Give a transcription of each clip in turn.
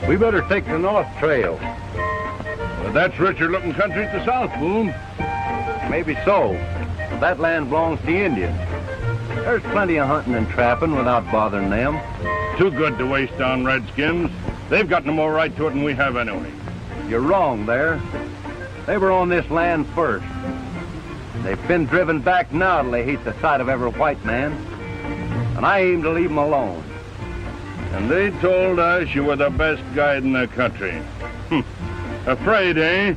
We better take the north trail. Well, that's richer looking country at the south, Boone. Maybe so. But that land belongs to the Indians. There's plenty of hunting and trapping without bothering them. Too good to waste on redskins. They've got no more right to it than we have anyway. You're wrong there. They were on this land first. They've been driven back now till they hate the sight of every white man. And I aim to leave them alone. And they told us you were the best guide in the country. Afraid, eh?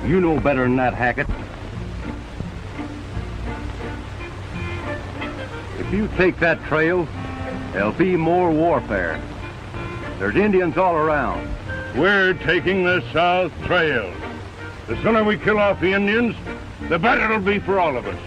You know better than that, Hackett. If you take that trail, there'll be more warfare. There's Indians all around. We're taking the south trail. The sooner we kill off the Indians, the better it'll be for all of us.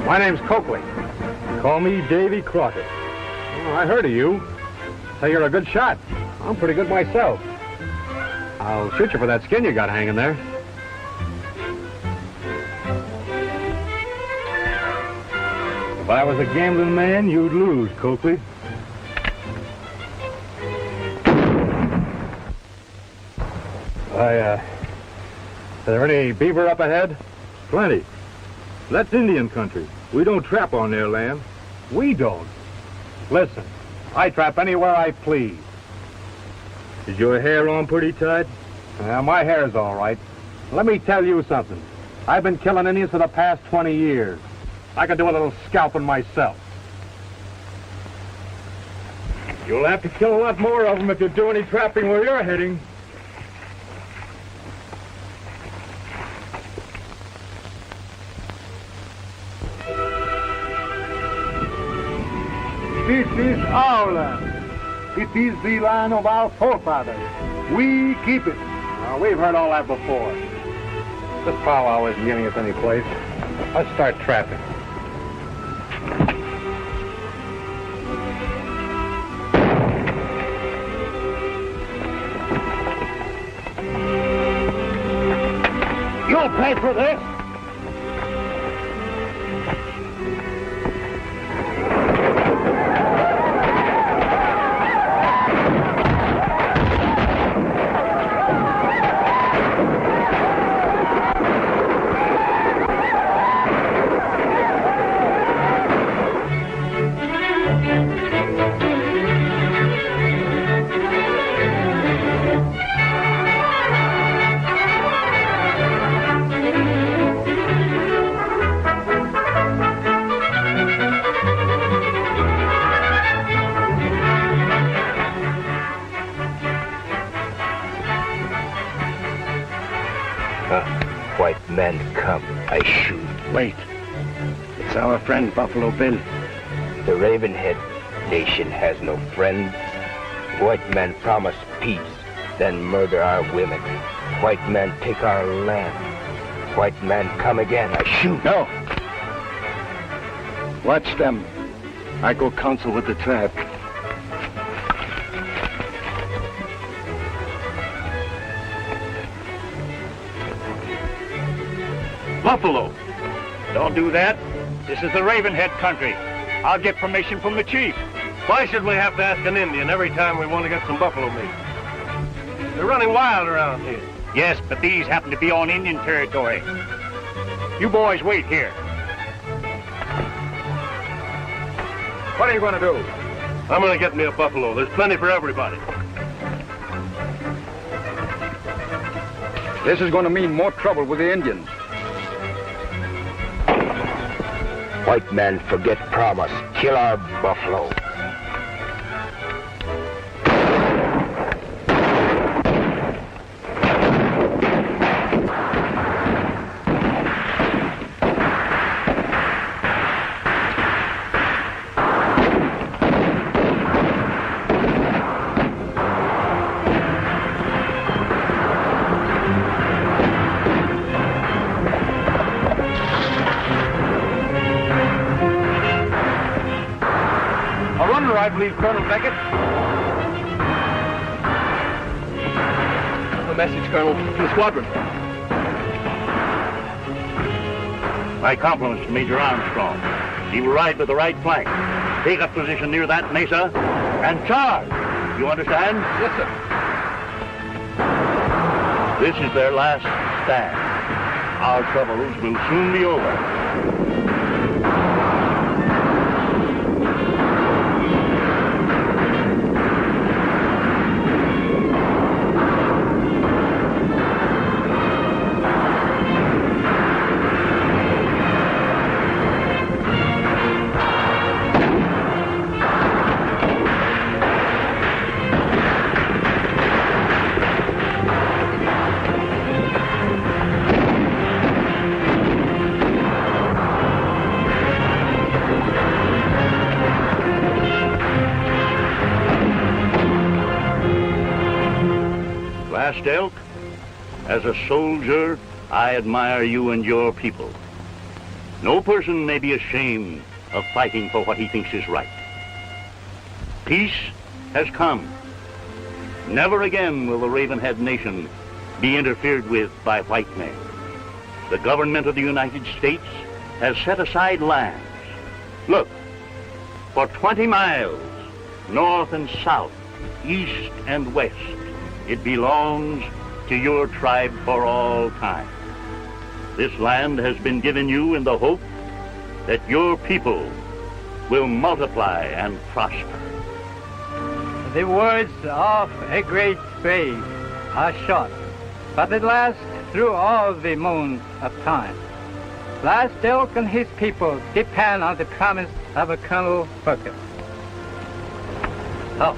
My name's Coakley. Call me Davy Crockett. Oh, I heard of you. Say you're a good shot. I'm pretty good myself. I'll shoot you for that skin you got hanging there. If I was a gambling man, you'd lose, Coakley. Is there any beaver up ahead? Plenty. That's Indian country. We don't trap on their land. We don't. Listen, I trap anywhere I please. Is your hair on pretty tight? My hair's all right. Let me tell you something. I've been killing Indians for the past 20 years. I could do a little scalping myself. You'll have to kill a lot more of them if you do any trapping where you're heading. This is our land. It is the land of our forefathers. We keep it. We've heard all that before. This powwow isn't getting us any place. Let's start trapping. You'll pay for this. White men come, I shoot. Wait. It's our friend Buffalo Bill. The Ravenhead nation has no friends. White men promise peace, then murder our women. White men take our land. White men come again, I shoot. No. Watch them. I go counsel with the tribe. Buffalo. Don't do that. This is the Ravenhead country. I'll get permission from the chief. Why should we have to ask an Indian every time we want to get some buffalo meat? They're running wild around here. Yes, but these happen to be on Indian territory. You boys wait here. What are you going to do? I'm going to get me a buffalo. There's plenty for everybody. This is going to mean more trouble with the Indians. White men forget promise. Kill our buffalo. I believe, Colonel Beckett. A message, Colonel, from the squadron. My compliments to Major Armstrong. He will ride with the right flank. Take up position near that mesa and charge. You understand? Yes, sir. This is their last stand. Our troubles will soon be over. Last Elk, as a soldier, I admire you and your people. No person may be ashamed of fighting for what he thinks is right. Peace has come. Never again will the Ravenhead nation be interfered with by white men. The government of the United States has set aside lands. Look, for 20 miles, north and south, east and west, it belongs to your tribe for all time. This land has been given you in the hope that your people will multiply and prosper. The words of a great brave are short, but they last through all the moons of time. Last Elk and his people depend on the promise of a Colonel Beckett. Oh.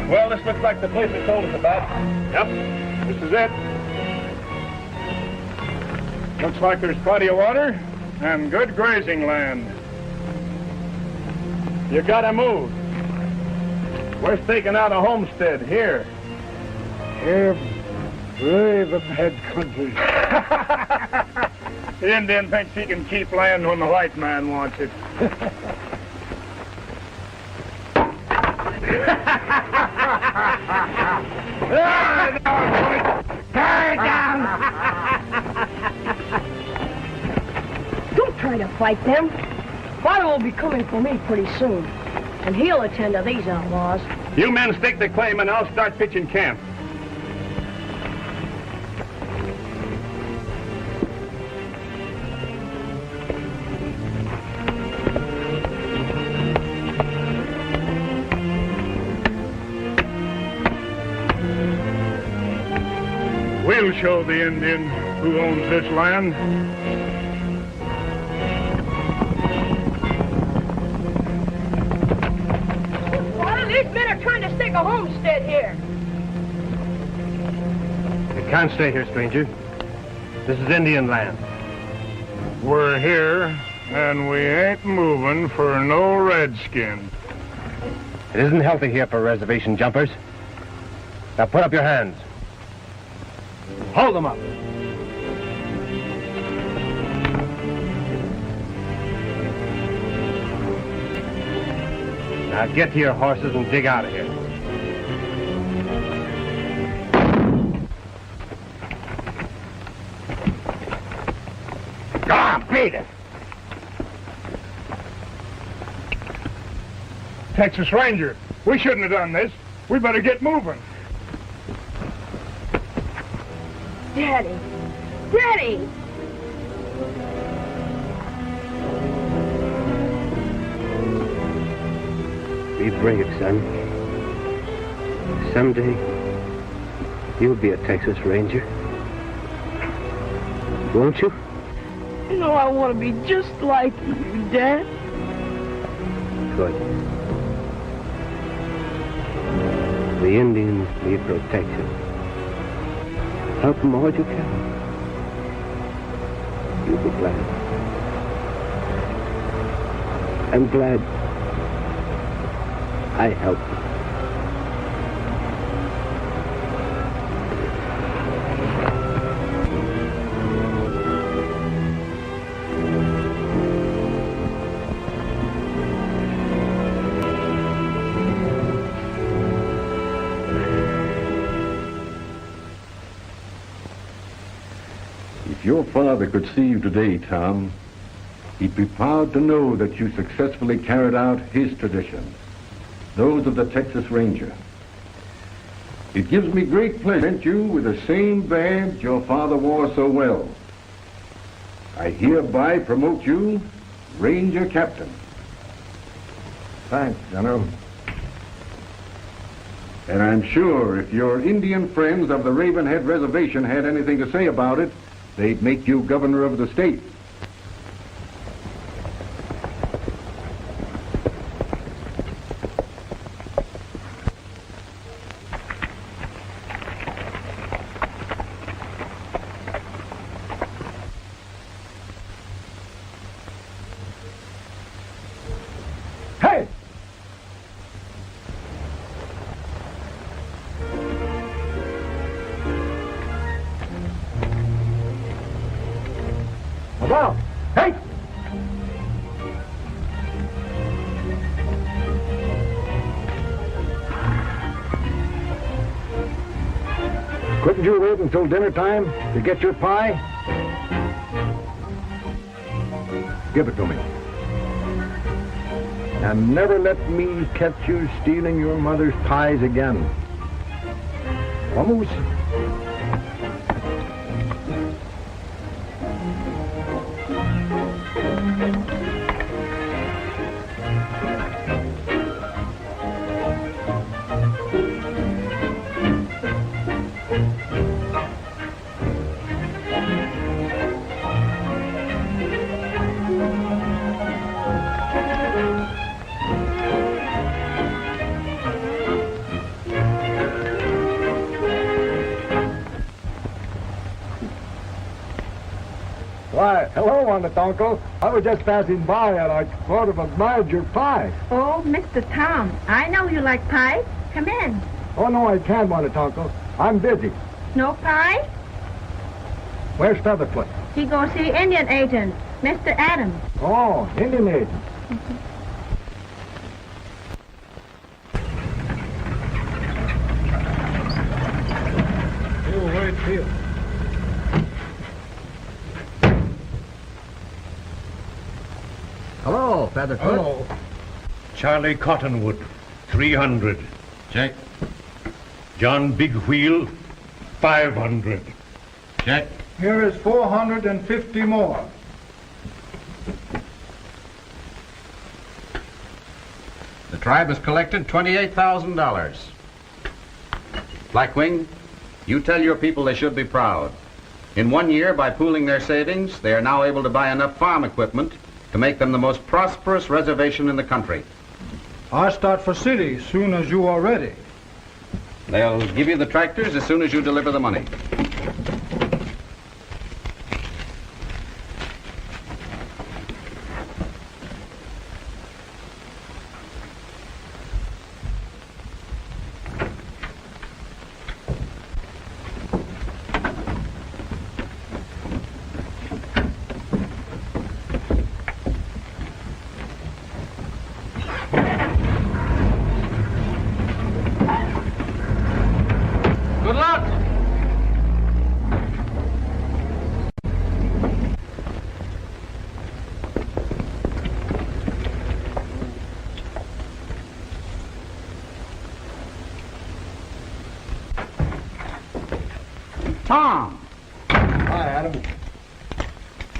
Well, this looks like the place they told us about. Yep, this is it. Looks like there's plenty of water and good grazing land. You gotta move. We're staking out a homestead here. Here, Ravenhead country. The Indian thinks he can keep land when the white man wants it. Don't try to fight them. Father will be coming for me pretty soon, and he'll attend to these outlaws. You men stake the claim and I'll start pitching camp. We'll show the Indian who owns this land. Father, these men are trying to stake a homestead here. You can't stay here, stranger. This is Indian land. We're here, and we ain't moving for no redskin. It isn't healthy here for reservation jumpers. Now put up your hands. Hold them up. Now get to your horses and dig out of here. made it. Texas Ranger, we shouldn't have done this. We better get moving. Daddy! Daddy! Be brave, son. Someday, you'll be a Texas Ranger. Won't you? You know I want to be just like you, Dad. Good. The Indians need protection. Help them all you can. You'll be glad. I'm glad I helped you. If your father could see you today, Tom, he'd be proud to know that you successfully carried out his traditions, those of the Texas Ranger. It gives me great pleasure to present you with the same badge your father wore so well. I hereby promote you Ranger Captain. Thanks, General. And I'm sure if your Indian friends of the Ravenhead Reservation had anything to say about it, they'd make you governor of the state. Hey! About! Hey! Couldn't you wait until dinner time to get your pie? Give it to me. And never let me catch you stealing your mother's pies again. Vamos. Why, hello, Aunt Uncle. I was just passing by and I sort of admired your pie. Oh, Mr. Tom, I know you like pie. Come in. Oh, no, I can't, Aunt Uncle. I'm busy. No pie? Where's Featherfoot? He go see Indian agent, Mr. Adams. Oh, Indian agent. Hello, Featherfoot. Hello. Charlie Cottonwood, 300. Check. John Big Wheel, 500. Check. Here is 450 more. The tribe has collected $28,000. Blackwing, you tell your people they should be proud. In 1 year, by pooling their savings, they are now able to buy enough farm equipment to make them the most prosperous reservation in the country. I start for city as soon as you are ready. They'll give you the tractors as soon as you deliver the money. Good luck! Tom! Hi, Adam.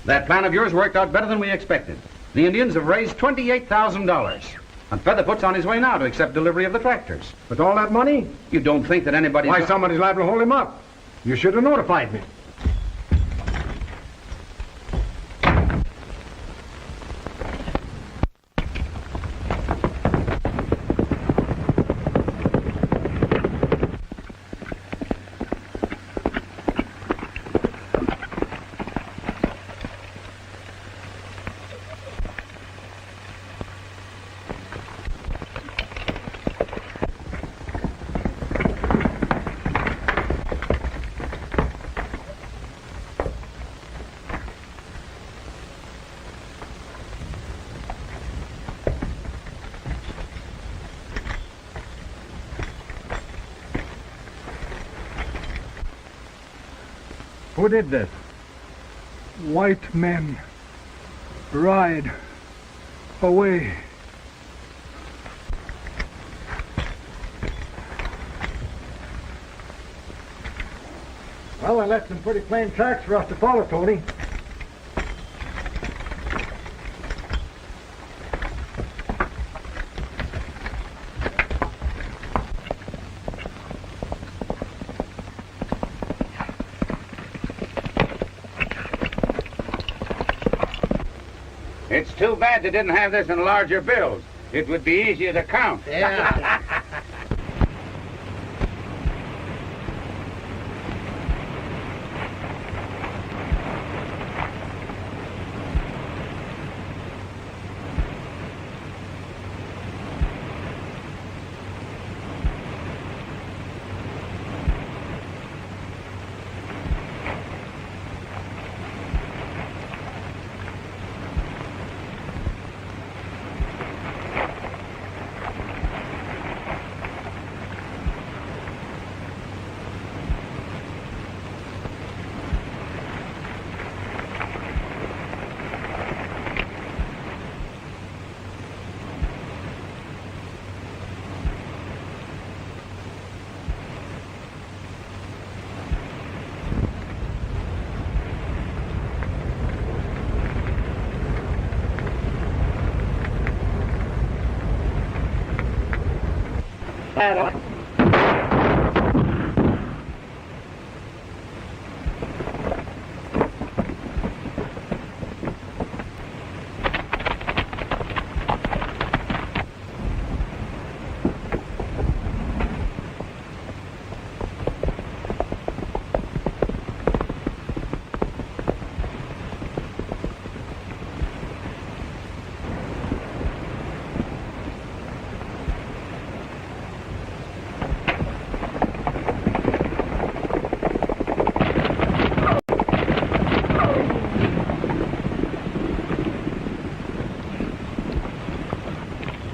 That plan of yours worked out better than we expected. The Indians have raised $28,000. And Featherfoot's on his way now to accept delivery of the tractors. With all that money? You don't think that anybody... Why, somebody's liable to hold him up. You should have notified me. Who did this? White men ride away. Well, I left some pretty plain tracks for us to follow, Tony. It's too bad they didn't have this in larger bills. It would be easier to count. Yeah.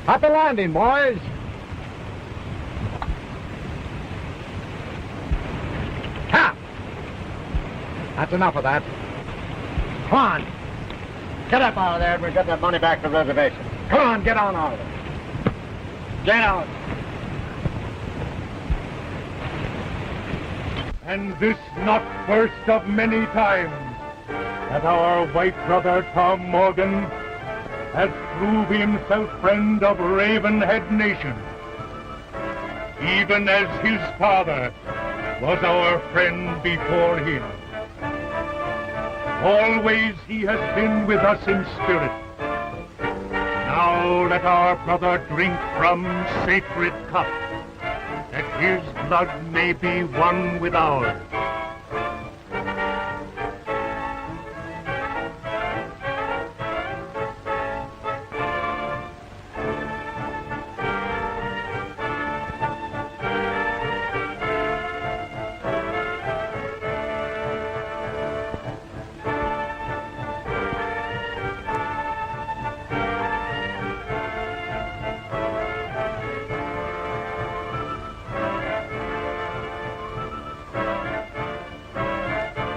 Happy landing, boys. Ha! That's enough of that. Come on. Get up out of there and we'll get that money back to the reservation. Come on, get on out of it. Get out. And this not first of many times that our white brother Tom Morgan has proved himself friend of Ravenhead Nation, even as his father was our friend before him. Always he has been with us in spirit. Now let our brother drink from sacred cup, that his blood may be one with ours.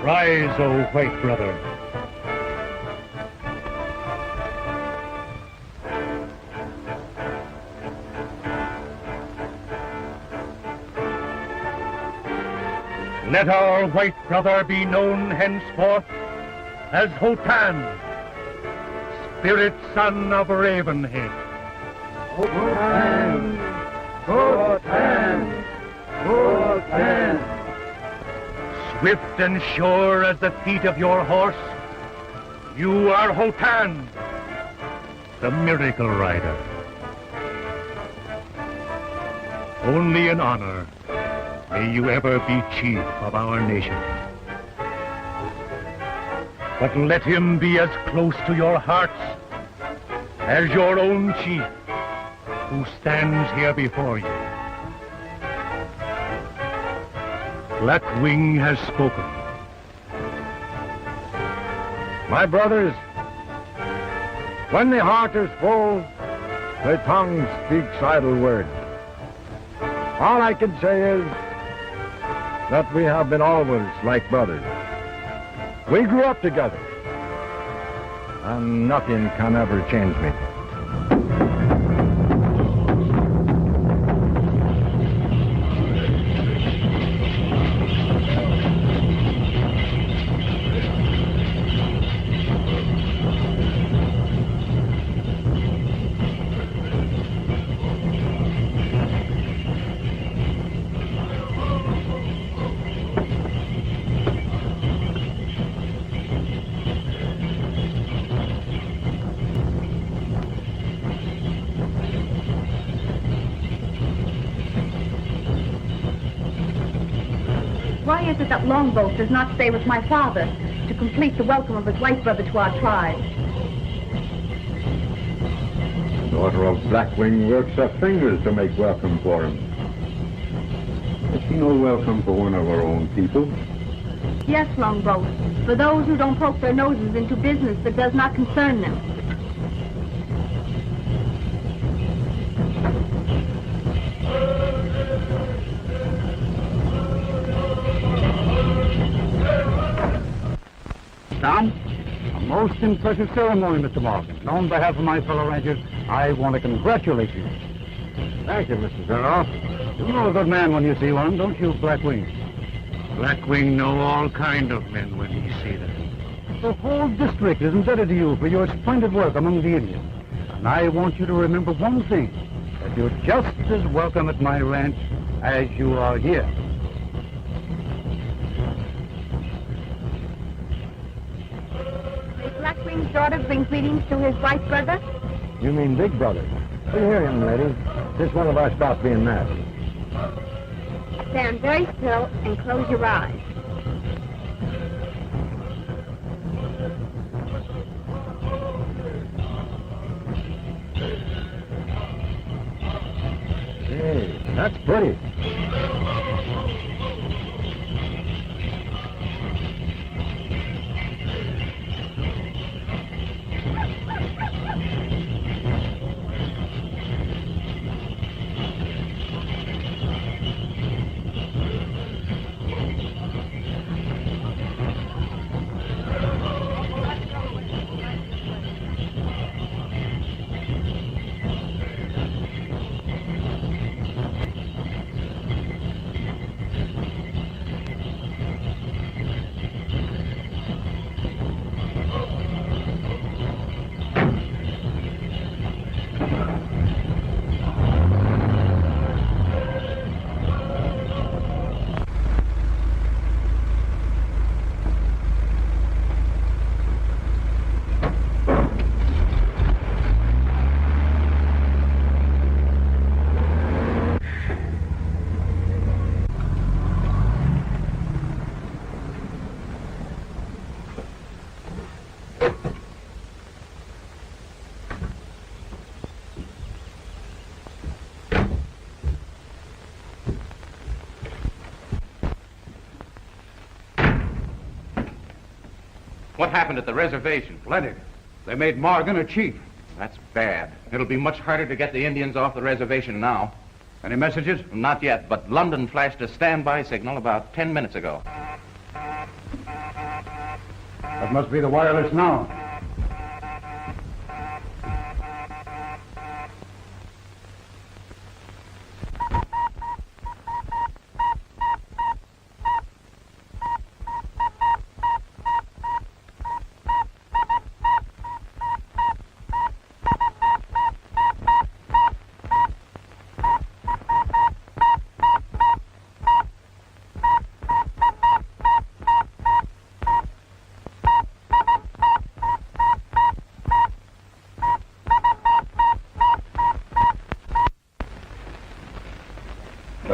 Rise, O white brother. Let our white brother be known henceforth as Hotan, spirit son of Ravenhead. Hotan! Hotan! Hotan! Swift and sure as the feet of your horse, you are Hotan, the miracle rider. Only in honor may you ever be chief of our nation. But let him be as close to your hearts as your own chief who stands here before you. Blackwing has spoken. My brothers, when the heart is full, the tongue speaks idle words. All I can say is that we have been always like brothers. We grew up together, and nothing can ever change me. Why is it that Longboat does not stay with my father to complete the welcome of his white brother to our tribe? The daughter of Blackwing works her fingers to make welcome for him. Is she no welcome for one of our own people? Yes, Longboat, for those who don't poke their noses into business that does not concern them. Tom, a most impressive ceremony, Mr. Morgan. On behalf of my fellow rangers, I want to congratulate you. Thank you, Mr. General. You know a good man when you see one, don't you, Blackwing? Blackwing know all kind of men when he see them. The whole district is indebted to you for your splendid work among the Indians. And I want you to remember one thing, that you're just as welcome at my ranch as you are here. Blackwing's daughter bring greetings to his white brother? You mean big brother? You hear him, lady. This one of us stops being mad. Stand very still and close your eyes. Hey, that's pretty. What happened at the reservation? Plenty. They made Morgan a chief. That's bad. It'll be much harder to get the Indians off the reservation now. Any messages? Not yet, but London flashed a standby signal about 10 minutes ago. That must be the wireless now.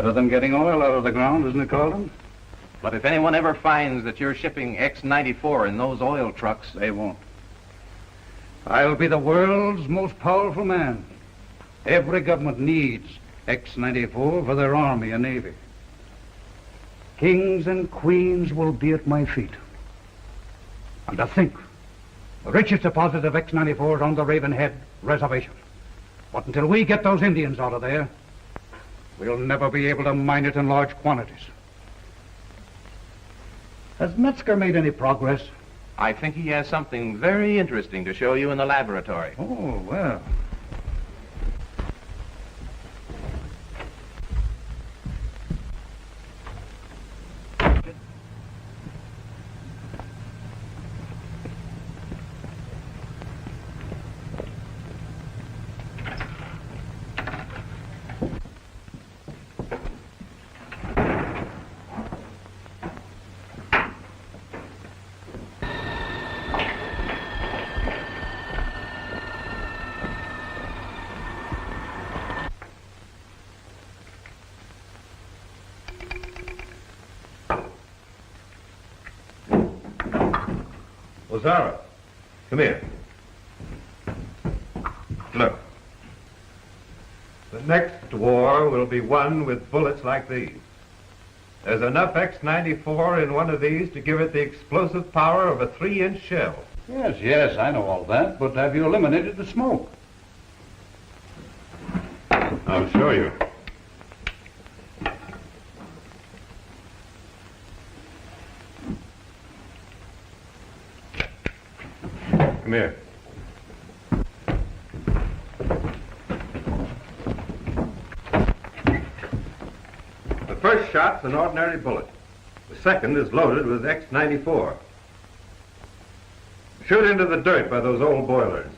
Better than getting oil out of the ground, isn't it, Carlton? But if anyone ever finds that you're shipping X-94 in those oil trucks, They won't. I'll be the world's most powerful man. Every government needs X-94 for their army and navy. Kings and queens will be at my feet. And to think, the richest deposit of X-94 is on the Ravenhead Reservation. But until we get those Indians out of there, we'll never be able to mine it in large quantities. Has Metzger made any progress? I think he has something very interesting to show you in the laboratory. Oh, well. Lazaro, come here. Look. The next war will be won with bullets like these. There's enough X-94 in one of these to give it the explosive power of a 3-inch shell. Yes, I know all that, but have you eliminated the smoke? I'll show you. Come here. The first shot's an ordinary bullet. The second is loaded with X-94. Shoot into the dirt by those old boilers.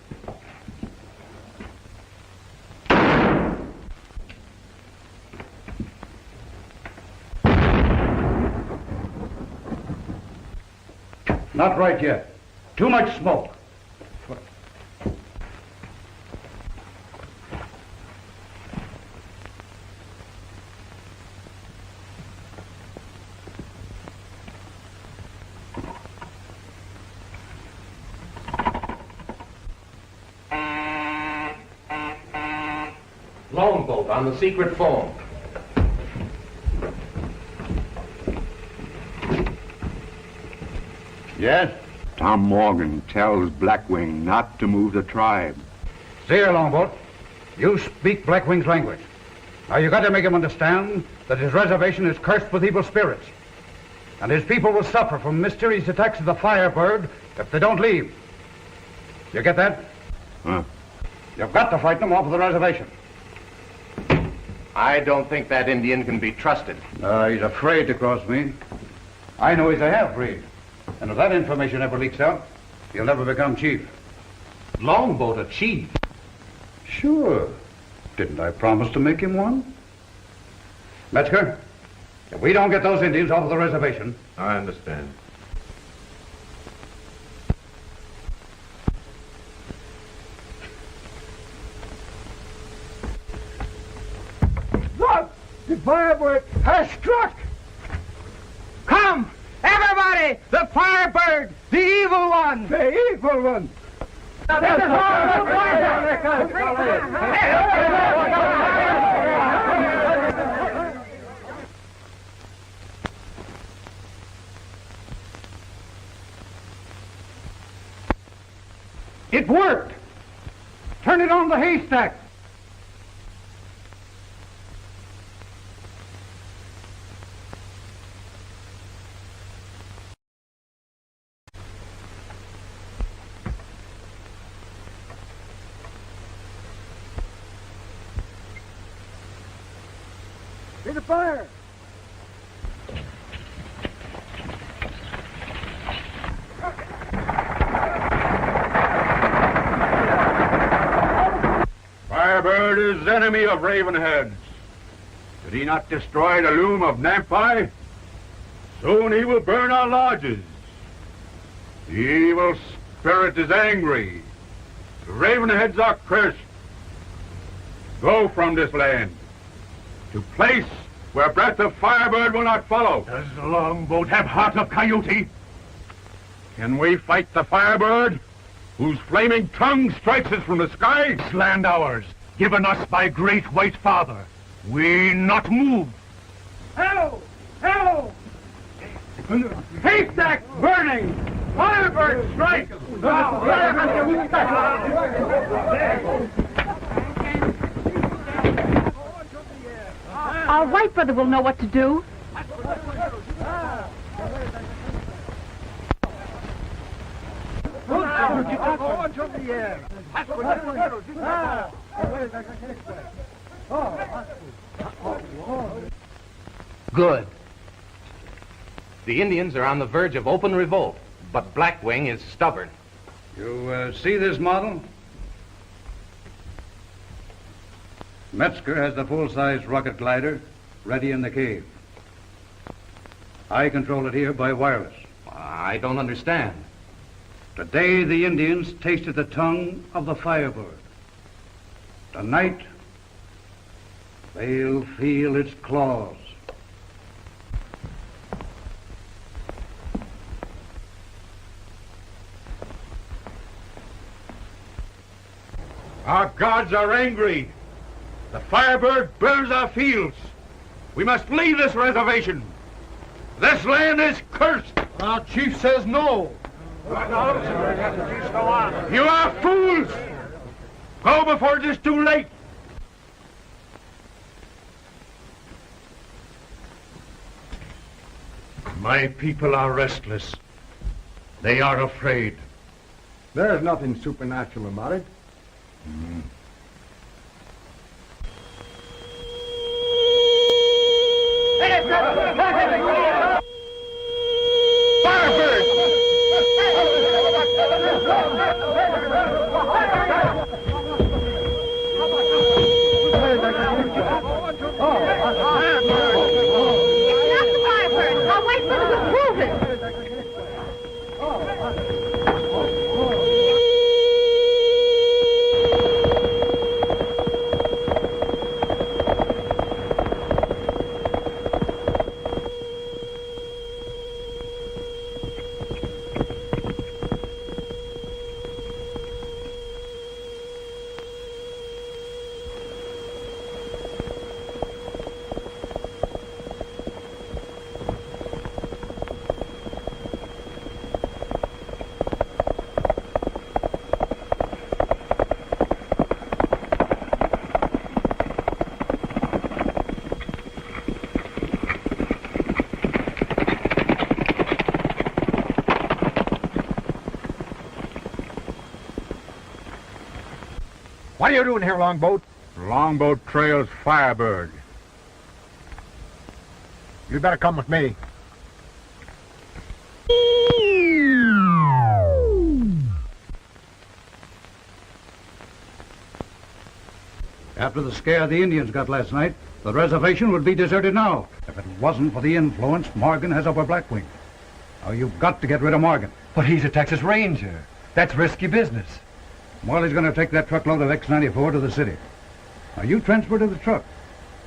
Not right yet. Too much smoke. Longboat on the secret phone. Yes? Tom Morgan tells Blackwing not to move the tribe. See here, Longboat. You speak Blackwing's language. Now, you got to make him understand that his reservation is cursed with evil spirits. And his people will suffer from mysterious attacks of the Firebird if they don't leave. You get that? Huh? You've got to frighten them off of the reservation. I don't think that Indian can be trusted. He's afraid to cross me. I know he's a half-breed. And if that information ever leaks out, he'll never become chief. Longboat a chief? Sure. Didn't I promise to make him one? Metzger, if we don't get those Indians off of the reservation... I understand. Look! The Firebird has struck! Come! Everybody! The Firebird! The evil one! The evil one! It worked! Turn it on the haystack! See the fire! Firebird is enemy of Ravenhead's. Did he not destroy the loom of Nampi? Soon he will burn our lodges. The evil spirit is angry. The Ravenheads are cursed. Go from this land to place where breath of Firebird will not follow. Does the longboat have heart of coyote? Can we fight the Firebird, whose flaming tongue strikes us from the sky? This land ours, given us by great white father. We not move. Hello! Hello! Haystack burning! Firebird strike! Our white brother will know what to do. Good. The Indians are on the verge of open revolt, but Blackwing is stubborn. You see this model? Metzger has the full-size rocket glider ready in the cave. I control it here by wireless. I don't understand. Today the Indians tasted the tongue of the Firebird. Tonight, they'll feel its claws. Our gods are angry. The Firebird burns our fields. We must leave this reservation. This land is cursed. Our chief says no. You are fools. Go before it is too late. My people are restless. They are afraid. There's nothing supernatural about it. What are you doing here, Longboat? Longboat trails Firebird. You'd better come with me. After the scare the Indians got last night, the reservation would be deserted now if it wasn't for the influence Morgan has over Blackwing. Now, you've got to get rid of Morgan. But he's a Texas Ranger. That's risky business. Well, he's going to take that truckload of X-94 to the city. Now, you transfer to the truck.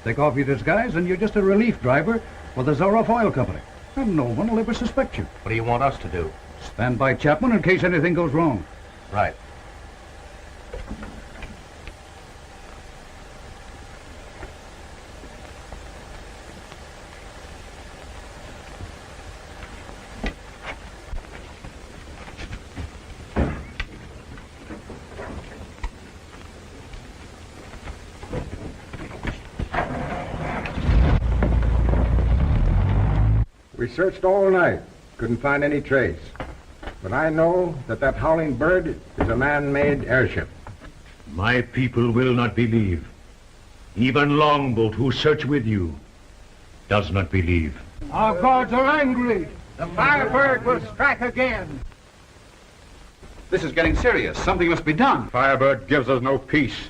Take off your disguise, and you're just a relief driver for the Zoroff Oil Company. And no one will ever suspect you. What do you want us to do? Stand by Chapman in case anything goes wrong. Right. We searched all night, couldn't find any trace. But I know that howling bird is a man-made airship. My people will not believe. Even Longboat, who search with you, does not believe. Our gods are angry. The Firebird will strike again. This is getting serious. Something must be done. Firebird gives us no peace.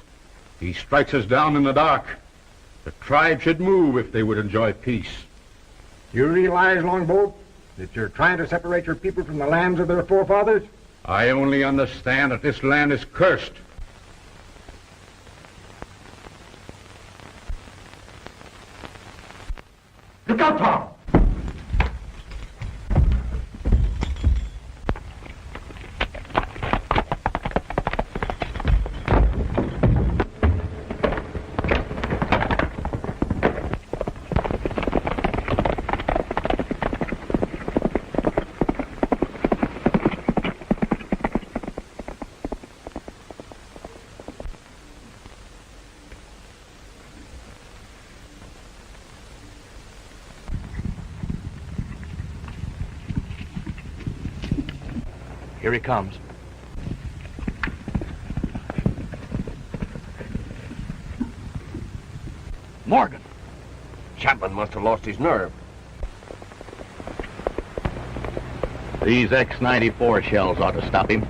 He strikes us down in the dark. The tribe should move if they would enjoy peace. You realize, Longboat, that you're trying to separate your people from the lands of their forefathers? I only understand that this land is cursed. Here he comes. Morgan! Chapman must have lost his nerve. These X-94 shells ought to stop him.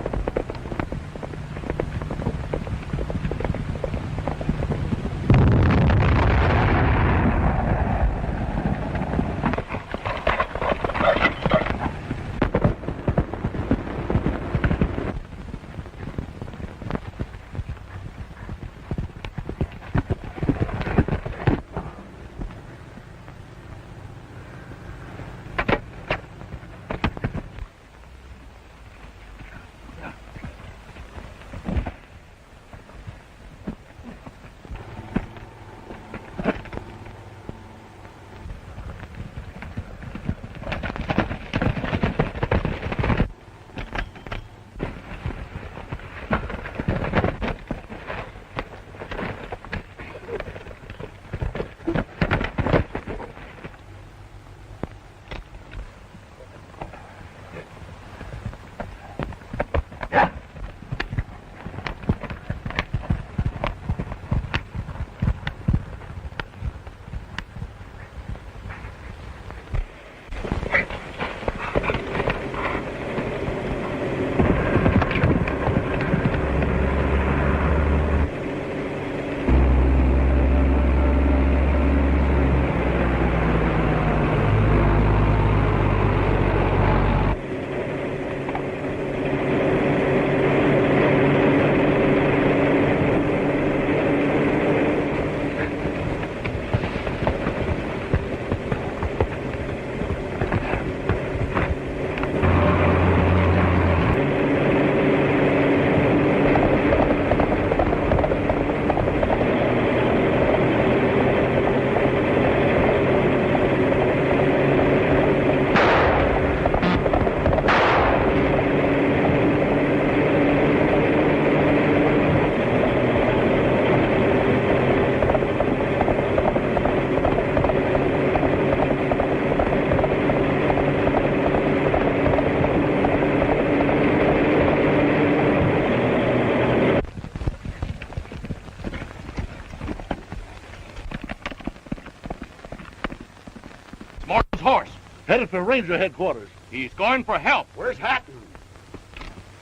Horse. Headed for Ranger headquarters. He's going for help. Where's Hatton?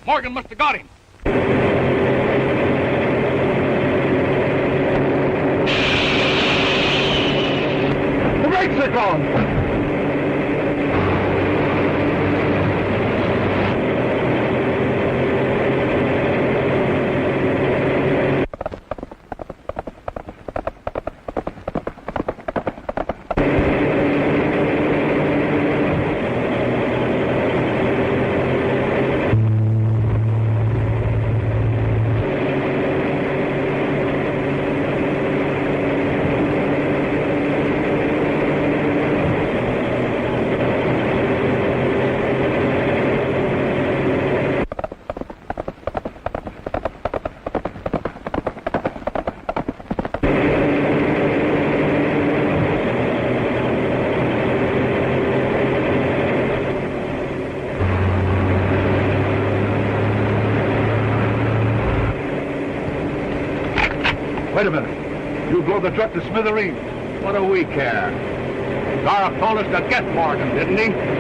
Morgan must have got him. The brakes are gone! Wait a minute. You blow the truck to smithereens. What do we care? Zarek told us to get Morgan, didn't he?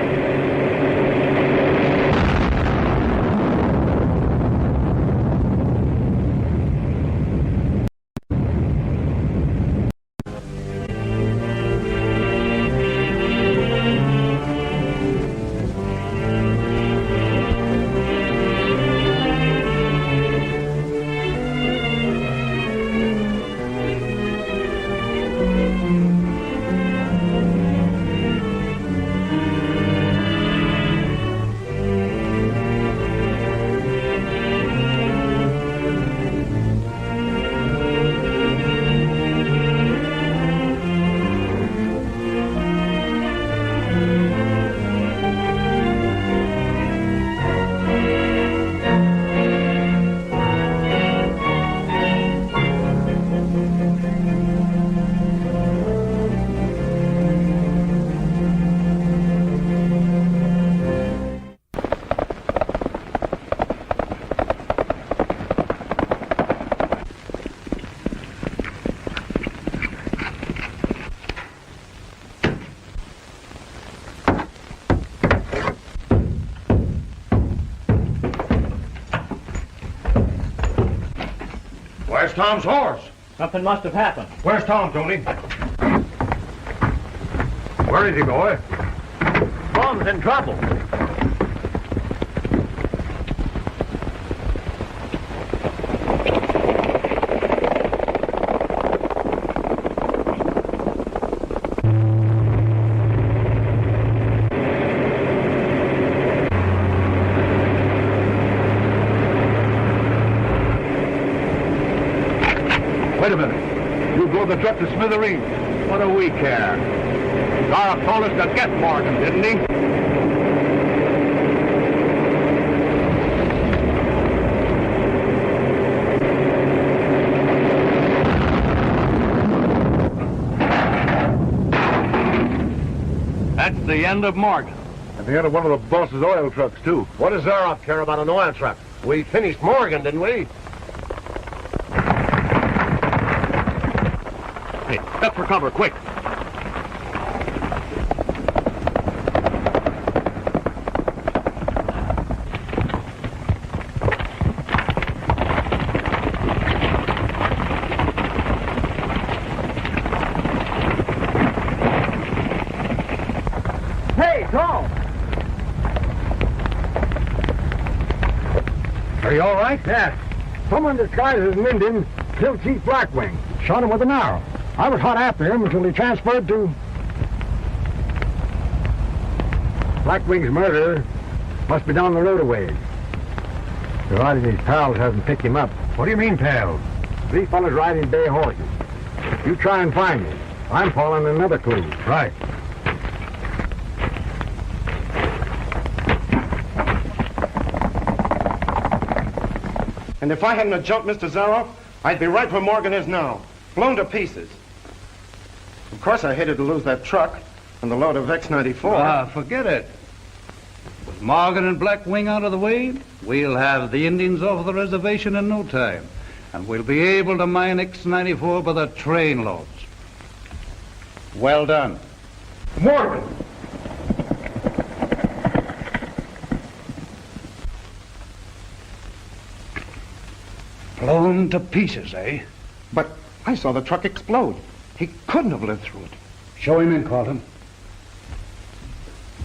Where's Tom's horse? Something must have happened. Where's Tom, Tony? Where is he, boy? Tom's in trouble. Wait a minute. You blew the truck to smithereens. What do we care? Zarok told us to get Morgan, didn't he? That's the end of Morgan. And the end of one of the boss's oil trucks, too. What does Zarok care about an oil truck? We finished Morgan, didn't we? Hey, duck for cover, quick. Hey, Tom! Are you all right? Yes. Someone disguised as an Indian killed Chief Blackwing. Shot him with an arrow. I was hot after him until he transferred to... Blackwing's murderer must be down the road a ways. Provided his pals hasn't picked him up. What do you mean, pals? 3 fellas riding bay horses. You try and find me. I'm following another clue. Right. And if I hadn't jumped Mr. Zarok, I'd be right where Morgan is now, blown to pieces. Of course, I hated to lose that truck and the load of X-94. Forget it. With Morgan and Blackwing out of the way, we'll have the Indians off the reservation in no time. And we'll be able to mine X-94 by the train loads. Well done. Morgan! Blown to pieces, eh? But I saw the truck explode. He couldn't have lived through it. Show him in, Carlton.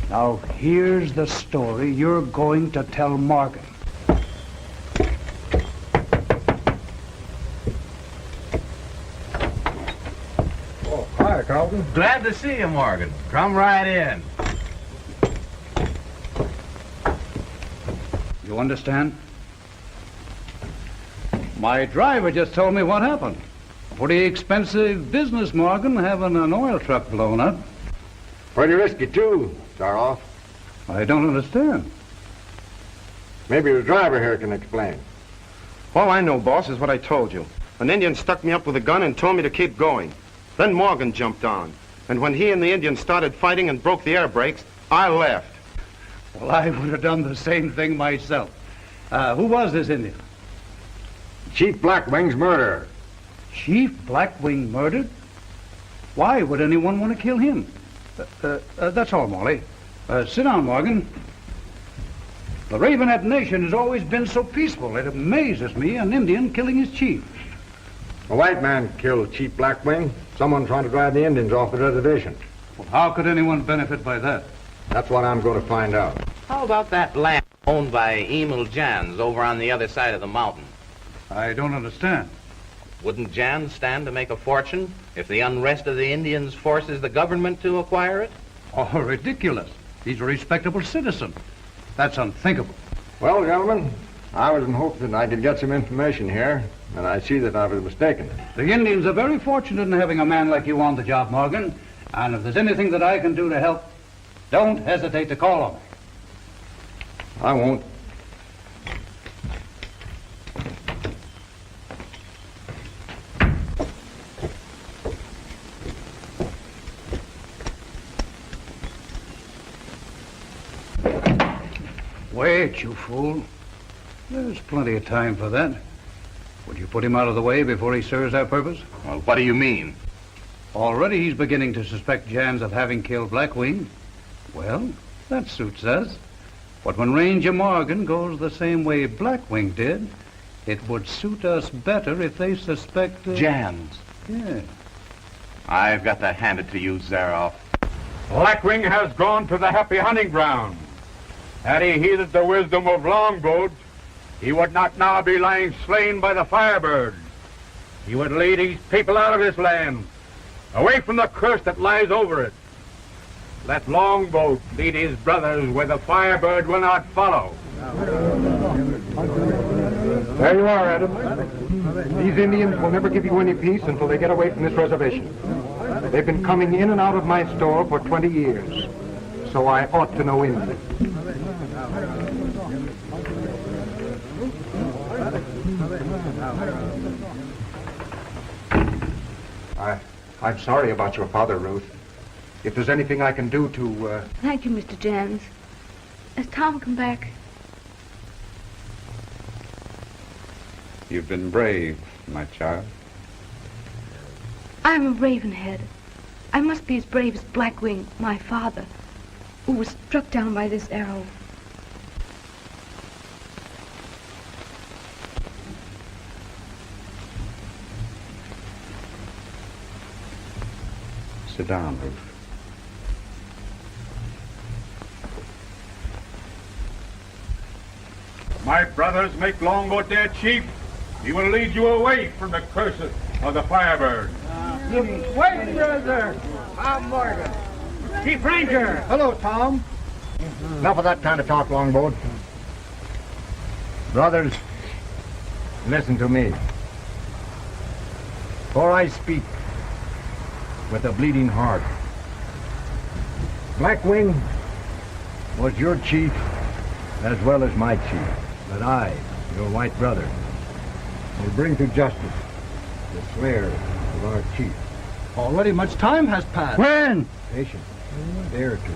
Now, here's the story you're going to tell Morgan. Oh, hi, Carlton. Glad to see you, Morgan. Come right in. You understand? My driver just told me what happened. Pretty expensive business, Morgan, having an oil truck blown up. Pretty risky, too, Zarok. I don't understand. Maybe the driver here can explain. All I know, boss, is what I told you. An Indian stuck me up with a gun and told me to keep going. Then Morgan jumped on. And when he and the Indian started fighting and broke the air brakes, I left. Well, I would have done the same thing myself. Who was this Indian? Chief Blackwing's murderer. Chief Blackwing murdered? Why would anyone want to kill him? That's all, Molly. Sit down, Morgan. The Ravenhead Nation has always been so peaceful. It amazes me, an Indian killing his chief. A white man killed Chief Blackwing. Someone trying to drive the Indians off the reservation. Well, how could anyone benefit by that? That's what I'm going to find out. How about that land owned by Emil Jans over on the other side of the mountain? I don't understand. Wouldn't Jans stand to make a fortune if the unrest of the Indians forces the government to acquire it? Oh, ridiculous. He's a respectable citizen. That's unthinkable. Well, gentlemen, I was in hopes that I could get some information here, and I see that I was mistaken. The Indians are very fortunate in having a man like you on the job, Morgan. And if there's anything that I can do to help, don't hesitate to call on me. I won't. Wait, you fool. There's plenty of time for that. Would you put him out of the way before he serves our purpose? Well, what do you mean? Already he's beginning to suspect Jans of having killed Blackwing. Well, that suits us. But when Ranger Morgan goes the same way Blackwing did, It would suit us better if they suspect... Jans. Yeah. I've got to hand it to you, Zaroff. Blackwing has gone to the happy hunting ground. Had he heeded the wisdom of Longboat, he would not now be lying slain by the Firebird. He would lead his people out of this land, away from the curse that lies over it. Let Longboat lead his brothers where the Firebird will not follow. There you are, Adam. These Indians will never give you any peace until they get away from this reservation. They've been coming in and out of my store for 20 years, so I ought to know Indian. I'm sorry about your father, Ruth. If there's anything I can do to... Thank you, Mr. Jans. Has Tom come back? You've been brave, my child. I'm a Ravenhead. I must be as brave as Blackwing, my father, who was struck down by this arrow. Sit down, Ruth. My brothers make Longboat their chief. He will lead you away from the curses of the Firebird. Wait, brother! I'm Morgan. Chief Ranger! Hello, Tom. Enough of that kind of talk, Longboat. Brothers, listen to me. For I speak with a bleeding heart. Blackwing was your chief as well as my chief. But I, your white brother, will bring to justice the slayer of our chief. Already much time has passed. When? Patience. A day or two.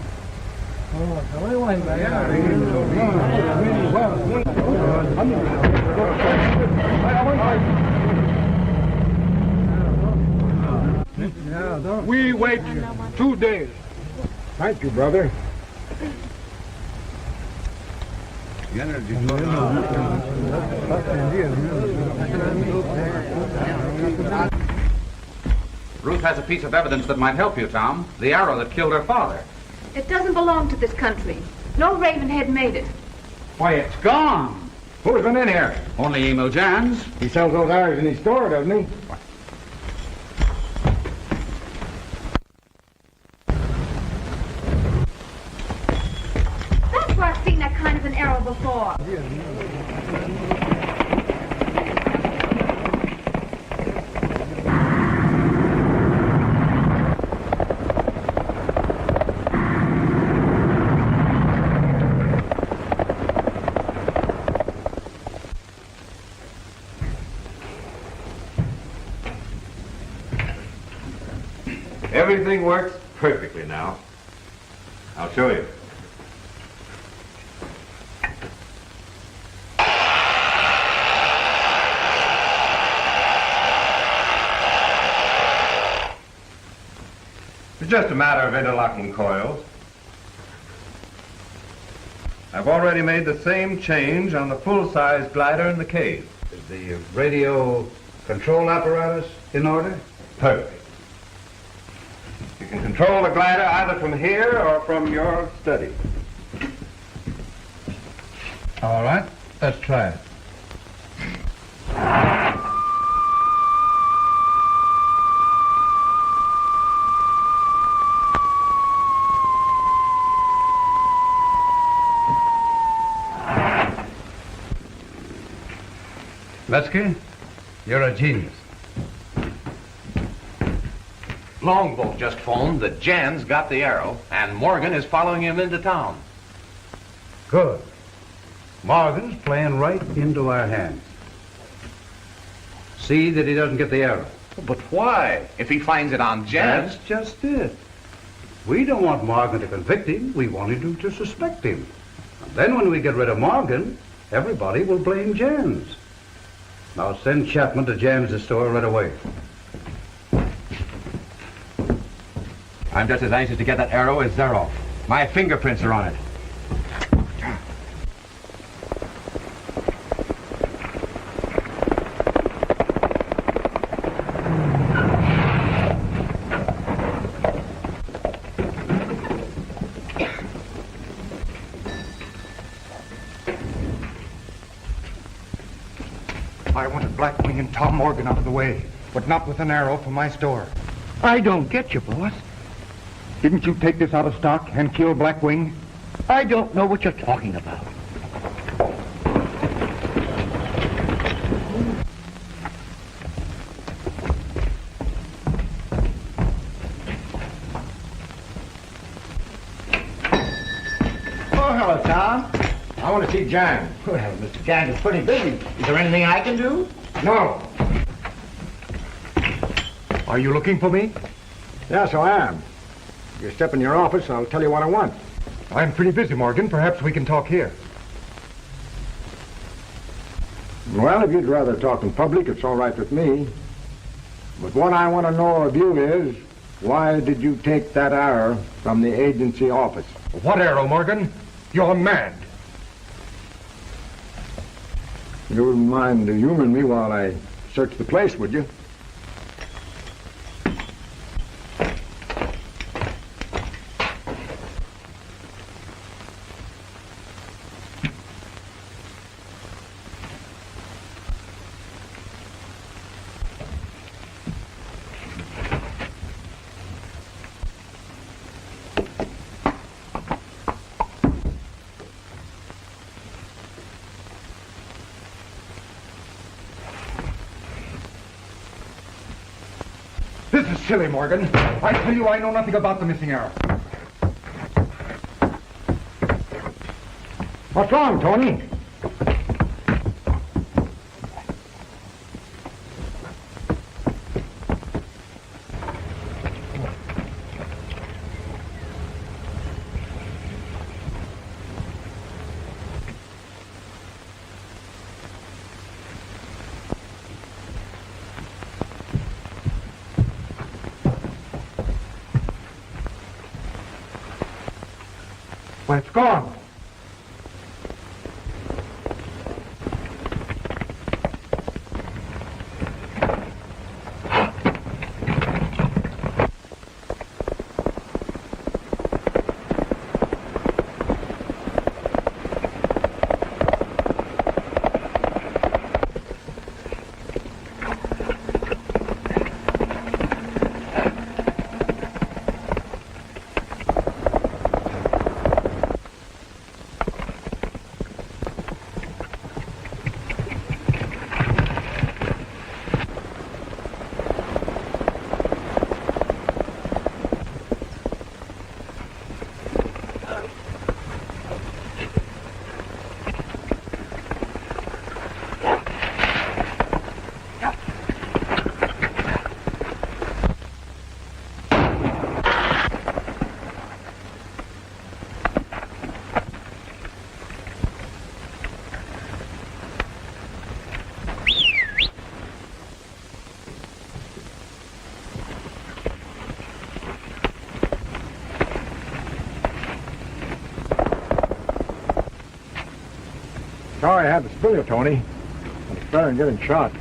We wait 2 days. Thank you, brother. Ruth has a piece of evidence that might help you, Tom. The arrow that killed her father. It doesn't belong to this country. No Ravenhead made it. Why, it's gone. Who's been in here? Only Emil Jans. He sells those arrows in his store, doesn't he? That's where I've seen that kind of an arrow before. Everything works perfectly now. I'll show you. It's just a matter of interlocking coils. I've already made the same change on the full-size glider in the cave. Is the radio control apparatus in order? Perfect. You can control the glider either from here or from your study. All right, let's try it. Letsky, you're a genius. Longboat just phoned that Jans got the arrow, and Morgan is following him into town. Good. Morgan's playing right into our hands. See that he doesn't get the arrow. But why? If he finds it on Jans... That's just it. We don't want Morgan to convict him. We wanted him to suspect him. And then when we get rid of Morgan, everybody will blame Jans. Now send Chapman to Jans' store right away. I'm just as anxious to get that arrow as Zaroff. My fingerprints are on it. Tom Morgan out of the way, but not with an arrow from my store. I don't get you, boss. Didn't you take this out of stock and kill Blackwing? I don't know what you're talking about. Oh, hello, Tom. I want to see Jan. Well, Mr. Jan is pretty busy. Is there anything I can do? No. Are you looking for me? Yes, I am. If you step in your office, I'll tell you what I want. I'm pretty busy, Morgan. Perhaps we can talk here. Well, if you'd rather talk in public, it's all right with me. But what I want to know of you is, why did you take that arrow from the agency office? What arrow, Morgan? You're mad. You wouldn't mind humoring me while I search the place, would you? This is silly, Morgan. I tell you, I know nothing about the missing arrow. What's wrong, Tony? Well, it's gone. Sorry I had to spill you, Tony. It's better than getting shot.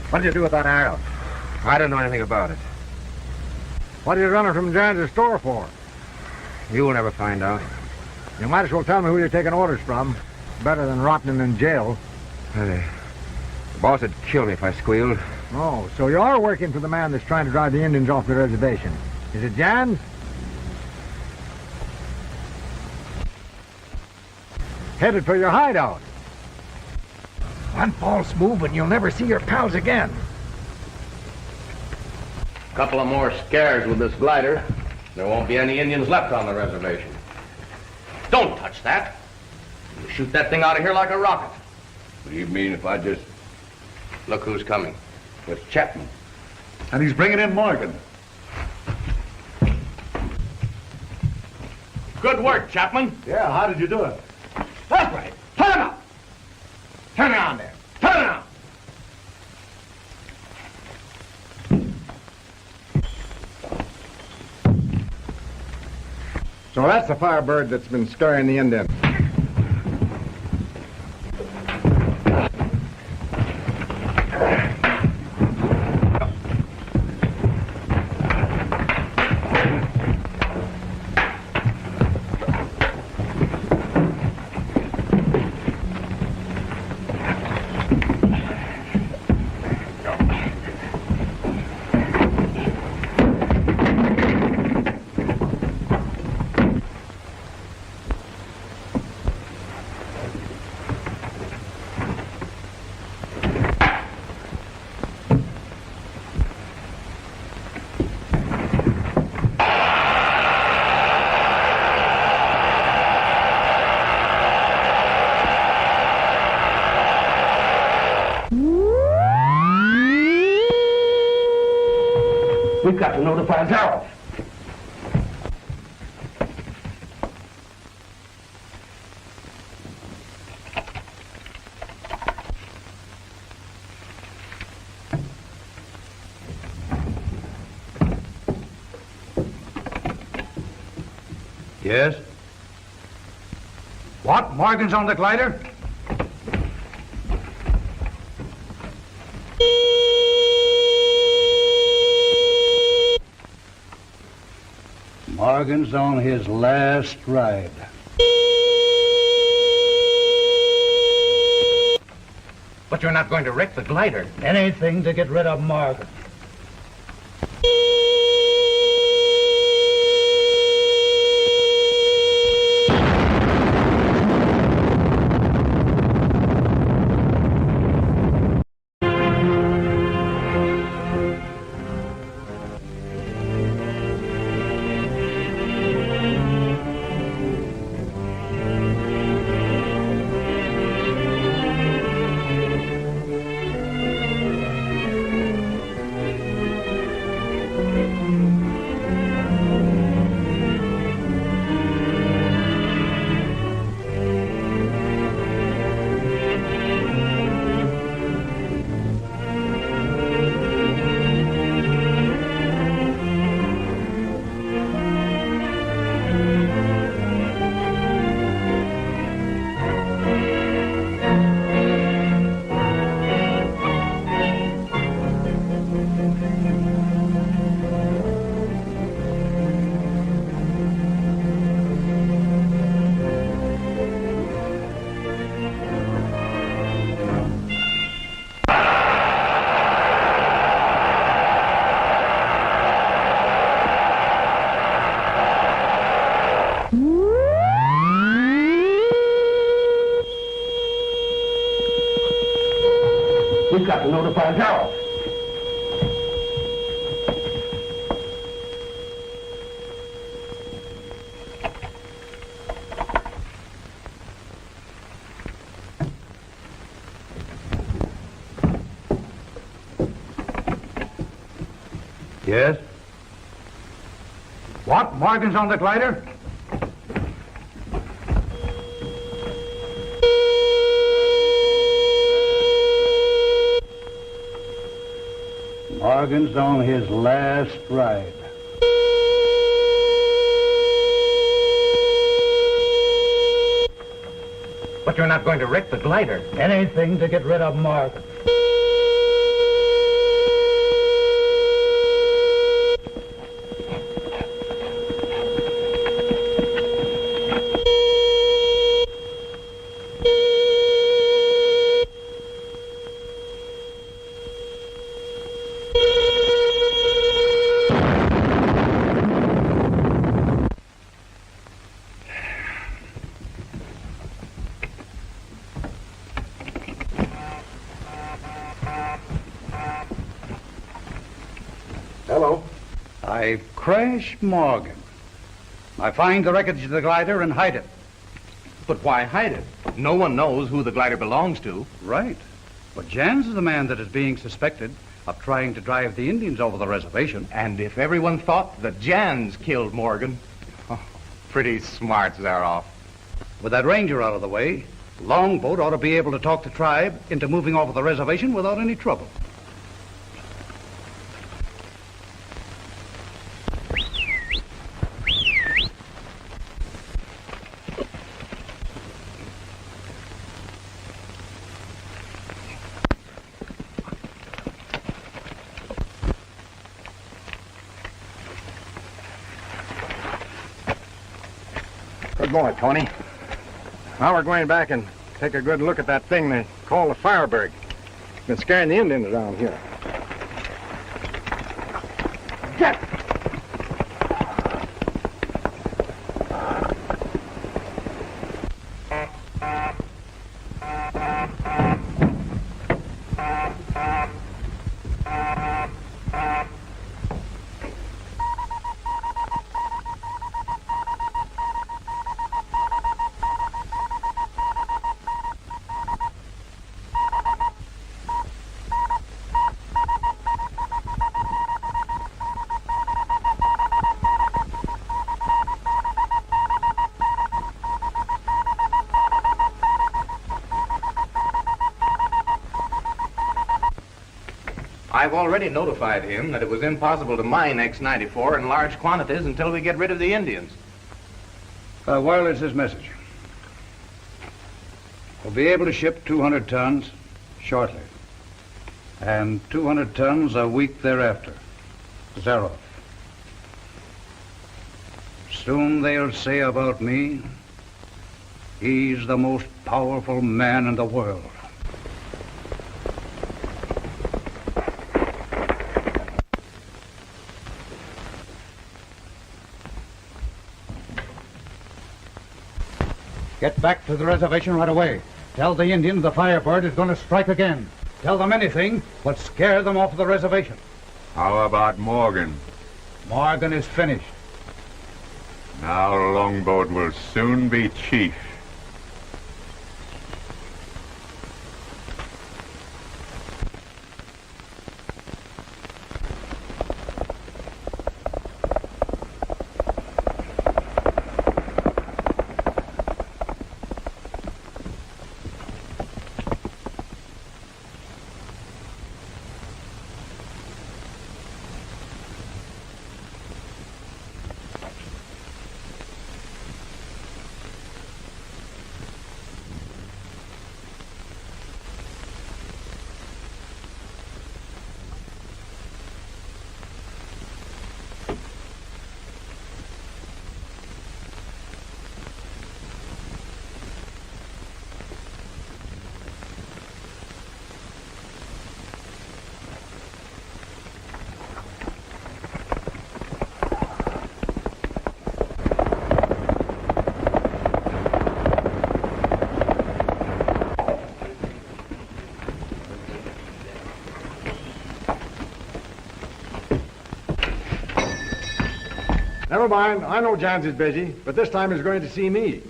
What did you do with that arrow? I don't know anything about it. What did you run it from John's store for? You'll never find out. You might as well tell me who you're taking orders from. Better than rotting in jail. The boss would kill me if I squealed. Oh, so you are working for the man that's trying to drive the Indians off the reservation. Is it Jan's? Headed for your hideout. One false move and you'll never see your pals again. Couple of more scares with this glider. There won't be any Indians left on the reservation. Don't touch that. You shoot that thing out of here like a rocket. What do you mean if I just... Look who's coming. It's Chapman. And he's bringing in Morgan. Good work, Chapman. Yeah, how did you do it? That's right. Turn him up. Turn it on there. Turn it on. So that's the firebird that's been scaring the Indians. We've got to notify Zarrow. Yes? What? Morgan's on the glider? Morgan's on his last ride. But you're not going to wreck the glider. Anything to get rid of Morgan. We've got to notify Zarrow. Yes? What? Morgan's on the glider? Morgan's on his last ride. But you're not going to wreck the glider. Anything to get rid of Morgan. I crash Morgan. I find the wreckage of the glider and hide it. But why hide it? No one knows who the glider belongs to. Right. But Jans is the man that is being suspected of trying to drive the Indians over the reservation. And if everyone thought that Jans killed Morgan, pretty smart, Zaroff. With that ranger out of the way, Longboat ought to be able to talk the tribe into moving over the reservation without any trouble. Good boy, Tony. Now we're going back and take a good look at that thing they call the Firebird. It's been scaring the Indians around here. Get! I've already notified him that it was impossible to mine X-94 in large quantities until we get rid of the Indians. Wireless his message. We'll be able to ship 200 tons shortly. And 200 tons a week thereafter. Zaroff. Soon they'll say about me, he's the most powerful man in the world. Get back to the reservation right away. Tell the Indians the Firebird is going to strike again. Tell them anything, but scare them off the reservation. How about Morgan? Morgan is finished. Now Longboat will soon be chief. Never mind. I know Jans is busy, but this time he's going to see me.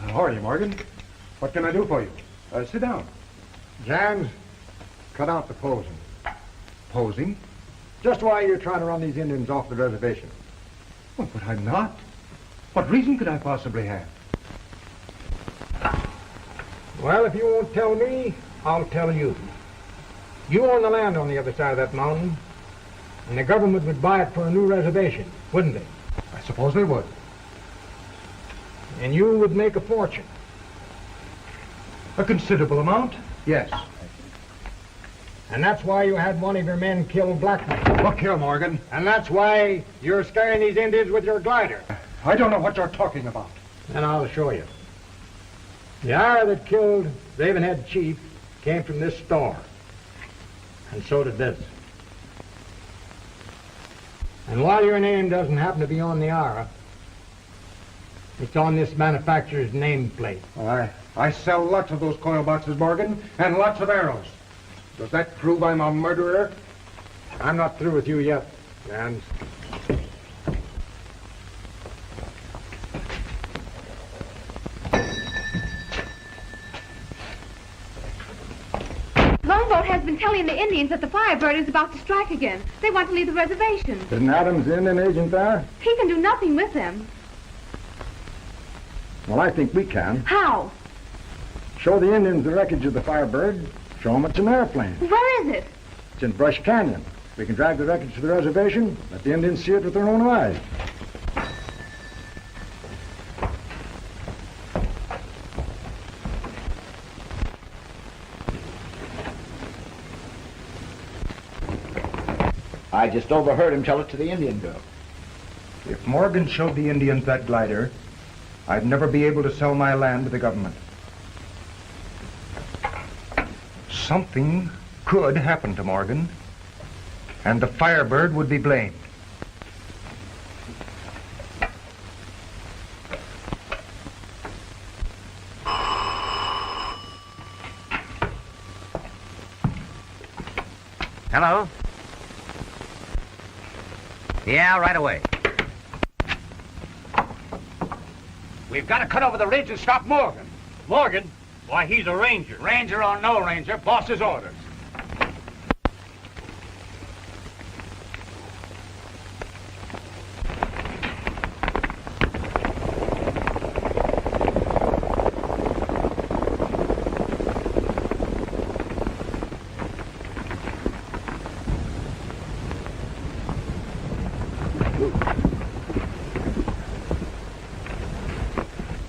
How are you, Morgan? What can I do for you? Sit down. Jans, cut out the posing. Posing? Just why you're trying to run these Indians off the reservation. Well, but I'm not. What reason could I possibly have? Well, if you won't tell me, I'll tell you. You own the land on the other side of that mountain, and the government would buy it for a new reservation, wouldn't they? I suppose they would. And you would make a fortune. A considerable amount? Yes. And that's why you had one of your men kill Blackman. Look here, Morgan. And that's why you're scaring these Indians with your glider. I don't know what you're talking about. Then I'll show you. The hour that killed Ravenhead Chief came from this store. And so did this. And while your name doesn't happen to be on the hour, It's on this manufacturer's nameplate. I sell lots of those coil boxes, Morgan, and lots of arrows. Does that prove I'm a murderer? I'm not through with you yet, Vance. Longboat has been telling the Indians that the Firebird is about to strike again. They want to leave the reservation. Isn't Adams the Indian agent there? He can do nothing with them. Well, I think we can. How? Show the Indians the wreckage of the Firebird. Show them it's an airplane. Where is it? It's in Brush Canyon. We can drag the wreckage to the reservation, let the Indians see it with their own eyes. I just overheard him tell it to the Indian girl. If Morgan showed the Indians that glider, I'd never be able to sell my land to the government. Something could happen to Morgan, and the Firebird would be blamed. Hello? Yeah, right away. We've got to cut over the ridge and stop Morgan. Morgan? Why, he's a ranger. Ranger or no ranger, boss's orders.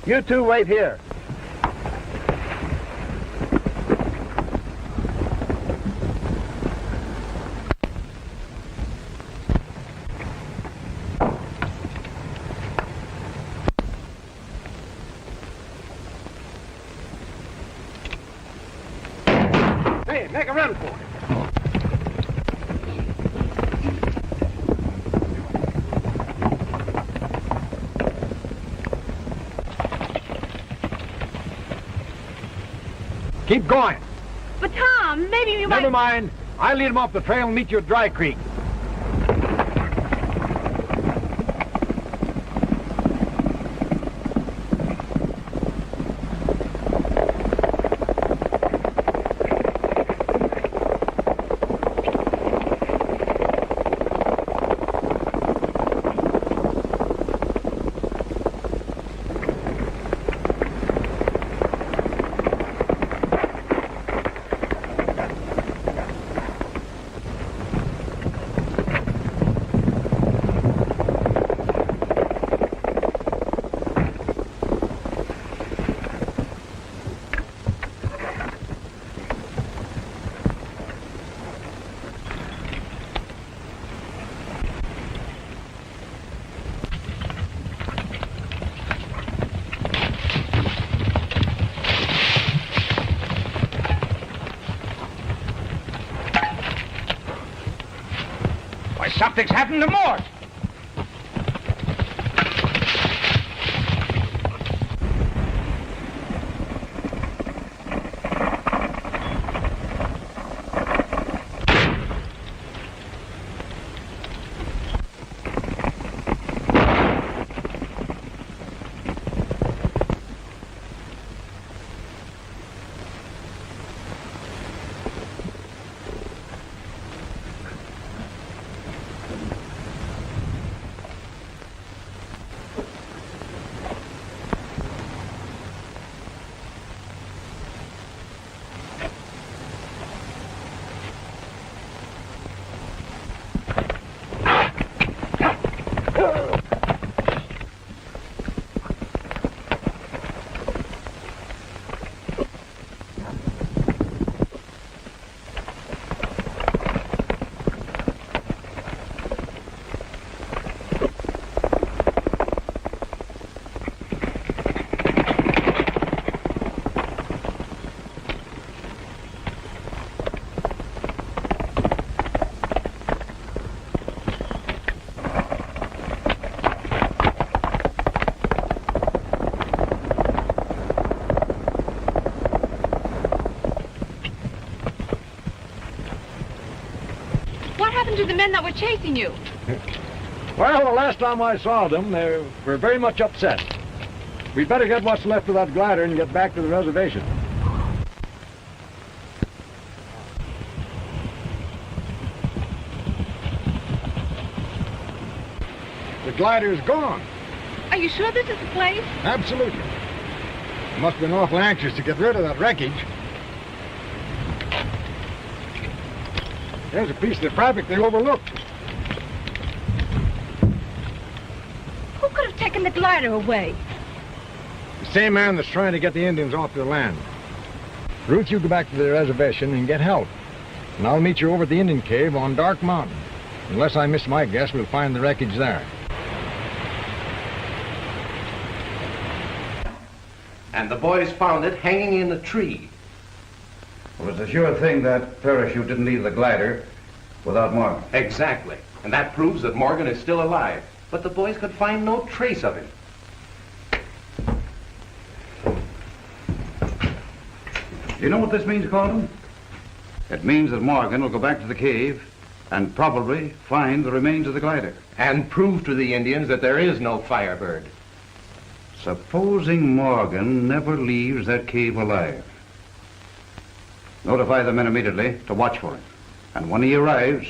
You two wait here. Hey, make a run for it. Keep going. But Tom, maybe you might... Never mind. I'll lead him off the trail and meet you at Dry Creek. Something's happened to Mort. men that were chasing you? Well, the last time I saw them, they were very much upset. We'd better get what's left of that glider and get back to the reservation. The glider's gone. Are you sure this is the place? Absolutely. They must have been awful anxious to get rid of that wreckage. There's a piece of the fabric they overlooked. Who could have taken the glider away? The same man that's trying to get the Indians off their land. Ruth, you go back to the reservation and get help. And I'll meet you over at the Indian cave on Dark Mountain. Unless I miss my guess, we'll find the wreckage there. And the boys found it hanging in a tree. Well, it's a sure thing that parachute didn't leave the glider without Morgan. Exactly. And that proves that Morgan is still alive. But the boys could find no trace of him. You know what this means, Colton? It means that Morgan will go back to the cave and probably find the remains of the glider. And prove to the Indians that there is no Firebird. Supposing Morgan never leaves that cave alive. Notify the men immediately to watch for him. And when he arrives,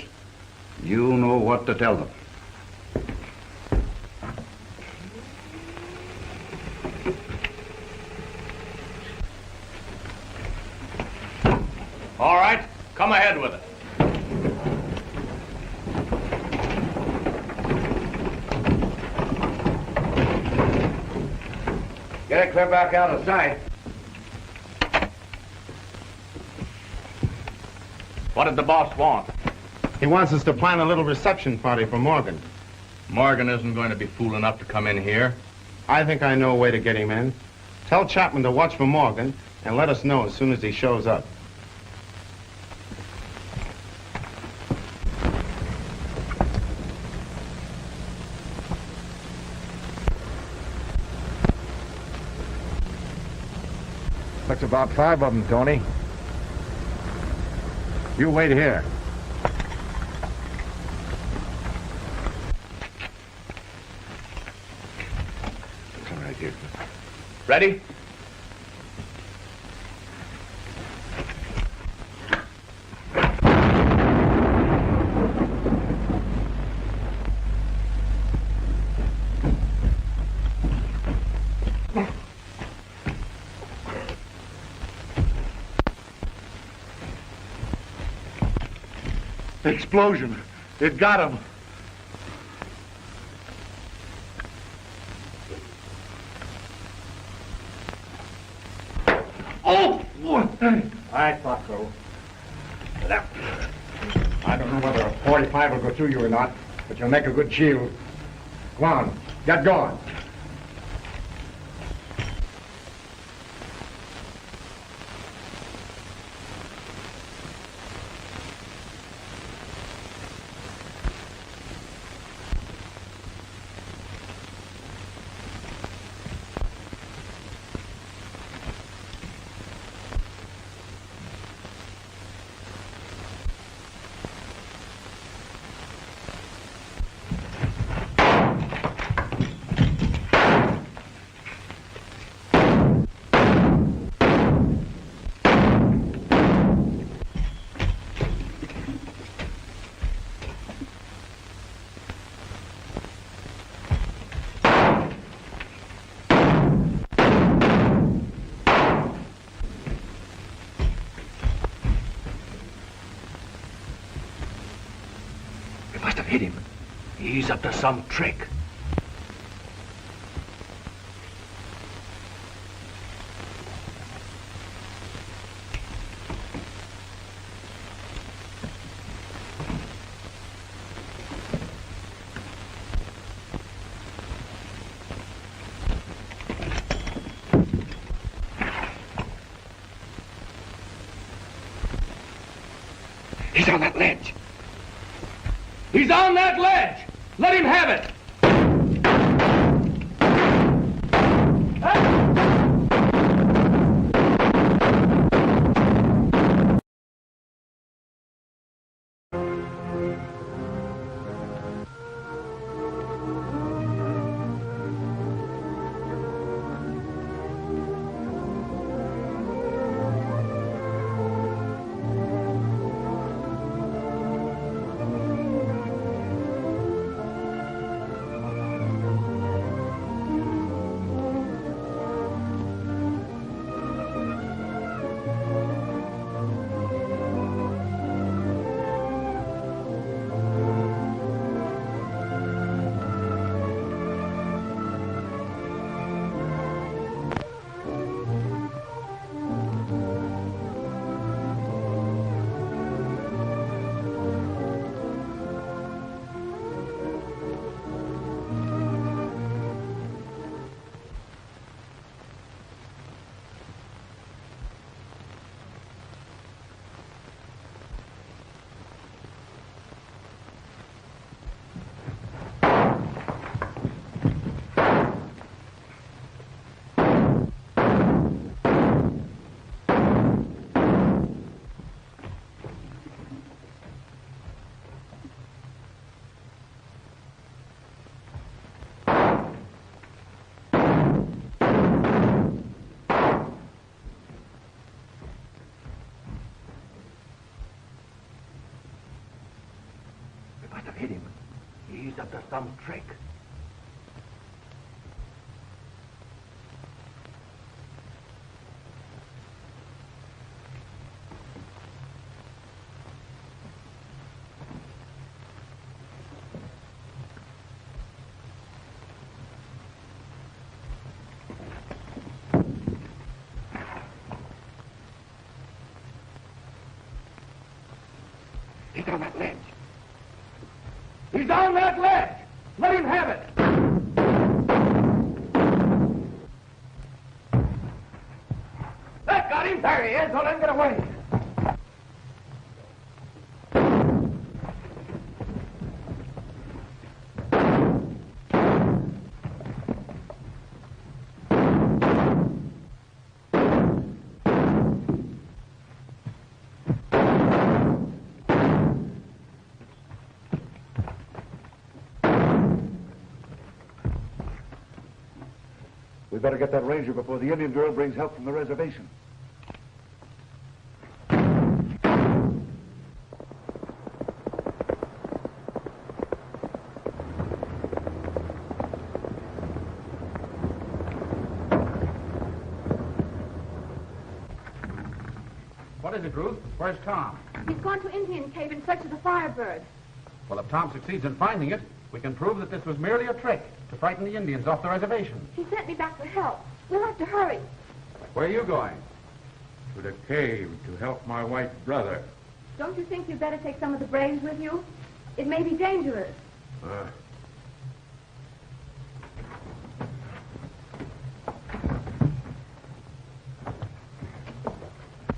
you know what to tell them. All right, come ahead with it. Get it clear back out of sight. What did the boss want? He wants us to plan a little reception party for Morgan. Morgan isn't going to be fool enough to come in here. I think I know a way to get him in. Tell Chapman to watch for Morgan and let us know as soon as he shows up. That's about 5 of them, Tony. You wait here. Come right here. Ready? Explosion. It got him. Oh! I thought so. I don't know whether a 45 will go through you or not, but you'll make a good shield. Come on, get going. Must have hit him. He's up to some trick. He's on that ledge. He's on that ledge! Let him have it! He's up to some trick. He's on that ledge. He's on that ledge! Let him have it! That got him! There he is! Don't let him get away! We better get that ranger before the Indian girl brings help from the reservation. What is it, Ruth? Where's Tom? He's gone to Indian Cave in search of the Firebird. Well, if Tom succeeds in finding it, we can prove that this was merely a trick to frighten the Indians off the reservation. He sent me back for help. We'll have to hurry. Where are you going? To the cave to help my white brother. Don't you think you'd better take some of the brains with you? It may be dangerous.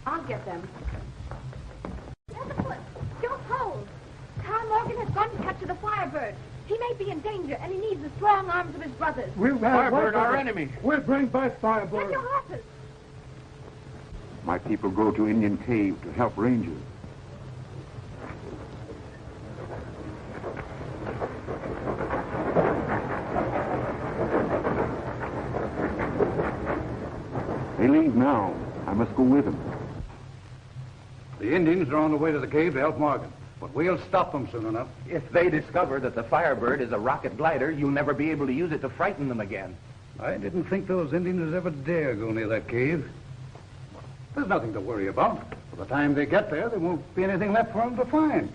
I'll get them. Tenderfoot, don't hold. Tom Morgan has gone to capture the Firebird. He may be in danger, and he needs the strong arms of his brothers. We'll Firebird, our enemy. We'll bring back Get Firebird. your horses. My people go to Indian Cave to help rangers. They leave now. I must go with them. The Indians are on the way to the cave to help Morgan, but we'll stop them soon enough. If they discover that the Firebird is a rocket glider, you'll never be able to use it to frighten them again. I didn't think those Indians would ever dare go near that cave. There's nothing to worry about. By the time they get there, there won't be anything left for them to find.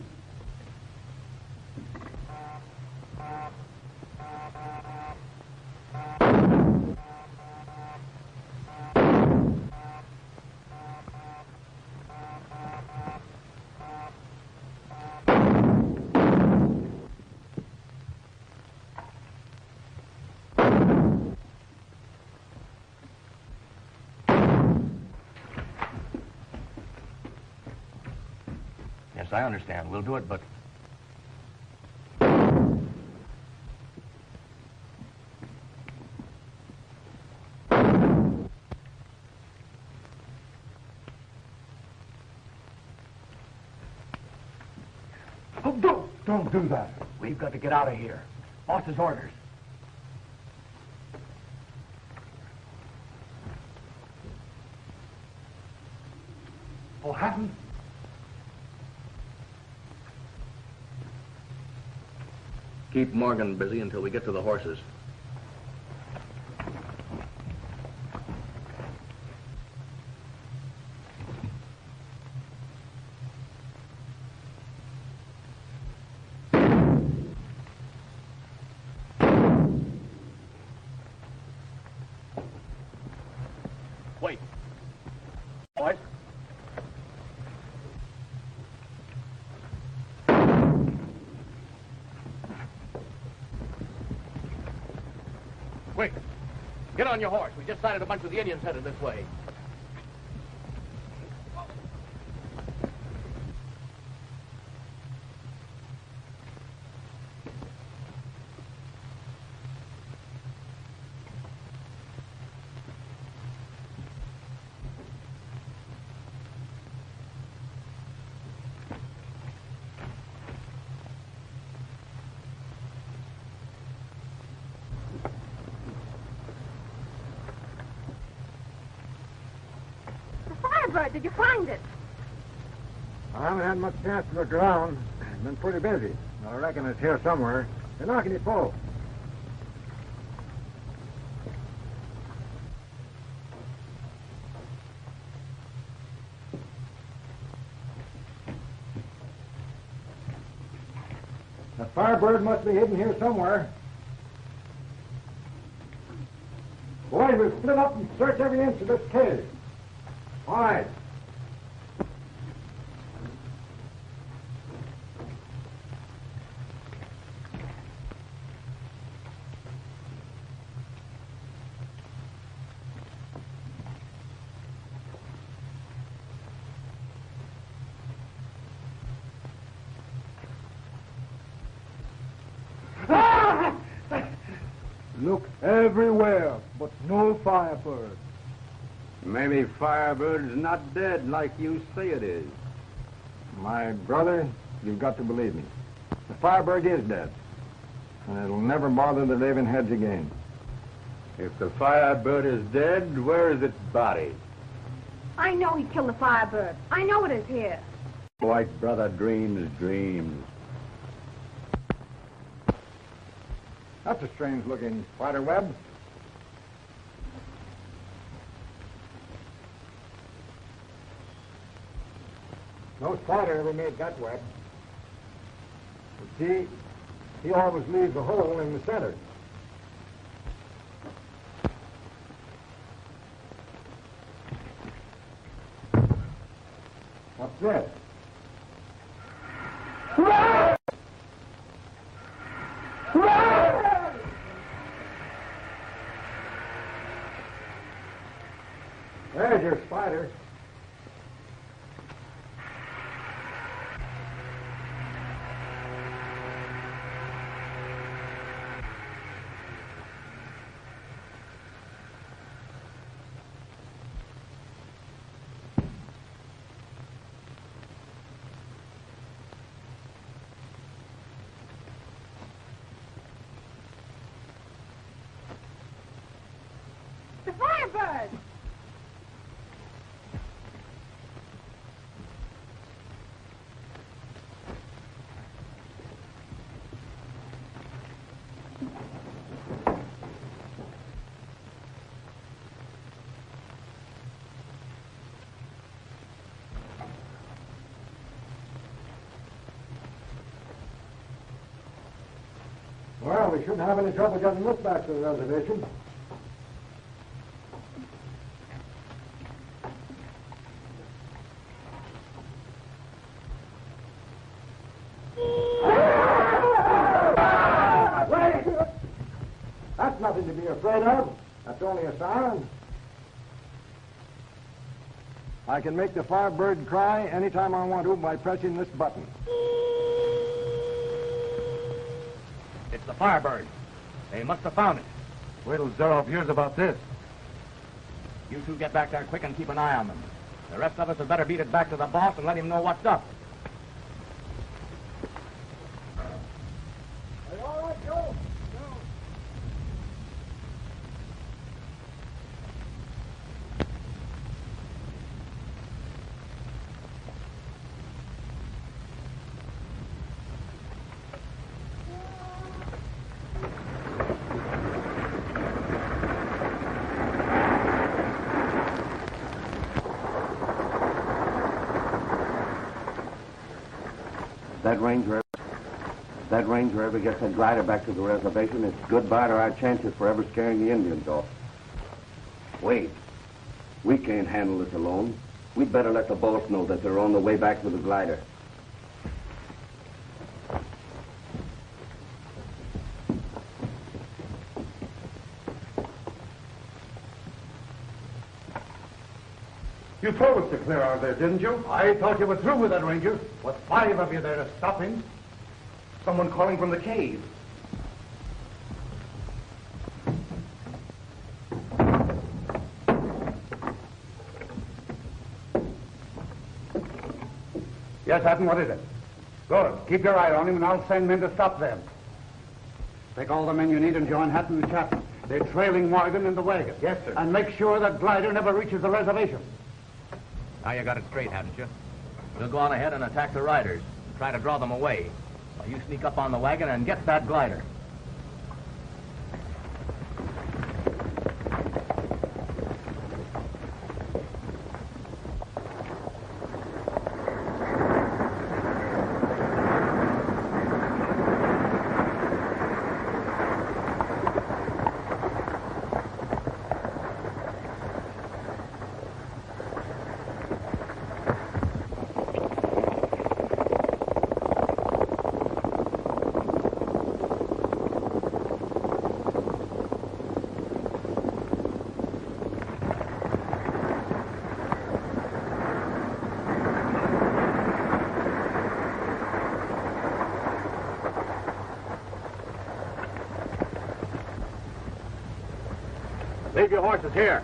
Yes, I understand. We'll do it, but... Oh, don't do that. We've got to get out of here. Boss's orders. Oh, Hatton. Keep Morgan busy until we get to the horses. Wait. Boys. Quick. Get on your horse. We just sighted a bunch of the Indians headed this way. Firebird, did you find it? I haven't had much chance to look around. I've been pretty busy. I reckon it's here somewhere. They're knocking it full. The Firebird must be hidden here somewhere. Boys, we'll split up and search every inch of this cave. All right. Look everywhere, but no Firebird. Maybe Firebird's not dead like you say it is. My brother, you've got to believe me. The Firebird is dead. And it'll never bother the Raven Heads again. If the Firebird is dead, where is its body? I know he killed the Firebird. I know it is here. White brother dreams dreams. That's a strange-looking spider web. No spider ever made that web. But see, he always leaves a hole in the center. What's this? There's your spider. The Firebird! Well, we shouldn't have any trouble getting this back to the reservation. That's nothing to be afraid of. That's only a siren. I can make the Firebird cry anytime I want to by pressing this button. It's the Firebird. They must have found it. Wait till Zaroff hears about this. You two get back there quick and keep an eye on them. The rest of us had better beat it back to the boss and let him know what's up. All right, go. That ranger ever gets a glider back to the reservation, it's goodbye to our chances for ever scaring the Indians off. Wait. We can't handle this alone. We'd better let the boss know that they're on the way back with the glider. You told us to clear out there, didn't you? I thought you were through with that ranger. With 5 of you there to stop him. Someone calling from the cave. Yes, Hatton, what is it? Good. Keep your eye on him and I'll send men to stop them. Take all the men you need and join Hatton and Chapman. They're trailing Morgan in the wagon. Yes, sir. And make sure that glider never reaches the reservation. Now you got it straight, haven't you? We'll go on ahead and attack the riders. Try to draw them away. Well, you sneak up on the wagon and get that glider. Leave your horses here.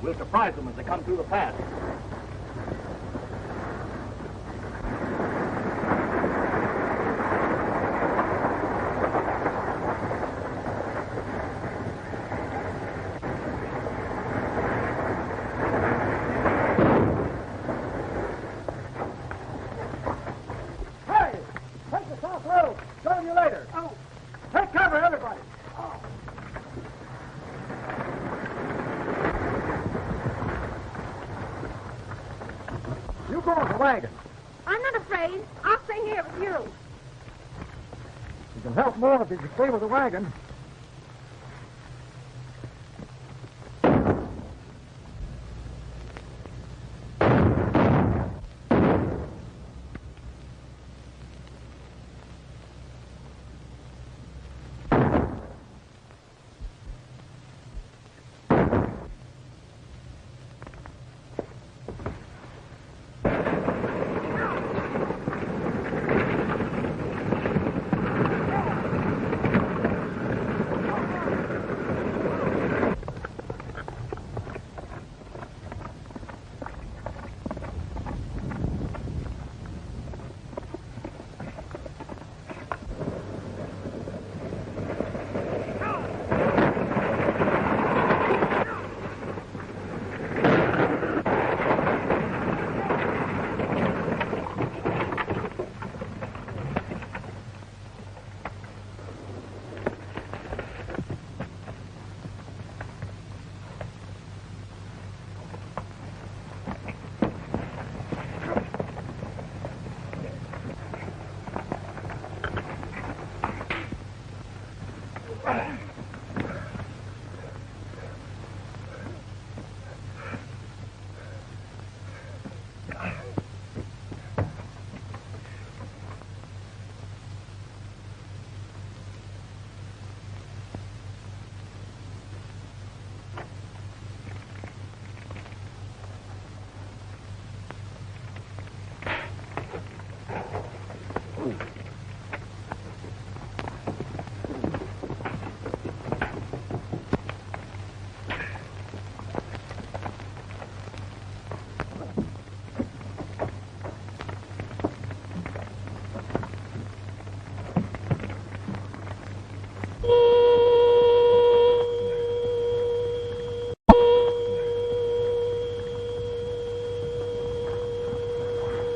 We'll surprise them as they come through the pass. Hey! Take the south road. Join you later. Oh. Take cover, everybody. You go on the wagon. I'm not afraid. I'll stay here with you. You can help more if you can stay with the wagon.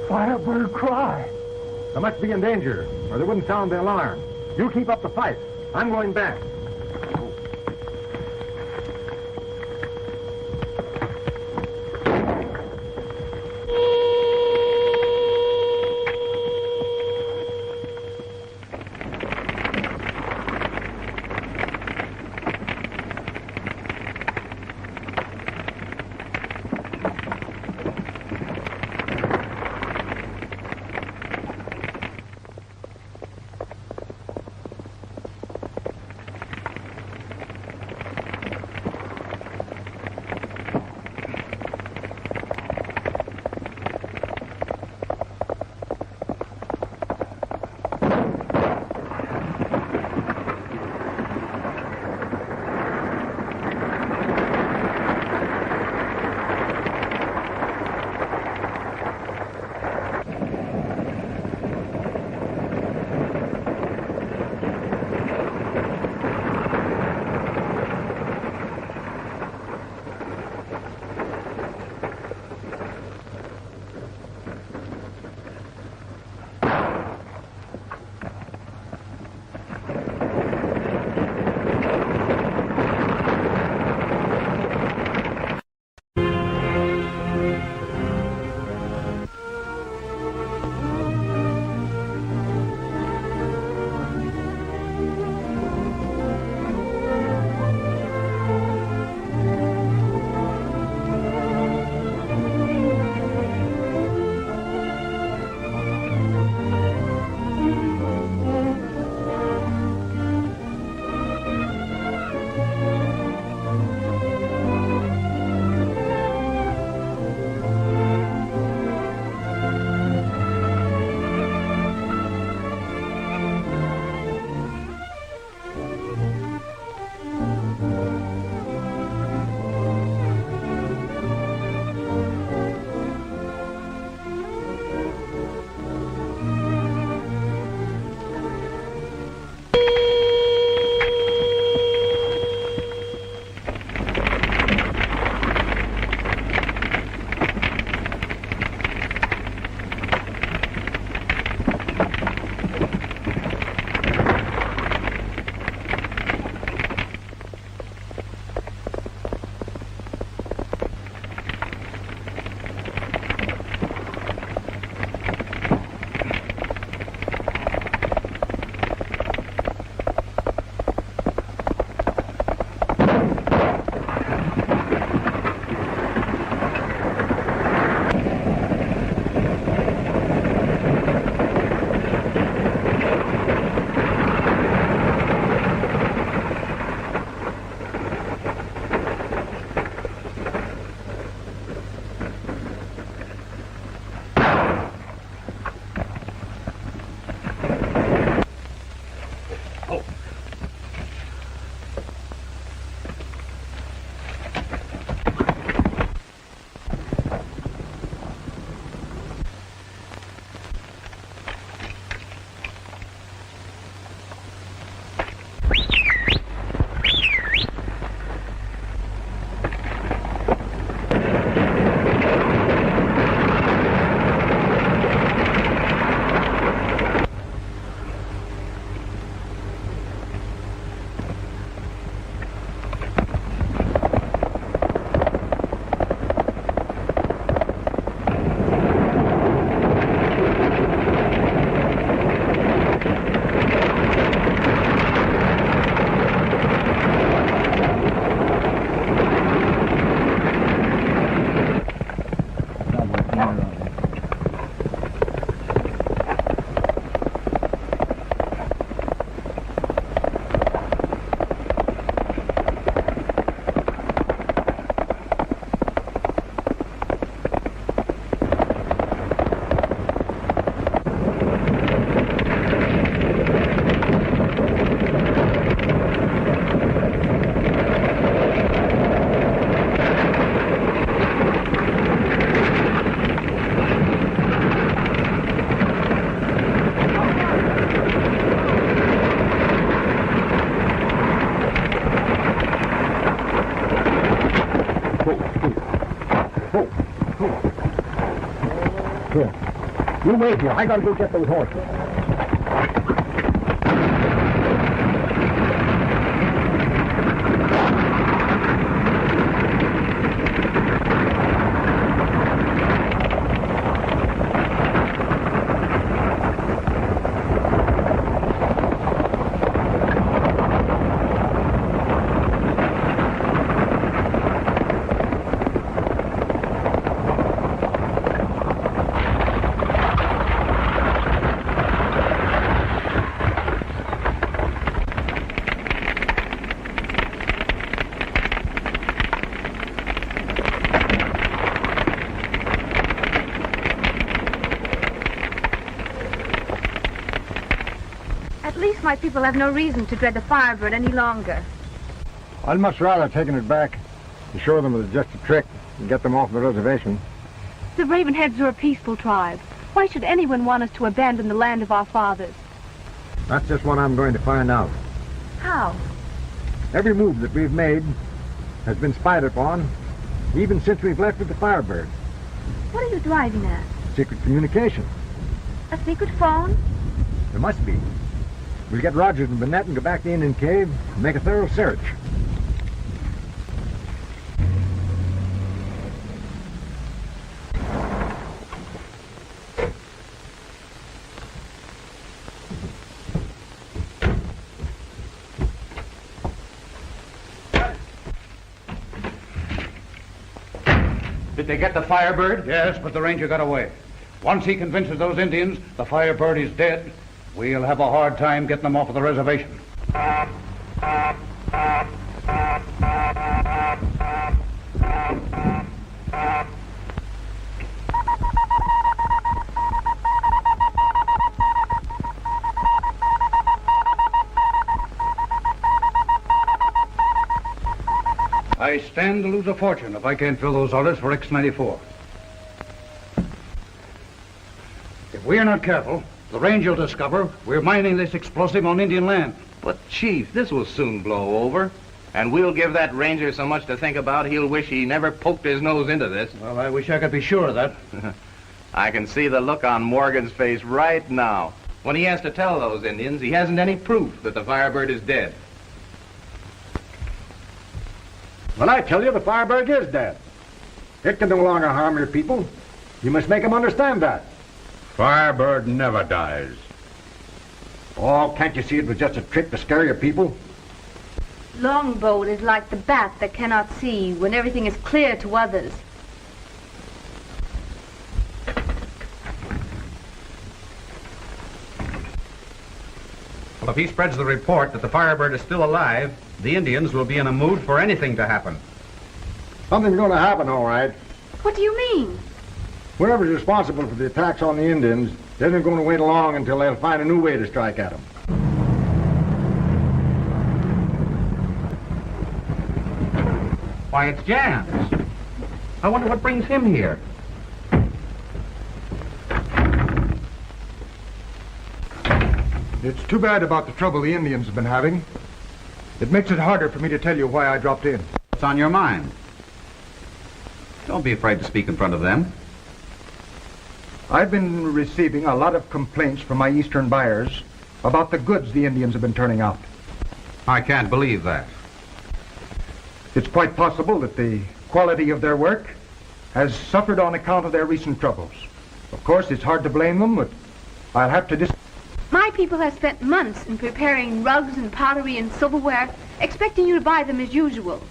Firebird cry. They must be in danger, or they wouldn't sound the alarm. You keep up the fight. I'm going back. You wait here. I gotta go get those horses. My people have no reason to dread the Firebird any longer. I'd much rather have taken it back to show them it was just a trick and get them off the reservation. The Ravenheads are a peaceful tribe. Why should anyone want us to abandon the land of our fathers? That's just what I'm going to find out. How? Every move that we've made has been spied upon, even since we've left with the Firebird. What are you driving at? Secret communication. A secret phone? There must be. We'll get Rogers and Burnett and go back to the Indian cave and make a thorough search. Did they get the Firebird? Yes, but the ranger got away. Once he convinces those Indians the Firebird is dead, we'll have a hard time getting them off of the reservation. I stand to lose a fortune if I can't fill those orders for X-94. If we are not careful, the ranger will discover we're mining this explosive on Indian land. But, Chief, this will soon blow over. And we'll give that ranger so much to think about, he'll wish he never poked his nose into this. Well, I wish I could be sure of that. I can see the look on Morgan's face right now. When he has to tell those Indians, he hasn't any proof that the Firebird is dead. Well, I tell you, the Firebird is dead. It can no longer harm your people. You must make them understand that. Firebird never dies. Oh, can't you see it was just a trick to scare your people? Longboat is like the bat that cannot see when everything is clear to others. Well, if he spreads the report that the Firebird is still alive, the Indians will be in a mood for anything to happen. Something's going to happen, all right. What do you mean? Whoever's responsible for the attacks on the Indians isn't going to wait long until they'll find a new way to strike at them. Why, it's Jan's. I wonder what brings him here. It's too bad about the trouble the Indians have been having. It makes it harder for me to tell you why I dropped in. What's on your mind? Don't be afraid to speak in front of them. I've been receiving a lot of complaints from my eastern buyers about the goods the Indians have been turning out. I can't believe that. It's quite possible that the quality of their work has suffered on account of their recent troubles. Of course, it's hard to blame them, but I'll have to My people have spent months in preparing rugs and pottery and silverware, expecting you to buy them as usual.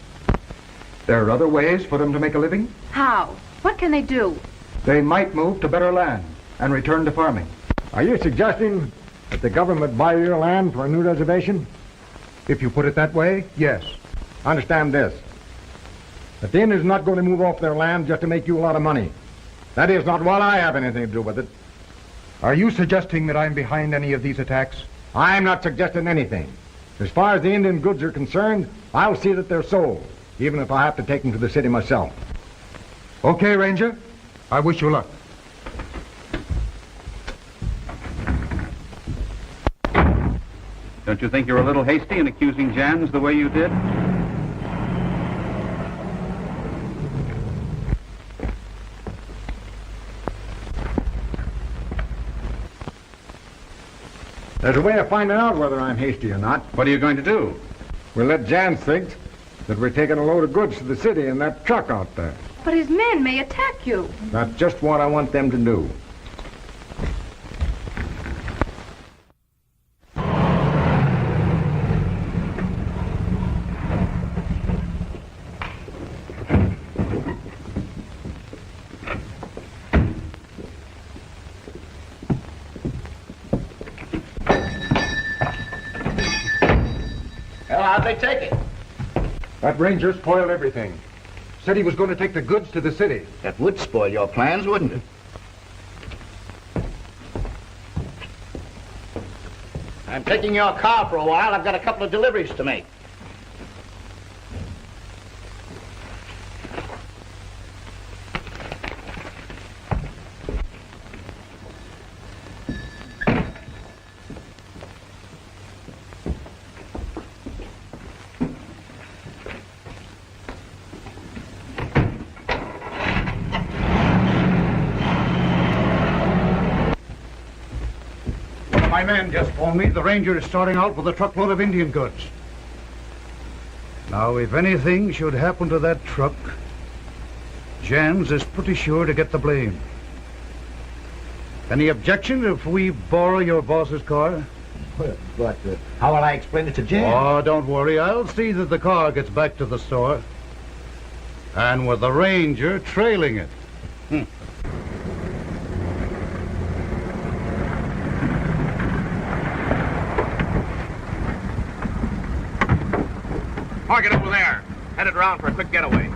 There are other ways for them to make a living. How? What can they do? They might move to better land and return to farming. Are you suggesting that the government buy your land for a new reservation? If you put it that way, yes. Understand this. That the Indians are not going to move off their land just to make you a lot of money. That is not while I have anything to do with it. Are you suggesting that I'm behind any of these attacks? I'm not suggesting anything. As far as the Indian goods are concerned, I'll see that they're sold, even if I have to take them to the city myself. Okay, Ranger. I wish you luck. Don't you think you're a little hasty in accusing Jan's the way you did? There's a way of finding out whether I'm hasty or not. What are you going to do? We'll let Jan think that we're taking a load of goods to the city in that truck out there. But his men may attack you. That's just what I want them to do. Well, how'd they take it? That ranger spoiled everything. Said he was going to take the goods to the city. That would spoil your plans, wouldn't it? I'm taking your car for a while. I've got a couple of deliveries to make. My man just told me the ranger is starting out with a truckload of Indian goods. Now, if anything should happen to that truck, Jan's is pretty sure to get the blame. Any objection if we borrow your boss's car? But how will I explain it to Jan? Oh, don't worry. I'll see that the car gets back to the store. And with the ranger trailing it. Target over there. Headed around for a quick getaway.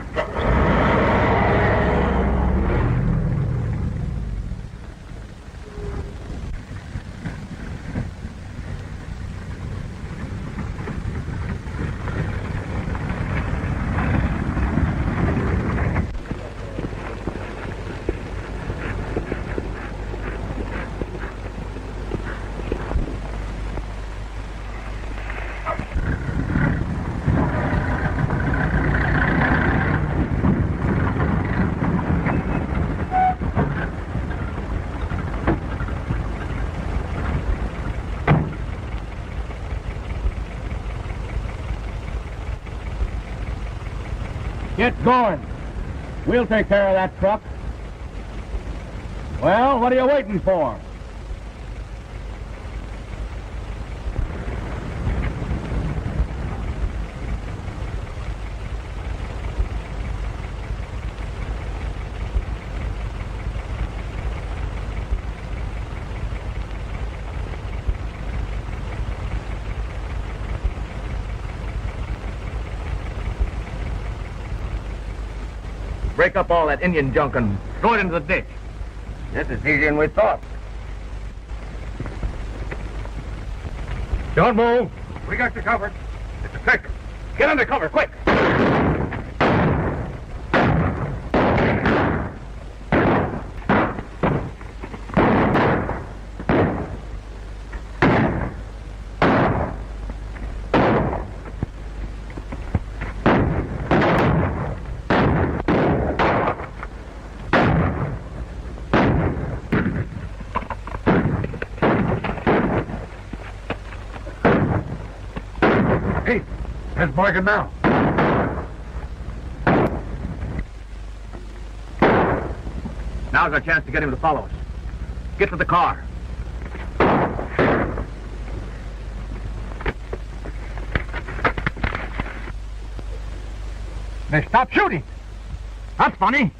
Get going. We'll take care of that truck. Well, what are you waiting for? Break up all that Indian junk and throw it into the ditch. This is easier than we thought. Don't move. We got you covered. It's a trick. Get under cover, quick. Hey, there's Morgan now. Now's our chance to get him to follow us. Get to the car. They stopped shooting. That's funny.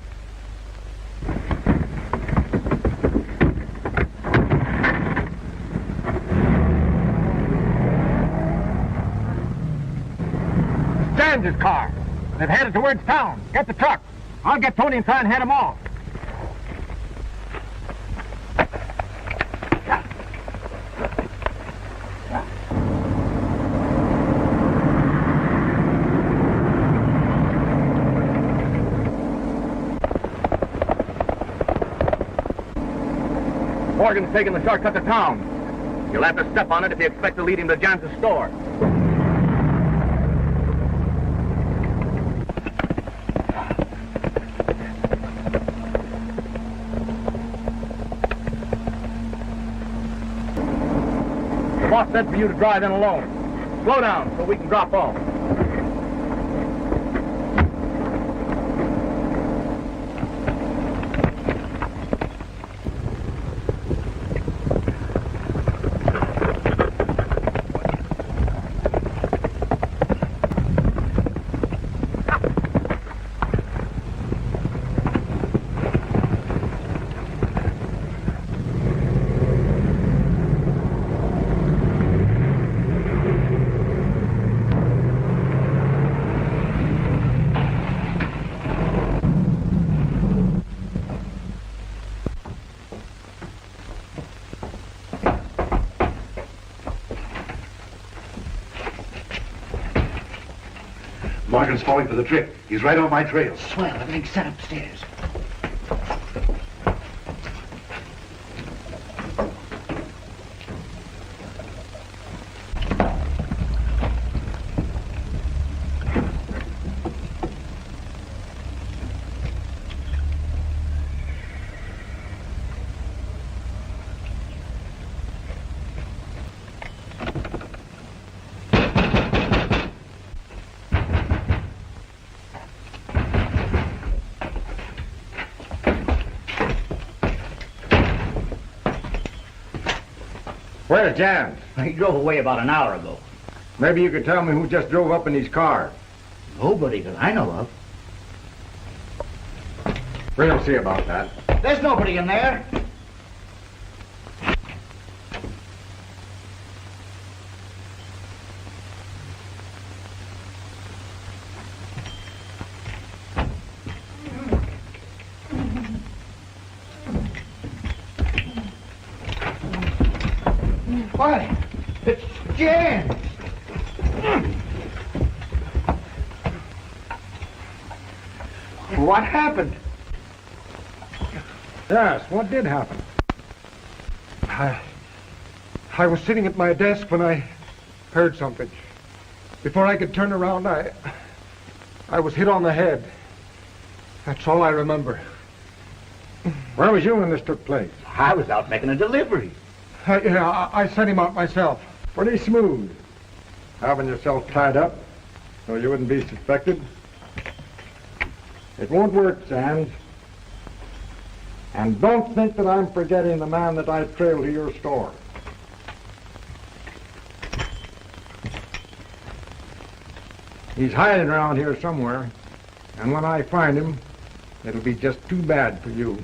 It's Jan's car. They've headed towards town. Get the truck. I'll get Tony and try and head them off. Morgan's taking the shortcut to town. You'll have to step on it if you expect to lead him to Jan's store. The boss said for you to drive in alone. Slow down so we can drop off. Morgan's falling for the trick. He's right on my trail. Swell, everything's set upstairs. Where's Jan? He drove away about an hour ago. Maybe you could tell me who just drove up in his car. Nobody that I know of. We'll see about that. There's nobody in there. Why, it's Jan! What happened? Yes, what did happen? I was sitting at my desk when I heard something. Before I could turn around, I was hit on the head. That's all I remember. Where was you when this took place? I was out making a delivery. I sent him out myself. Pretty smooth. Having yourself tied up so you wouldn't be suspected. It won't work, Sands. And don't think that I'm forgetting the man that I trailed to your store. He's hiding around here somewhere, and when I find him, it'll be just too bad for you.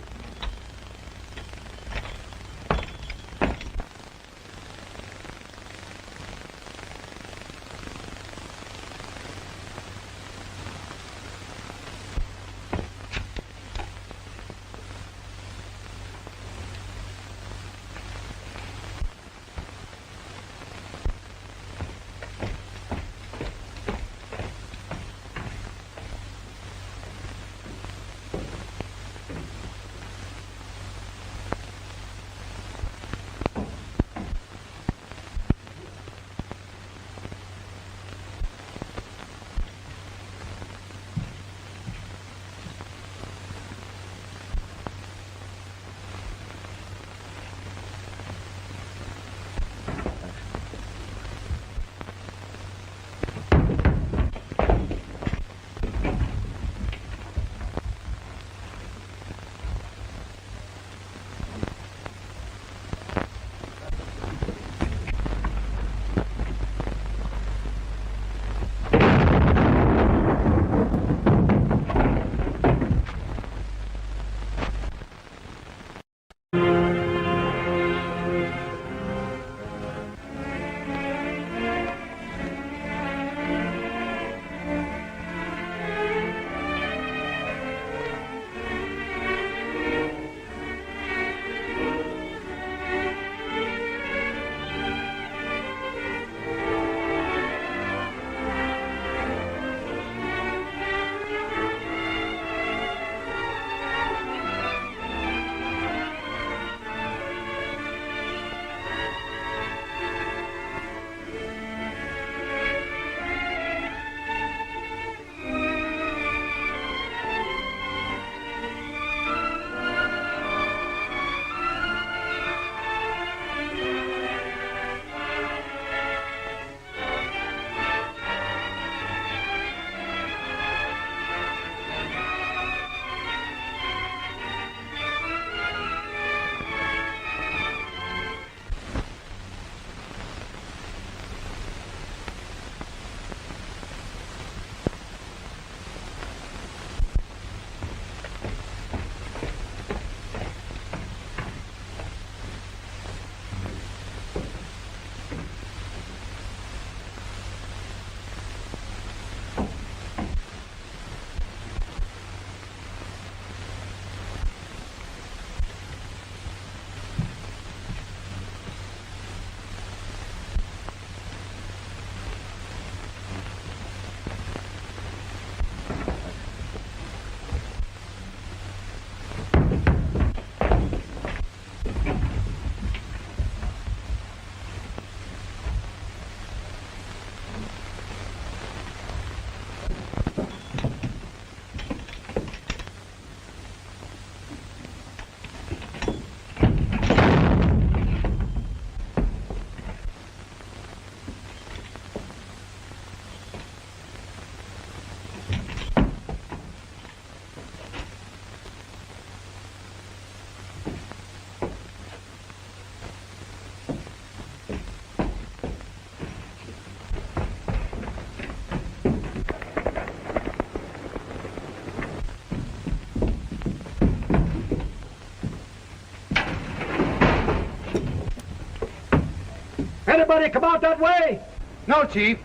Anybody come out that way? No, Chief.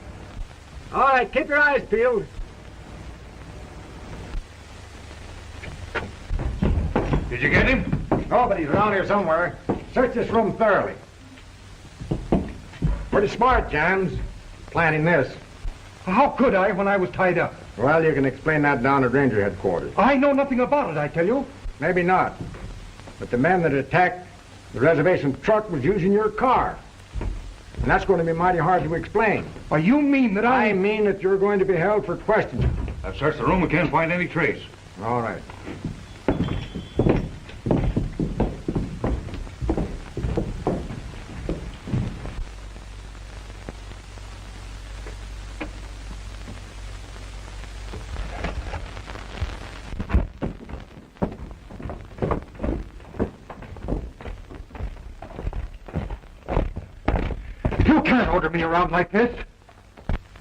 All right, keep your eyes peeled. Did you get him? No, but he's around here somewhere. Search this room thoroughly. Pretty smart, Johns, planning this. How could I when I was tied up? Well, you can explain that down at Ranger headquarters. I know nothing about it, I tell you. Maybe not. But the men that attacked the reservation truck was using your car. And that's going to be mighty hard to explain. Well, you mean that I mean that you're going to be held for questioning. I've searched the room. We can't find any trace. All right. You can't order me around like this.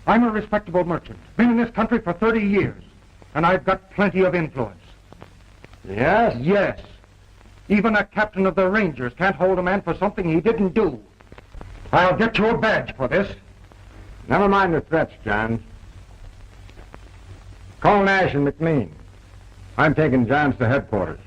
I'm a respectable merchant. Been in this country for 30 years. And I've got plenty of influence. Yes? Yes. Even a captain of the Rangers can't hold a man for something he didn't do. I'll get you a badge for this. Never mind the threats, John. Call Nash and McLean. I'm taking Johns to headquarters.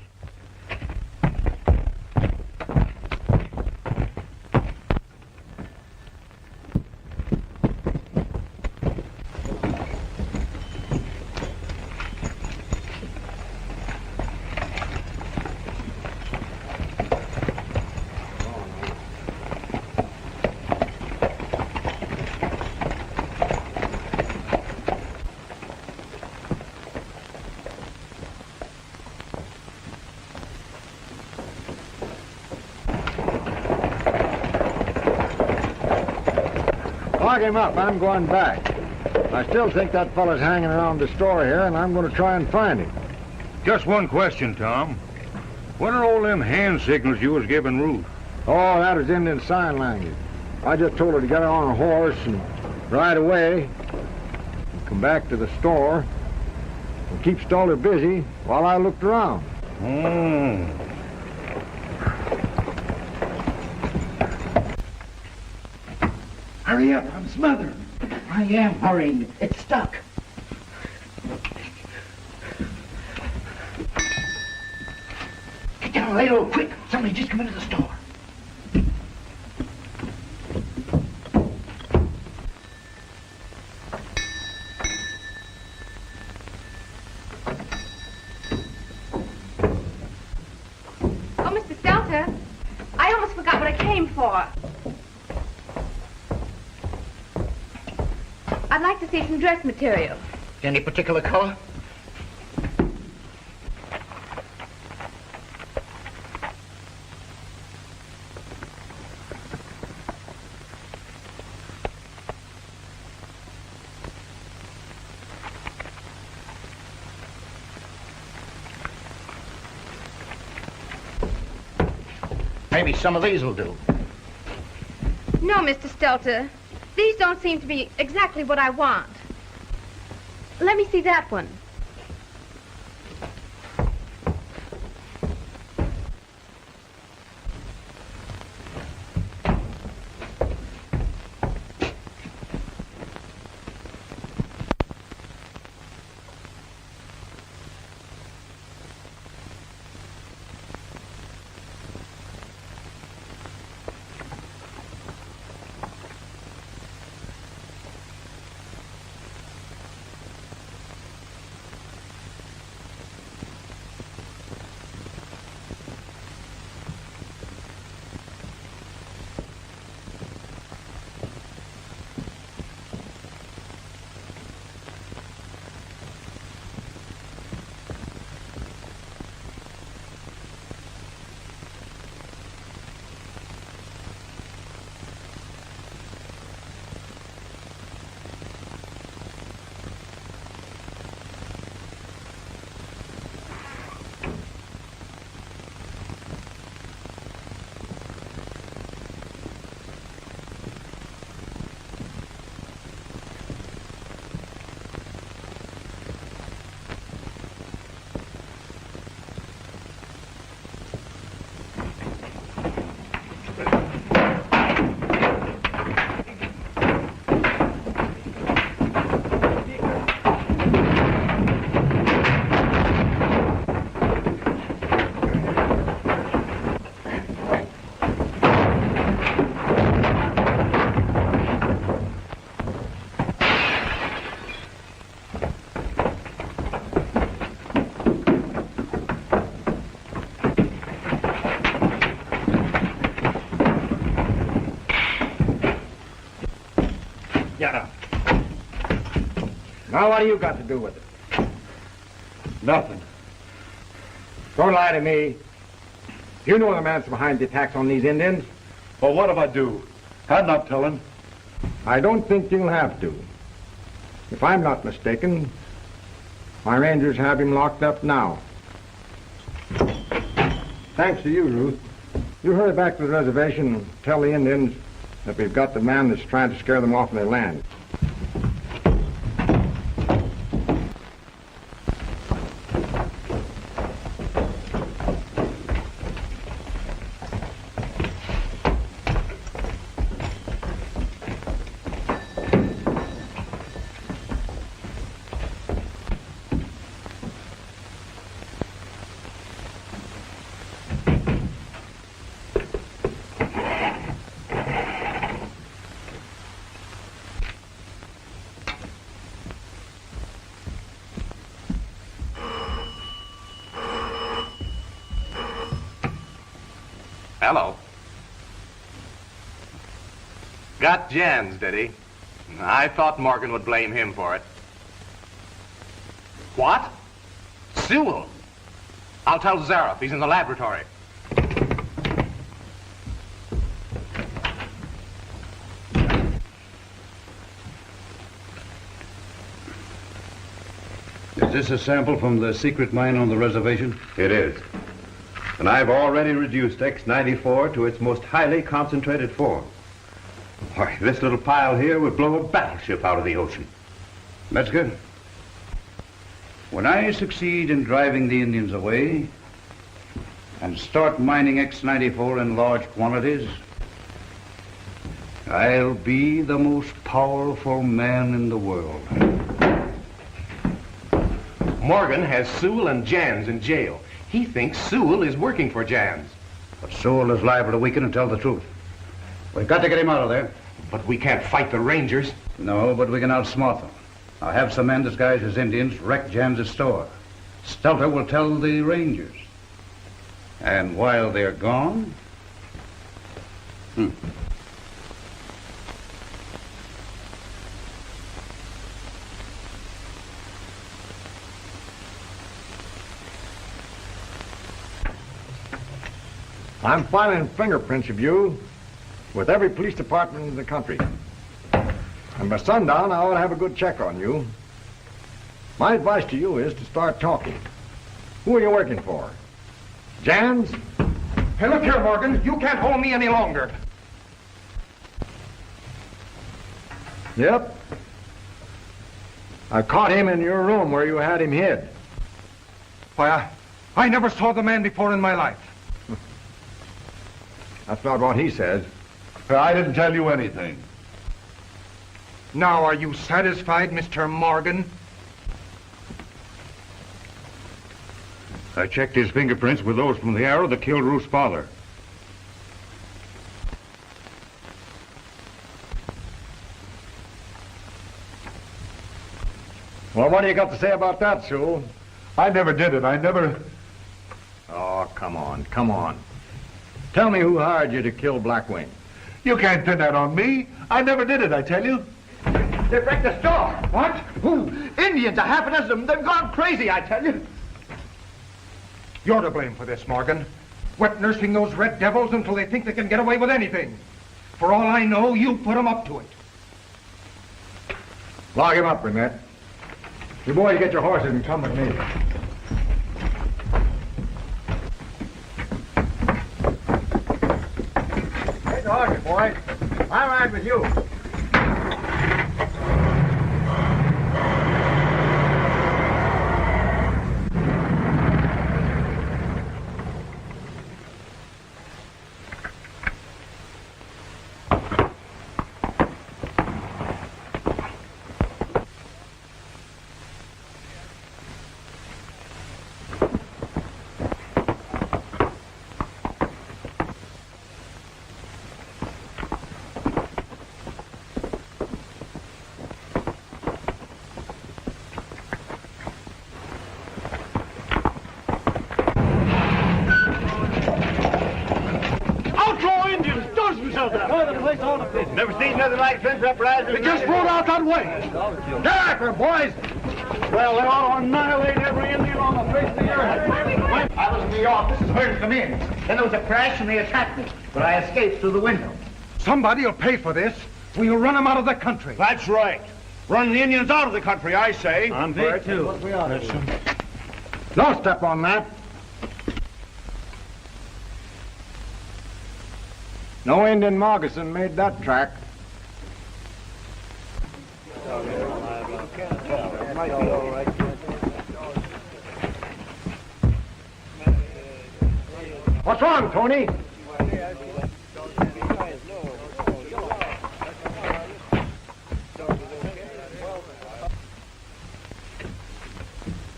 Lock him up. I'm going back. I still think that fella's hanging around the store here, and I'm going to try and find him. Just one question, Tom. What are all them hand signals you was giving Ruth? Oh, that is Indian Sign Language. I just told her to get on a horse and ride away and come back to the store and keep Stalter busy while I looked around. Hurry up, I'm smothered. I am hurrying. It's stuck. Get down, lay low, quick. Somebody just come into the store. Oh, Mr. Stelter, I almost forgot what I came for. I'd like to see some dress material. Any particular color? Maybe some of these will do. No, Mr. Stelter. These don't seem to be exactly what I want. Let me see that one. Now what do you got to do with it? Nothing. Don't lie to me. You know the man's behind the attacks on these Indians. Well, what if I do? I'm not telling. I don't think you'll have to. If I'm not mistaken, my rangers have him locked up now. Thanks to you, Ruth. You hurry back to the reservation and tell the Indians that we've got the man that's trying to scare them off their land. Hello. Got Jans, did he? I thought Morgan would blame him for it. What? Sewell? I'll tell Zaroff. He's in the laboratory. Is this a sample from the secret mine on the reservation? It is. And I've already reduced X-94 to its most highly concentrated form. Why, this little pile here would blow a battleship out of the ocean. That's good. When I succeed in driving the Indians away and start mining X-94 in large quantities, I'll be the most powerful man in the world. Morgan has Sewell and Jans in jail. He thinks Sewell is working for Jans. But Sewell is liable to weaken and tell the truth. We've got to get him out of there. But we can't fight the Rangers. No, but we can outsmart them. I'll have some men disguised as Indians wreck Jans's store. Stelter will tell the Rangers. And while they're gone... I'm filing fingerprints of you with every police department in the country. And by sundown, I ought to have a good check on you. My advice to you is to start talking. Who are you working for? Jans? Hey, look here, Morgan. You can't hold me any longer. Yep. I caught him in your room where you had him hid. Why, I never saw the man before in my life. That's not what he says. I didn't tell you anything. Now, are you satisfied, Mr. Morgan? I checked his fingerprints with those from the arrow that killed Ruth's father. Well, what do you got to say about that, Sewell? I never did it. I never... Oh, come on, come on. Tell me who hired you to kill Blackwing. You can't pin that on me. I never did it, I tell you. They wrecked the store. What? Who? Indians, a half a dozen of them. They've gone crazy, I tell you. You're to blame for this, Morgan. Wet nursing those red devils until they think they can get away with anything. For all I know, you put them up to it. Lock him up, Burnett. You boys get your horses and come with me. Take the horses, boys. I'll ride with you. nothing like sense up risers. They just rode out that way. Get after it, boys. Well, they ought to annihilate every Indian on the face of the earth. I was in New York. This is where to come in. Then there was a crash and they attacked me. But I escaped through the window. Somebody will pay for this. We'll run them out of the country. That's right. Run the Indians out of the country, I say. I'm for it, too. No step on that. No Indian moccasin made that track. What's wrong, Tony?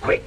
Quick.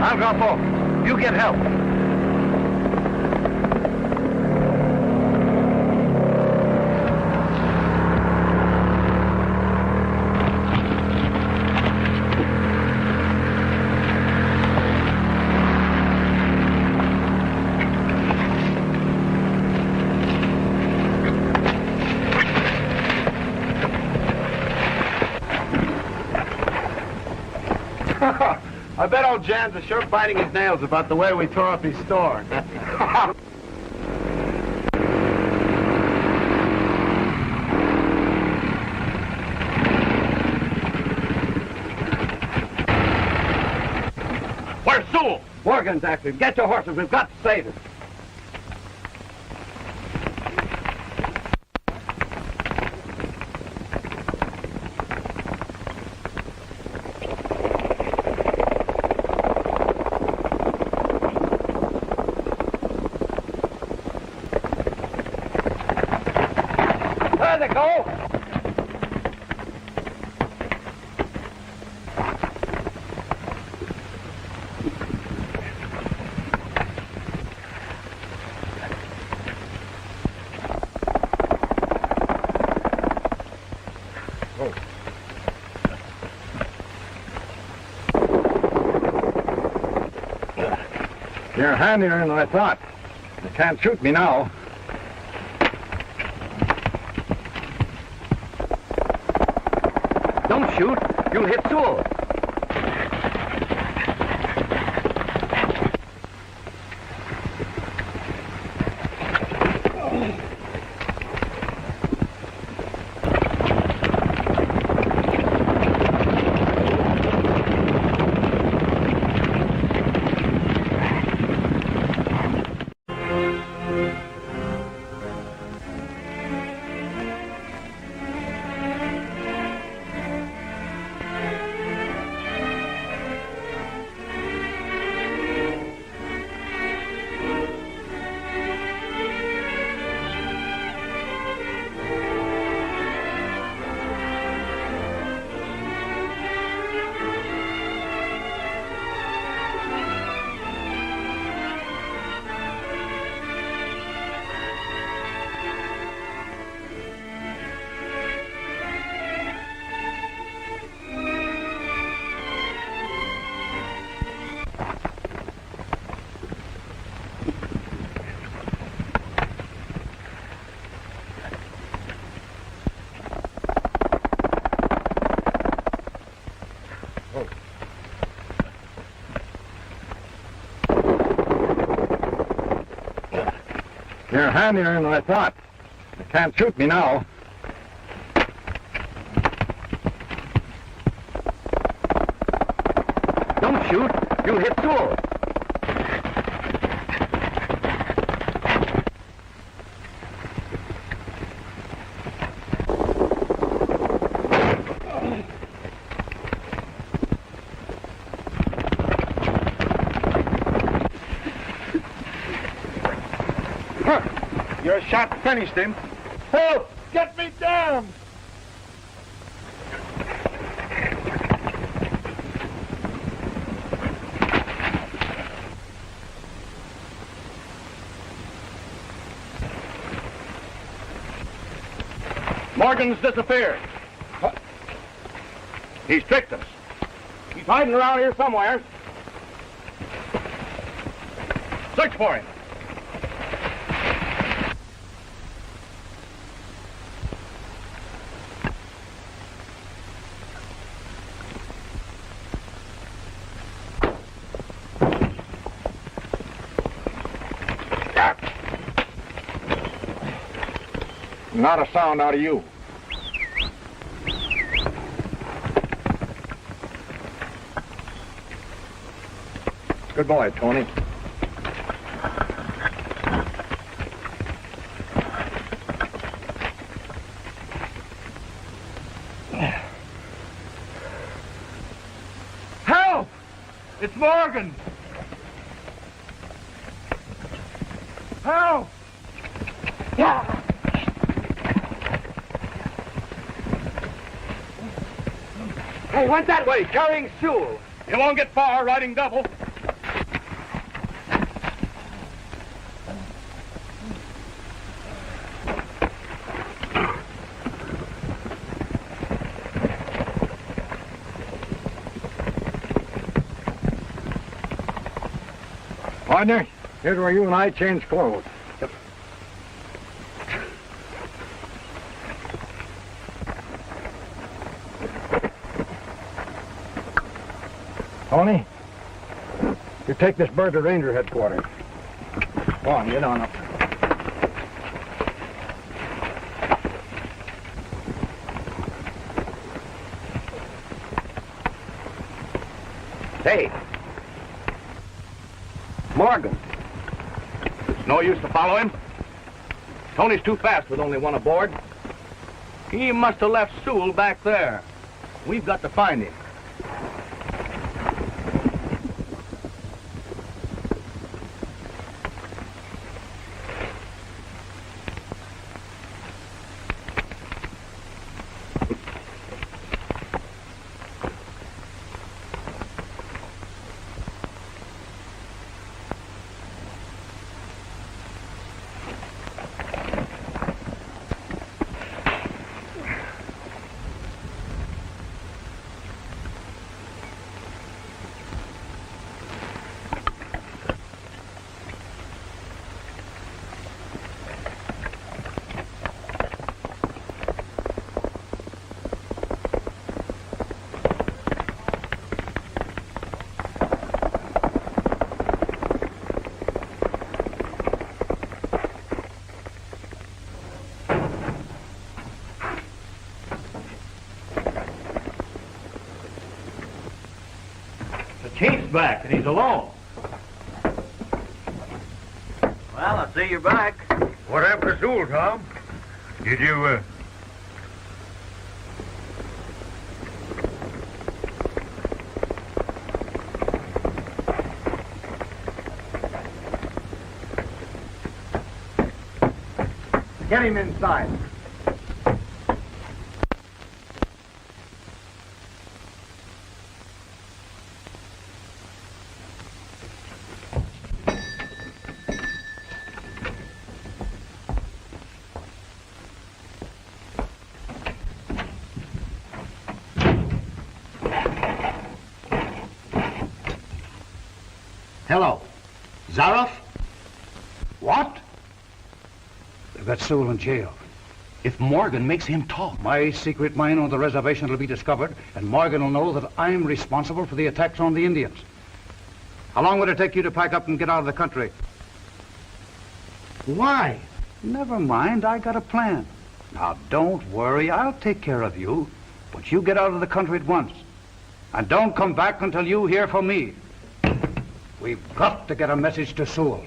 I'll drop off. You get help. I bet old Jan's is sure biting his nails about the way we tore up his store. Where's Sewell? Morgan's active. Get your horses. We've got to save him. There they go. You're handier than I thought. You can't shoot me now. Don't shoot. You'll hit Sewell. You're handier than I thought. You can't shoot me now. Don't shoot. You'll hit Sewell. Your shot finished him. Help! Get me down! Morgan's disappeared. He's tricked us. He's hiding around here somewhere. Search for him. Not a sound out of you. Good boy, Tony. Help! It's Morgan! Help! He went that way, carrying Sewell. You won't get far riding double. Partner, here's where you and I change clothes. Tony, you take this bird to Ranger headquarters. Go on, get on up. Hey. Morgan. It's no use to follow him. Tony's too fast with only one aboard. He must have left Sewell back there. We've got to find him. Chief's back, and he's alone. Well, I see you're back. What happened to Sewell, Tom? Did you, Get him inside. Hello. Zaroff? What? They've got Sewell in jail. If Morgan makes him talk. My secret mine on the reservation will be discovered, and Morgan will know that I'm responsible for the attacks on the Indians. How long would it take you to pack up and get out of the country? Why? Never mind, I got a plan. Now, don't worry, I'll take care of you. But you get out of the country at once. And don't come back until you hear from me. We've got to get a message to Sewell.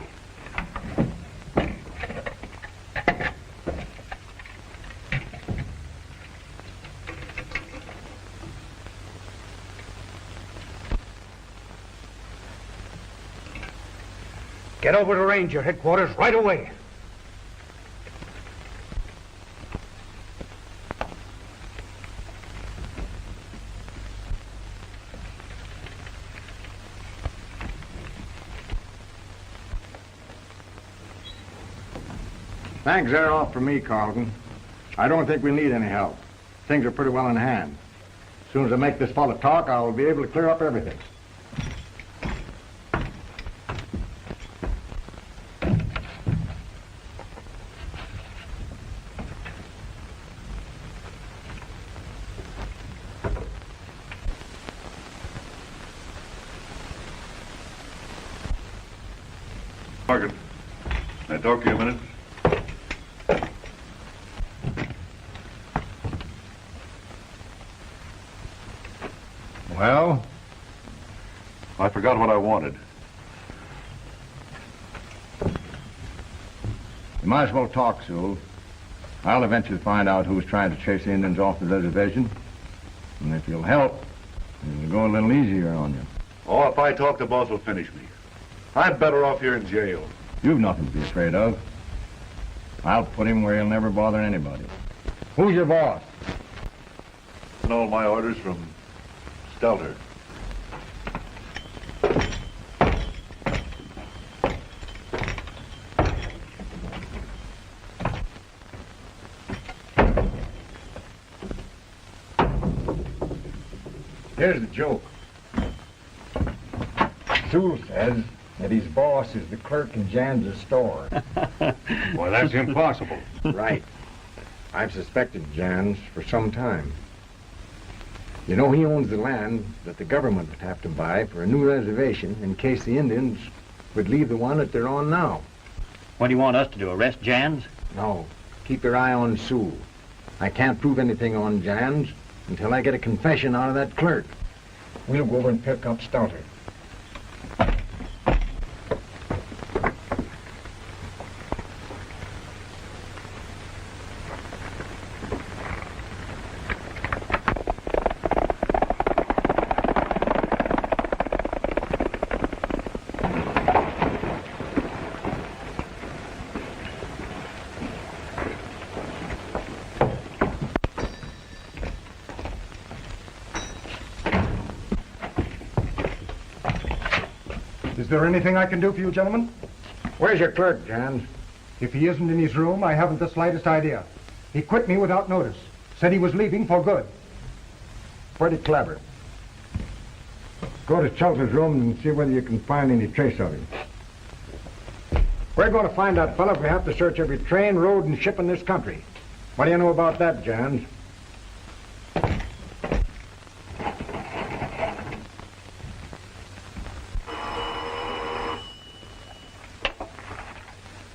Get over to Ranger headquarters right away. Thanks, they're off for me, Carlton. I don't think we'll need any help. Things are pretty well in hand. As soon as I make this fellow talk, I'll be able to clear up everything. Morgan, can I talk to you a minute? Well? I forgot what I wanted. You might as well talk, Sewell. I'll eventually find out who's trying to chase the Indians off the reservation. And if you'll help, it'll go a little easier on you. Oh, if I talk, the boss will finish me. I'm better off here in jail. You've nothing to be afraid of. I'll put him where he'll never bother anybody. Who's your boss? And all my orders from Stelter. Here's the joke. Sewell says that his boss is the clerk in Jan's store. Well, that's impossible. Right. I've suspected Jan's for some time. You know, he owns the land that the government would have to buy for a new reservation in case the Indians would leave the one that they're on now. What do you want us to do, arrest Jans? No. Keep your eye on Sewell. I can't prove anything on Jan's until I get a confession out of that clerk. We'll go over and pick up Stelter. Is there anything I can do for you, gentlemen? Where's your clerk, Jan? If he isn't in his room, I haven't the slightest idea. He quit me without notice. Said he was leaving for good. Pretty clever. Go to Shelter's room and see whether you can find any trace of him. We're going to find that fellow if we have to search every train, road, and ship in this country. What do you know about that, Jan?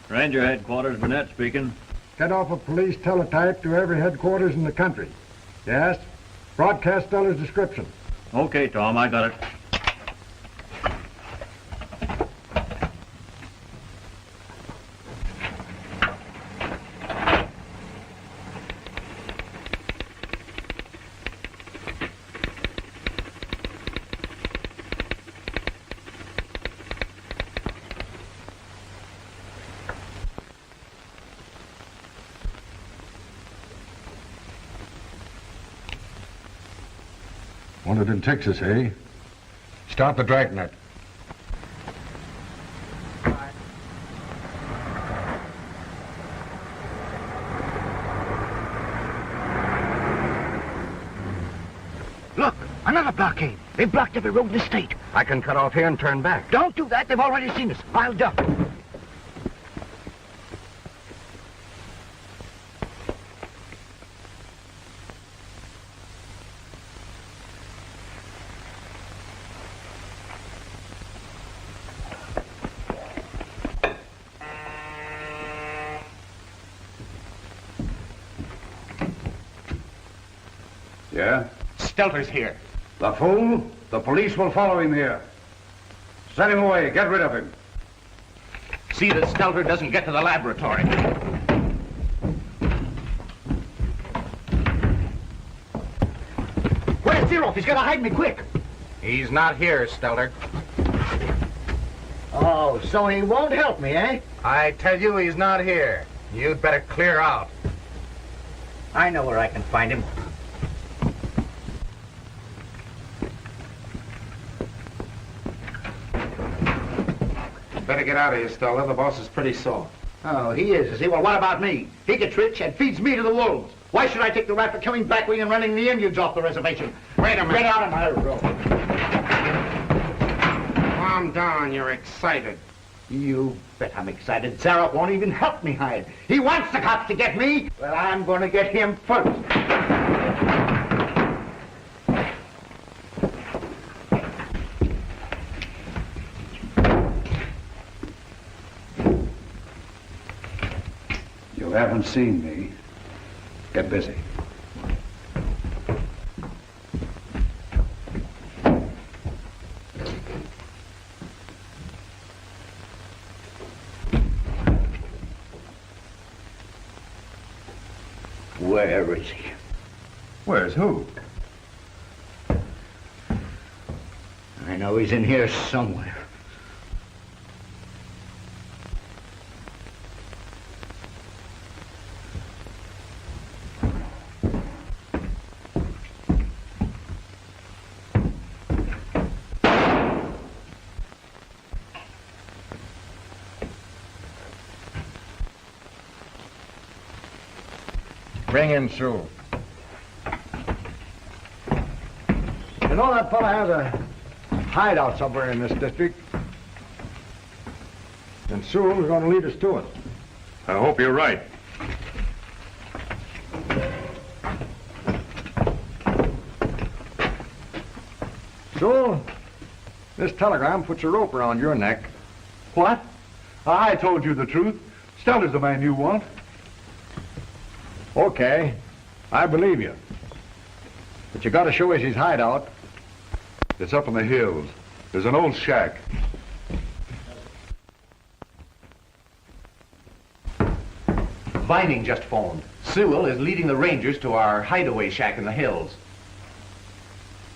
Ranger headquarters, Burnett speaking. Get off a police teletype to every headquarters in the country. Yes? Broadcast Stellar's description. Okay, Tom, I got it. Wanted in Texas, eh? Start the dragnet. Look, another blockade. They've blocked every road in the state. I can cut off here and turn back. Don't do that. They've already seen us. I'll duck. Yeah? Stelter's here. The fool? The police will follow him here. Send him away. Get rid of him. See that Stelter doesn't get to the laboratory. Where's Zero? He's gonna hide me quick. He's not here, Stelter. Oh, so he won't help me, eh? I tell you he's not here. You'd better clear out. I know where I can find him. Better get out of here, Stoller. The boss is pretty sore. Oh, he is he? Well, what about me? He gets rich and feeds me to the wolves. Why should I take the rap for killing Blackwing and running the Indians off the reservation? Wait a minute. Get out of my road. Calm down. You're excited. You bet I'm excited. Zaroff won't even help me hide. He wants the cops to get me. Well, I'm going to get him first. You haven't seen me. Get busy. Where is he? Where's who? I know he's in here somewhere. Bring him through. You know that fella has a hideout somewhere in this district. And Sewell's going to lead us to it. I hope you're right. Sewell, this telegram puts a rope around your neck. What? I told you the truth. Stelter's the man you want. Okay, I believe you. But you got to show us his hideout. It's up in the hills. There's an old shack. Vining just phoned. Sewell is leading the Rangers to our hideaway shack in the hills.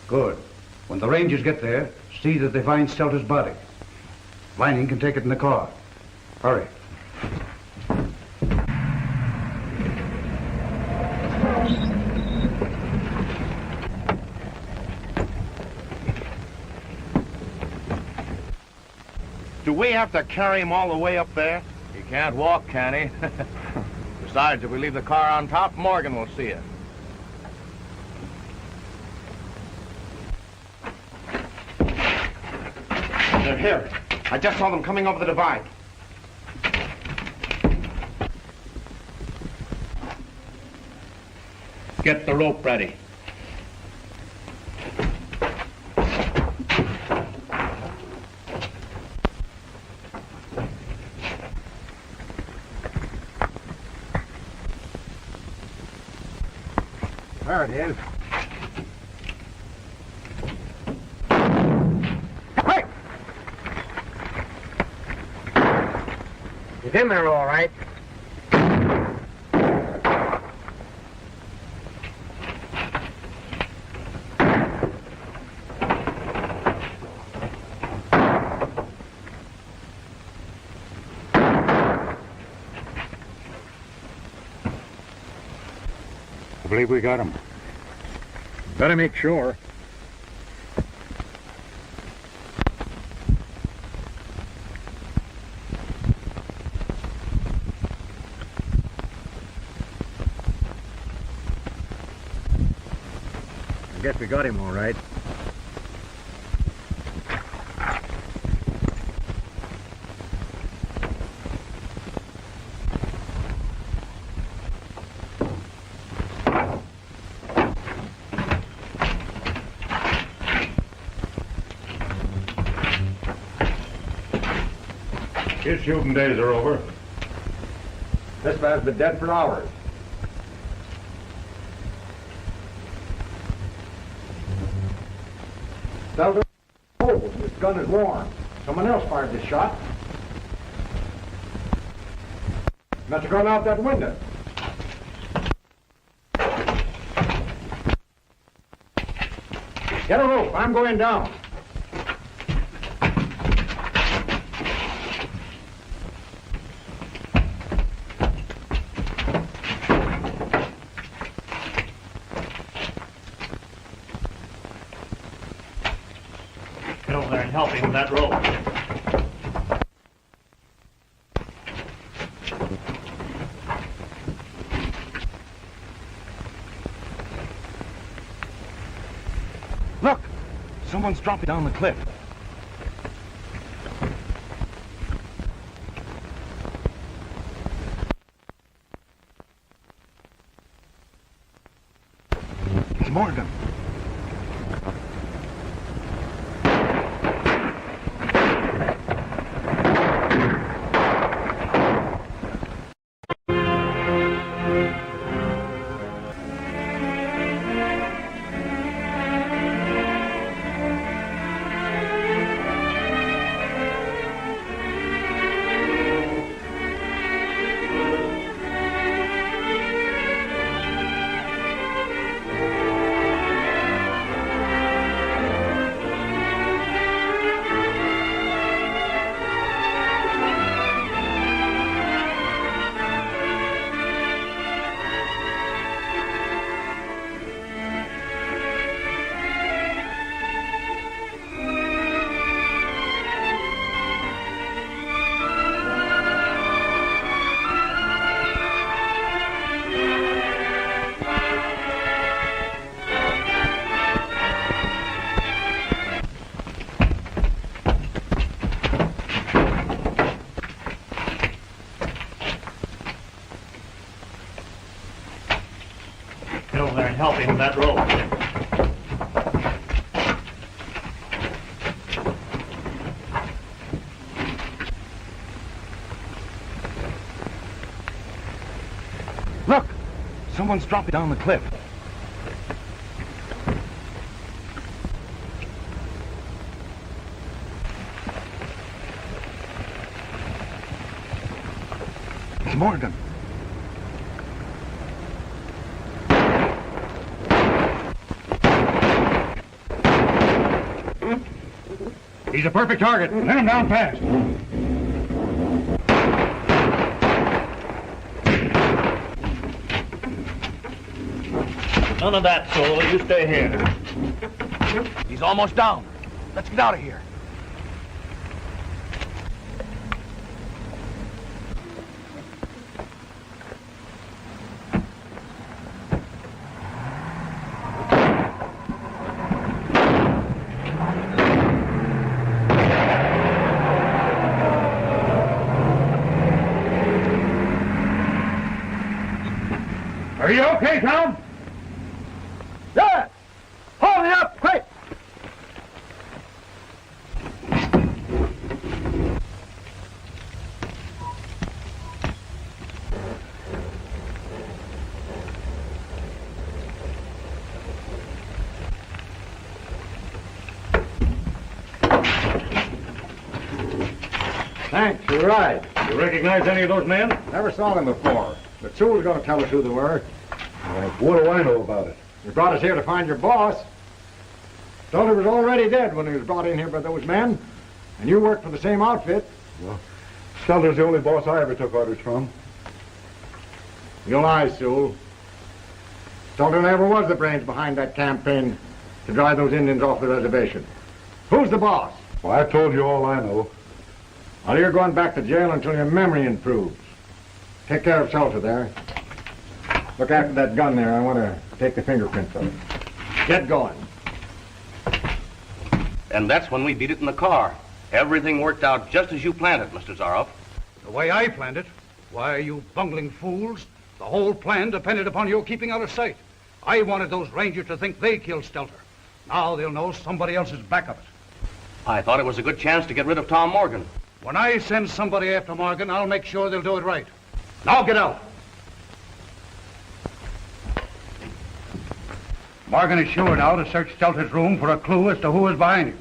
Good. When the Rangers get there, see that they find Stelter's body. Vining can take it in the car. Hurry. Do we have to carry him all the way up there? He can't walk, can he? Besides, if we leave the car on top, Morgan will see it. They're here. I just saw them coming over the divide. Get the rope ready. There it is. Hey! He's in there all right. I believe we got him. Better make sure. I guess we got him all right. His shooting days are over. This man's been dead for hours. Stelter, this gun is warm. Someone else fired this shot. Must have gone out that window. Get a rope. I'm going down. Get over there and help him with that rope. Look! Someone's dropping down the cliff. It's Morgan. Get over there and help him with that rope. Look! Someone's dropping down the cliff. It's Morgan. He's a perfect target. Let him down fast. None of that, Soul. You stay here. He's almost down. Let's get out of here. Are you okay, Tom? Yeah! Hold it up, quick! Thanks, you're right. You recognize any of those men? Never saw them before. But Sue was going to tell us who they were. Well, what do I know about it? You brought us here to find your boss. Stelter was already dead when he was brought in here by those men. And you worked for the same outfit. Well, Stelter's the only boss I ever took orders from. You lie, Sue. Stelter never was the brains behind that campaign to drive those Indians off the reservation. Who's the boss? Well, I've told you all I know. Well, you're going back to jail until your memory improves. Take care of Stelter there. Look after that gun there. I want to take the fingerprints of it. Get going. And that's when we beat it in the car. Everything worked out just as you planned it, Mr. Zaroff. The way I planned it? Why, you bungling fools. The whole plan depended upon your keeping out of sight. I wanted those Rangers to think they killed Stelter. Now they'll know somebody else is back of it. I thought it was a good chance to get rid of Tom Morgan. When I send somebody after Morgan, I'll make sure they'll do it right. Now get out. Morgan is sure now to search Stelter's room for a clue as to who is behind him.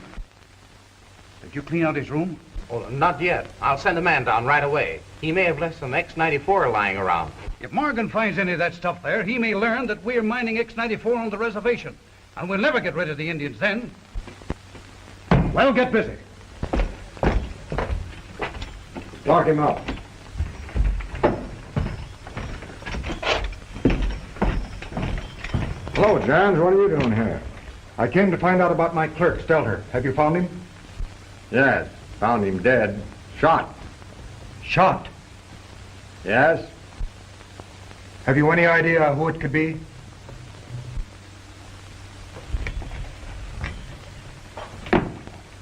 Did you clean out his room? Oh, not yet. I'll send a man down right away. He may have left some X-94 lying around. If Morgan finds any of that stuff there, he may learn that we're mining X-94 on the reservation. And we'll never get rid of the Indians then. Well, get busy. Lock him up. Hello, Johns. What are you doing here? I came to find out about my clerk, Stelter. Have you found him? Yes, found him dead. Shot. Shot? Yes? Have you any idea who it could be?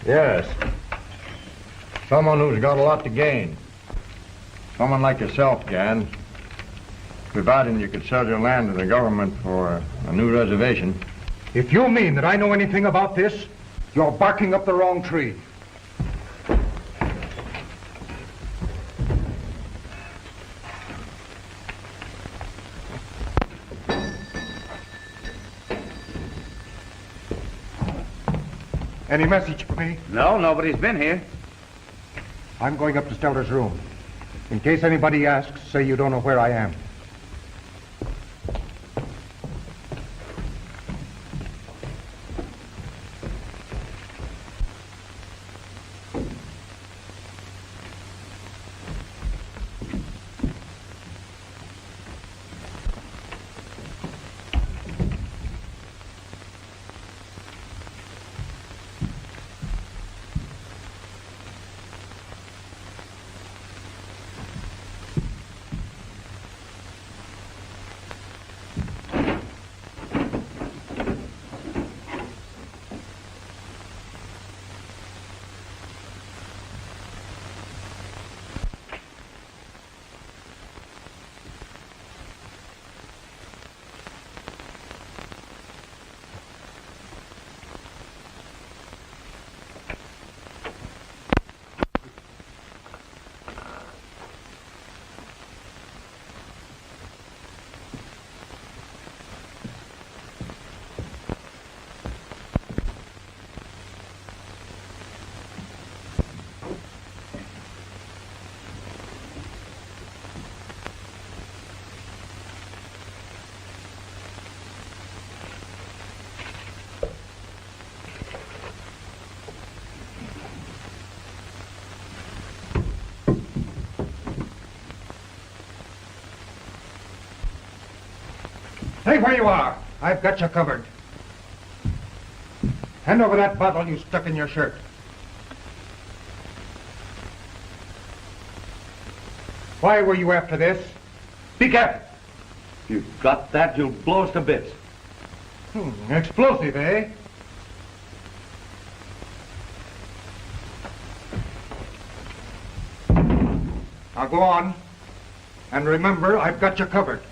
Yes. Someone who's got a lot to gain. Someone like yourself, Jan. Providing you could sell your land to the government for a new reservation. If you mean that I know anything about this, you're barking up the wrong tree. Any message for me? No, nobody's been here. I'm going up to Stelter's room. In case anybody asks, say you don't know where I am. Stay where you are. I've got you covered. Hand over that bottle you stuck in your shirt. Why were you after this? Be careful. If you've got that, you'll blow us to bits. Explosive, eh? Now go on. And remember, I've got you covered.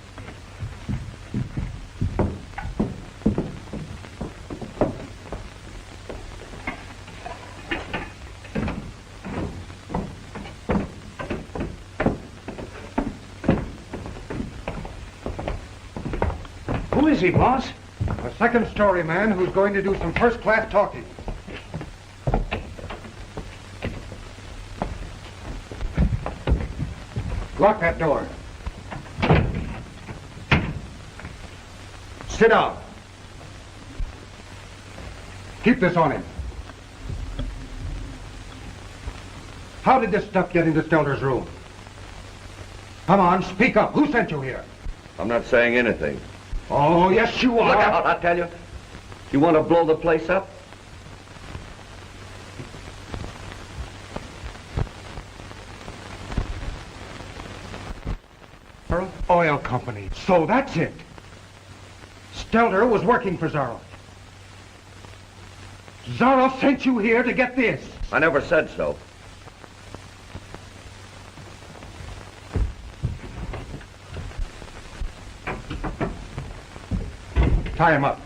Who is he, boss? A second-story man who's going to do some first-class talking. Lock that door. Sit down. Keep this on him. How did this stuff get into Stelter's room? Come on, speak up. Who sent you here? I'm not saying anything. Oh, yes, you are. Look out, I tell you. You want to blow the place up? Peril Oil Company. So that's it. Stelter was working for Zaroff. Zaroff sent you here to get this. I never said so. Tie him up.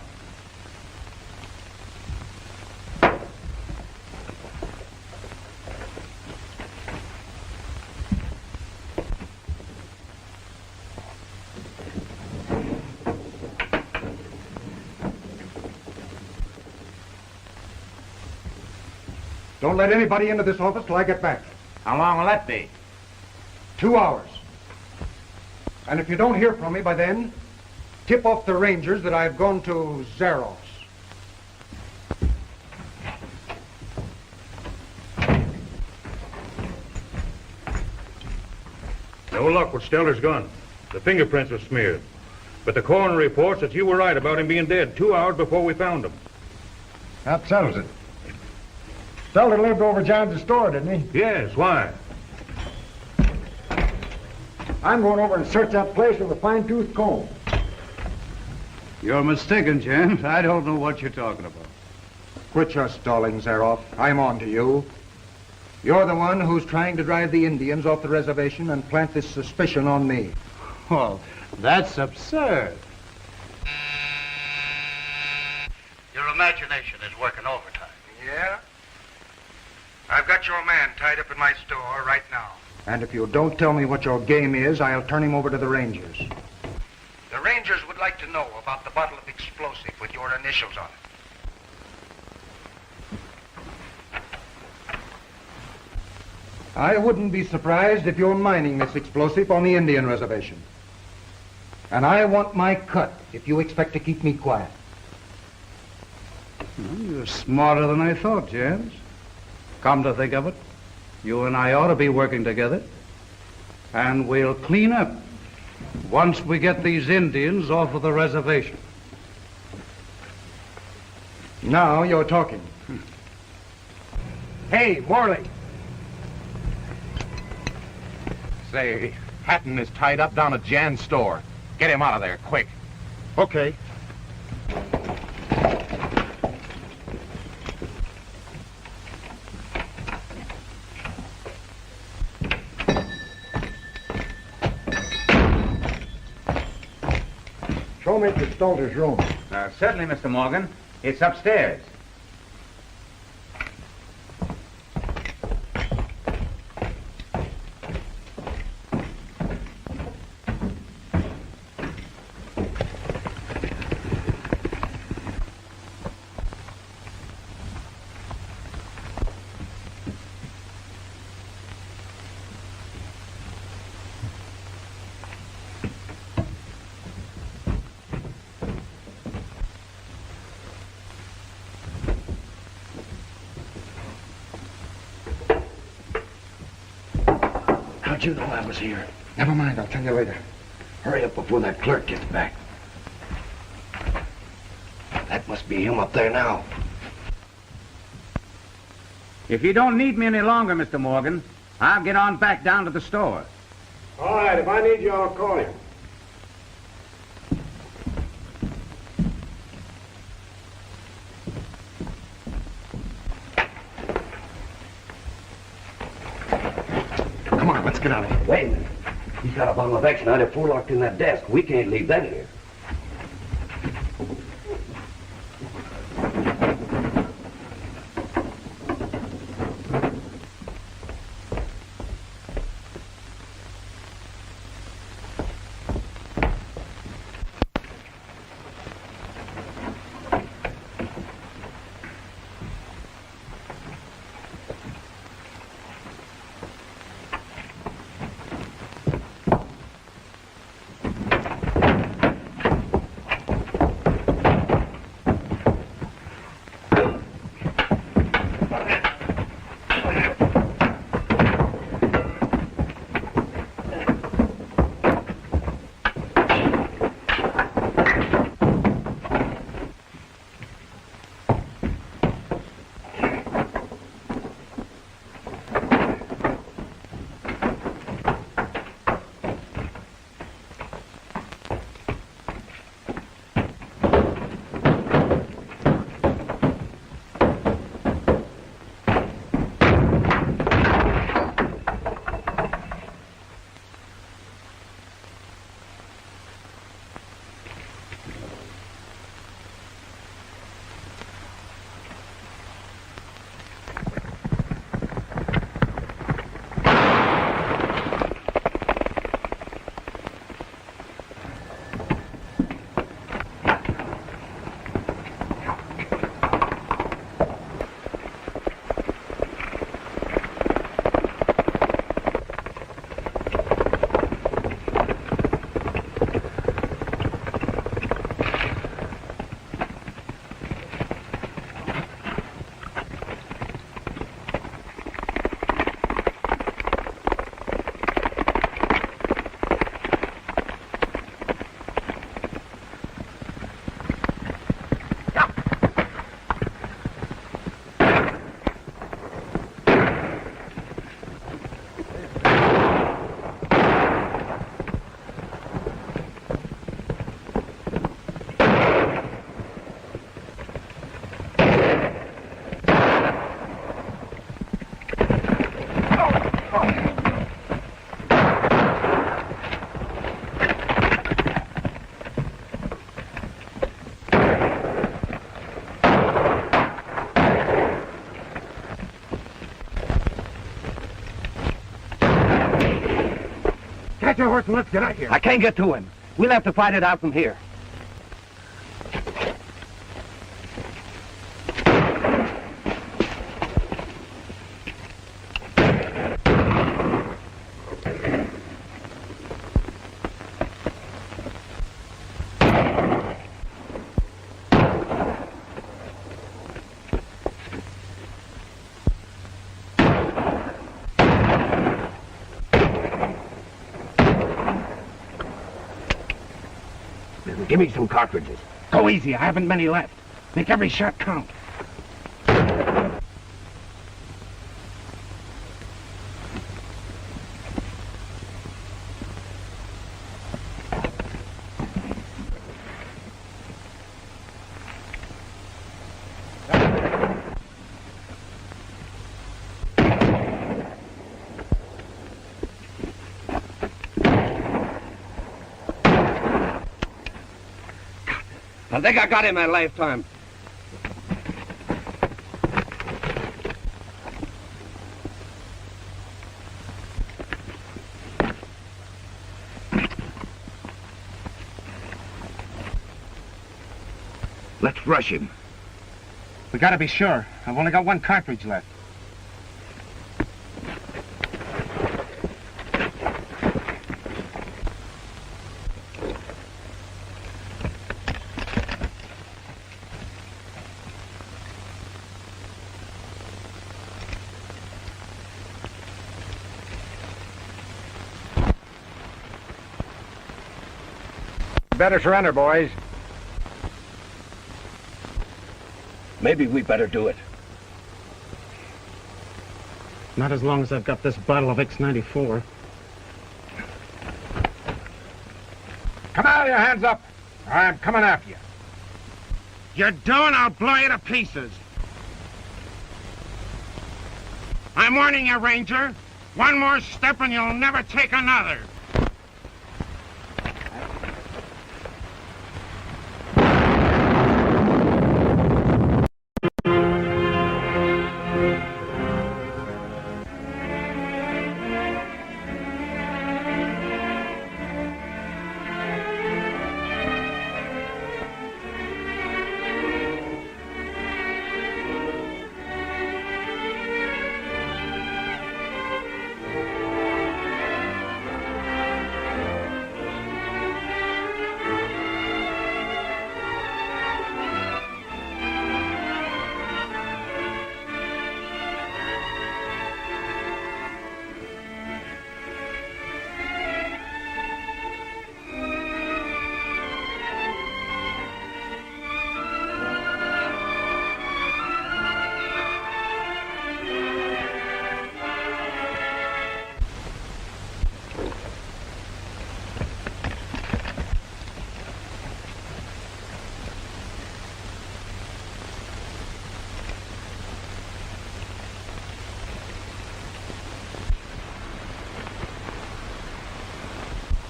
Don't let anybody into this office till I get back. How long will that be? 2 hours. And if you don't hear from me by then, tip off the Rangers that I've gone to Zaros. No luck with Stelter's gun. The fingerprints were smeared. But the coroner reports that you were right about him being dead 2 hours before we found him. That settles it. Stelter lived over John's store, didn't he? Yes, why? I'm going over and search that place with a fine-tooth comb. You're mistaken, James. I don't know what you're talking about. Quit your stalling, Zaroff. I'm on to you. You're the one who's trying to drive the Indians off the reservation and plant this suspicion on me. Well, that's absurd. Your imagination is working overtime. Yeah? I've got your man tied up in my store right now. And if you don't tell me what your game is, I'll turn him over to the Rangers. The Rangers would like to know about the bottle of explosive with your initials on it. I wouldn't be surprised if you're mining this explosive on the Indian reservation. And I want my cut if you expect to keep me quiet. Well, you're smarter than I thought, James. Come to think of it, you and I ought to be working together. And we'll clean up once we get these Indians off of the reservation. Now you're talking. Hey, Morley. Say, Hatton is tied up down at Jan's store. Get him out of there, quick. Okay. Show me to Stelter's room. Certainly, Mr. Morgan. It's upstairs. How'd you know I was here? Never mind, I'll tell you later. Hurry up before that clerk gets back. That must be him up there now. If you don't need me any longer, Mr. Morgan, I'll get on back down to the store. All right, if I need you, I'll call you. Come on, let's get out of here. Wait a minute. He's got a bottle of X94 locked in that desk. We can't leave that here. Get your horse and let's get out of here. I can't get to him. We'll have to fight it out from here. Give me some cartridges. Go easy. I haven't many left. Make every shot count. I think I got him that lifetime. Let's rush him. We gotta be sure. I've only got one cartridge left. Better surrender, boys. Maybe we better do it. Not as long as I've got this bottle of X94. Come out, your hands up. I'm coming after you. You don't, I'll blow you to pieces. I'm warning you, Ranger. One more step and you'll never take another.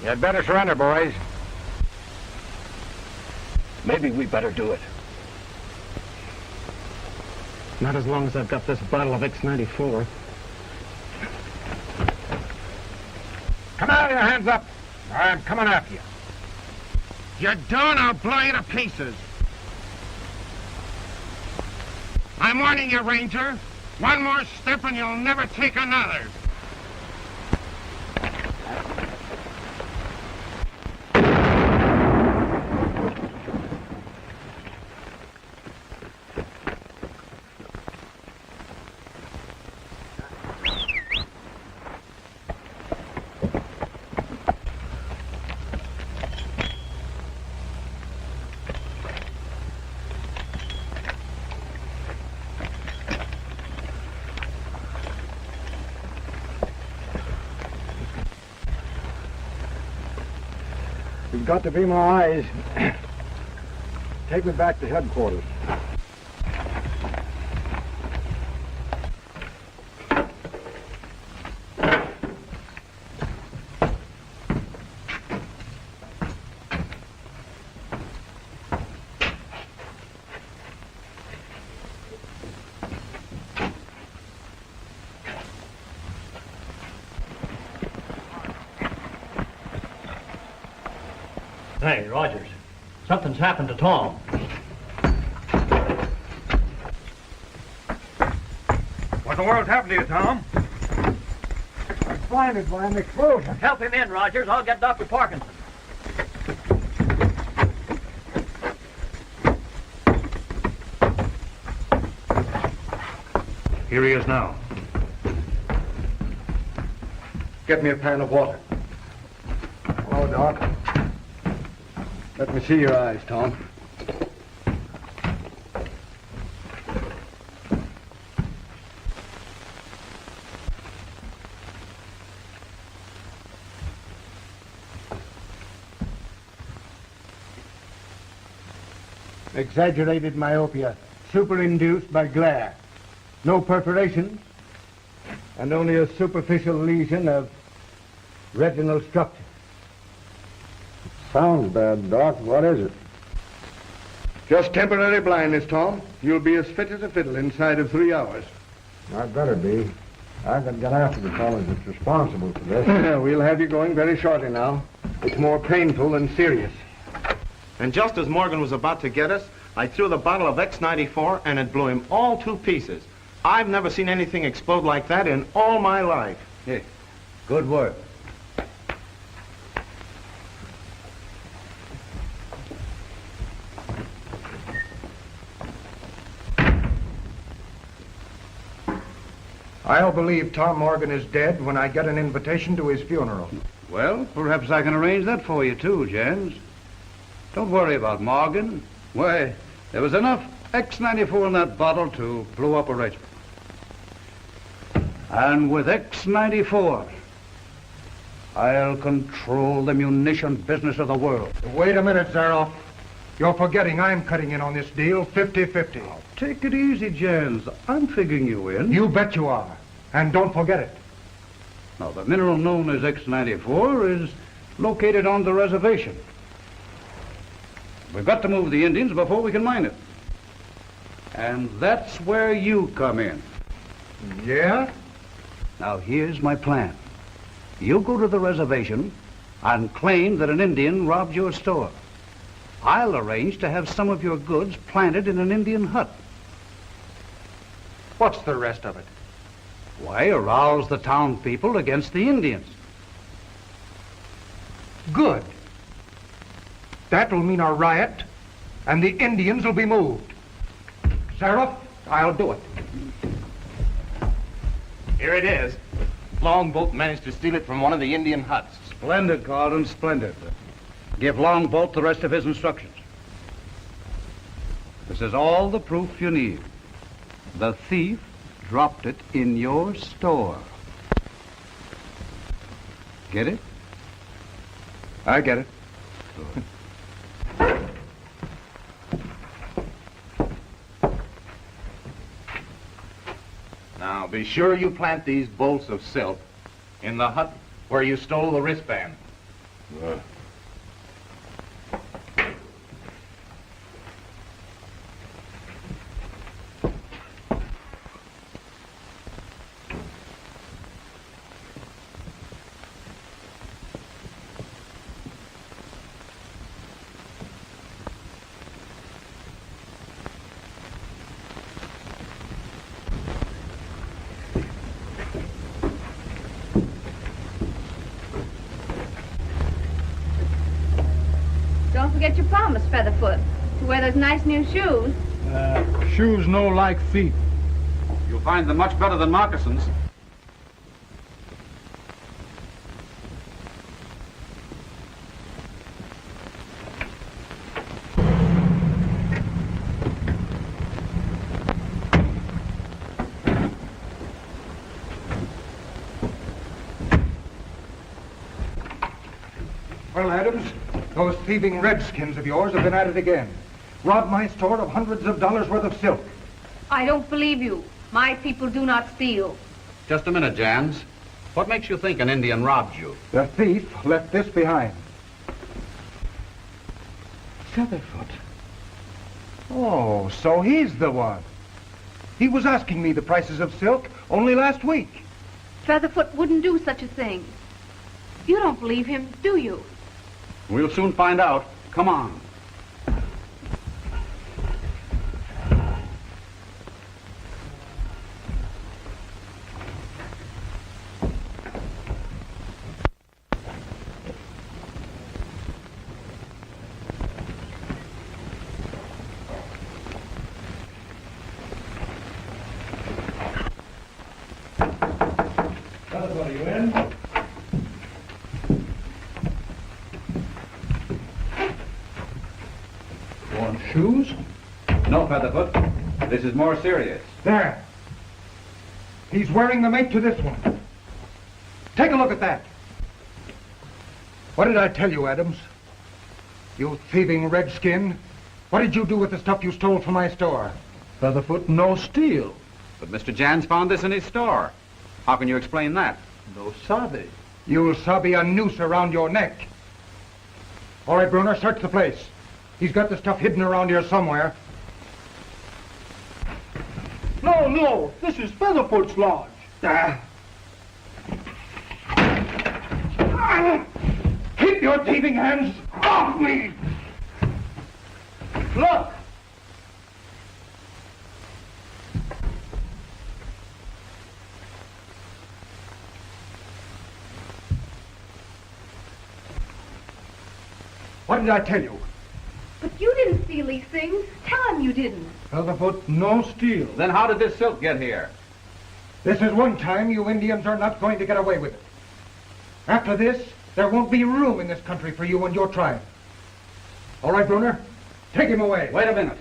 You'd better surrender, boys. Maybe we better do it. Not as long as I've got this bottle of X94. Come out, your hands up. I'm coming after you. You don't, I'll blow you to pieces. I'm warning you, Ranger. One more step and you'll never take another. You've got to be my eyes. Take me back to headquarters. Hey, Rogers, something's happened to Tom. What in the world happened to you, Tom? I'm blinded by an explosion. Help him in, Rogers. I'll get Dr. Parkinson. Here he is now. Get me a pan of water. Hello, Doc. Let me see your eyes, Tom. Exaggerated myopia, superinduced by glare. No perforations, and only a superficial lesion of retinal structure. Sounds bad, Doc. What is it? Just temporary blindness, Tom. You'll be as fit as a fiddle inside of 3 hours. I'd better be. I can get after the fellow that's responsible for this. We'll have you going very shortly now. It's more painful than serious. And just as Morgan was about to get us, I threw the bottle of X-94 and it blew him all to pieces. I've never seen anything explode like that in all my life. Hey, good work. I'll believe Tom Morgan is dead when I get an invitation to his funeral. Well, perhaps I can arrange that for you too, Jens. Don't worry about Morgan. Why, there was enough X-94 in that bottle to blow up a regiment. And with X-94, I'll control the munition business of the world. Wait a minute, Zaroff. You're forgetting I'm cutting in on this deal 50-50. Oh, take it easy, Jens. I'm figuring you in. You bet you are. And don't forget it. Now, the mineral known as X-94 is located on the reservation. We've got to move the Indians before we can mine it. And that's where you come in. Yeah? Now, here's my plan. You go to the reservation and claim that an Indian robbed your store. I'll arrange to have some of your goods planted in an Indian hut. What's the rest of it? Why, arouse the town people against the Indians. Good. That'll mean a riot, and the Indians will be moved. Sheriff, I'll do it. Here it is. Longboat managed to steal it from one of the Indian huts. Splendid, Carlton, splendid. Give Longboat the rest of his instructions. This is all the proof you need. The thief dropped it in your store. Get it? I get it. Now, be sure you plant these bolts of silk in the hut where you stole the wristband. Don't forget your promise, Featherfoot, to wear those nice new shoes. Shoes no like feet. You'll find them much better than moccasins. Well, Adams, Those thieving redskins of yours have been at it again. Robbed my store of hundreds of dollars worth of silk. I don't believe you. My people do not steal. Just a minute, Jans. What makes you think an Indian robbed you? The thief left this behind. Featherfoot. Oh, so he's the one. He was asking me the prices of silk only last week. Featherfoot wouldn't do such a thing. You don't believe him, do you? We'll soon find out. Come on. Are you in? Want shoes? No, Featherfoot. This is more serious. There. He's wearing the mate to this one. Take a look at that. What did I tell you, Adams? You thieving redskin. What did you do with the stuff you stole from my store? Featherfoot, no steal. But Mr. Jans found this in his store. How can you explain that? No sabe. You'll sabe a noose around your neck. All right, Bruner, search the place. He's got the stuff hidden around here somewhere. No, this is Featherfoot's lodge. Keep your thieving hands off me! Look! What did I tell you? But you didn't steal these things. Tell him you didn't. Featherfoot, no steal. Then how did this silk get here? This is one time you Indians are not going to get away with it. After this, there won't be room in this country for you and your tribe. All right, Bruner, take him away. Wait a minute.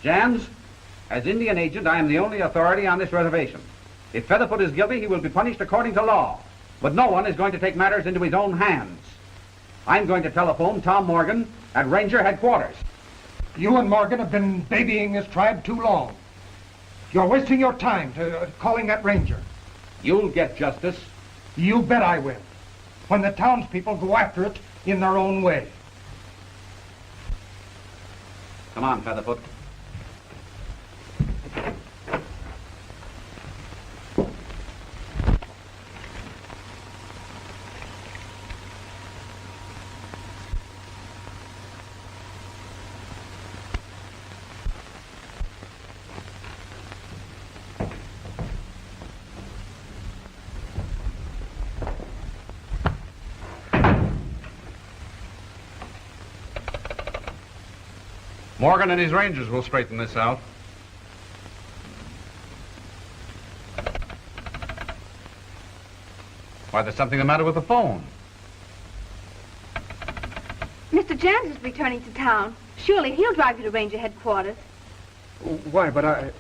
Jans, as Indian agent, I am the only authority on this reservation. If Featherfoot is guilty, he will be punished according to law. But no one is going to take matters into his own hands. I'm going to telephone Tom Morgan at Ranger headquarters. You and Morgan have been babying this tribe too long. You're wasting your time calling that ranger. You'll get justice. You bet I will. When the townspeople go after it in their own way. Come on, Featherfoot. Morgan and his rangers will straighten this out. Why, there's something the matter with the phone. Mr. Jans is returning to town. Surely he'll drive you to Ranger headquarters. Why, but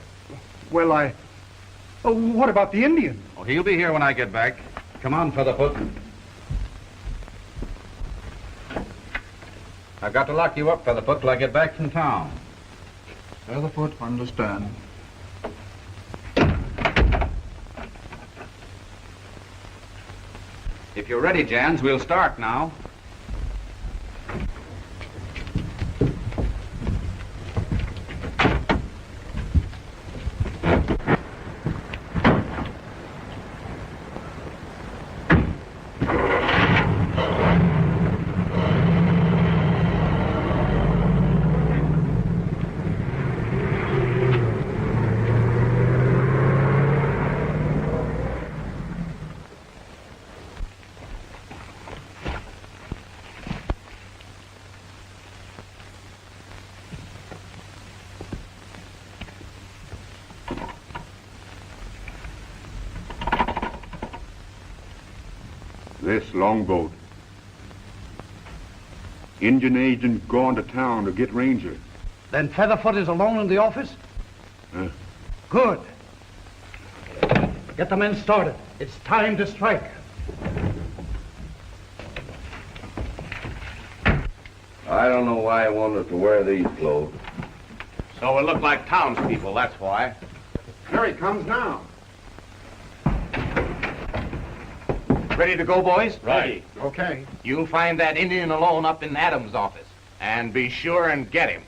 what about the Indian? Oh, he'll be here when I get back. Come on, Featherfoot. I've got to lock you up, Featherfoot, till I get back from town. Featherfoot, understand. If you're ready, Jans, we'll start now. This longboat. Indian agent gone to town to get Ranger. Then Featherfoot is alone in the office? Good. Get the men started. It's time to strike. I don't know why I wanted to wear these clothes. So we look like townspeople, that's why. Here he comes now. Ready to go, boys? Ready. Okay. You find that Indian alone up in Adams' office. And be sure and get him.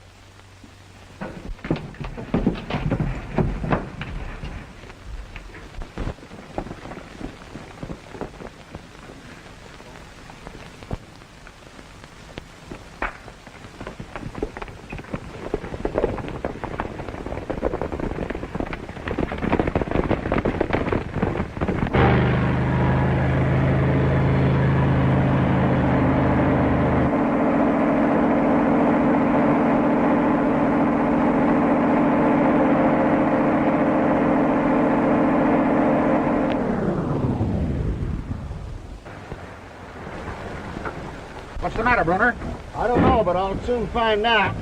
What's the matter, Brunner? I don't know, but I'll soon find out.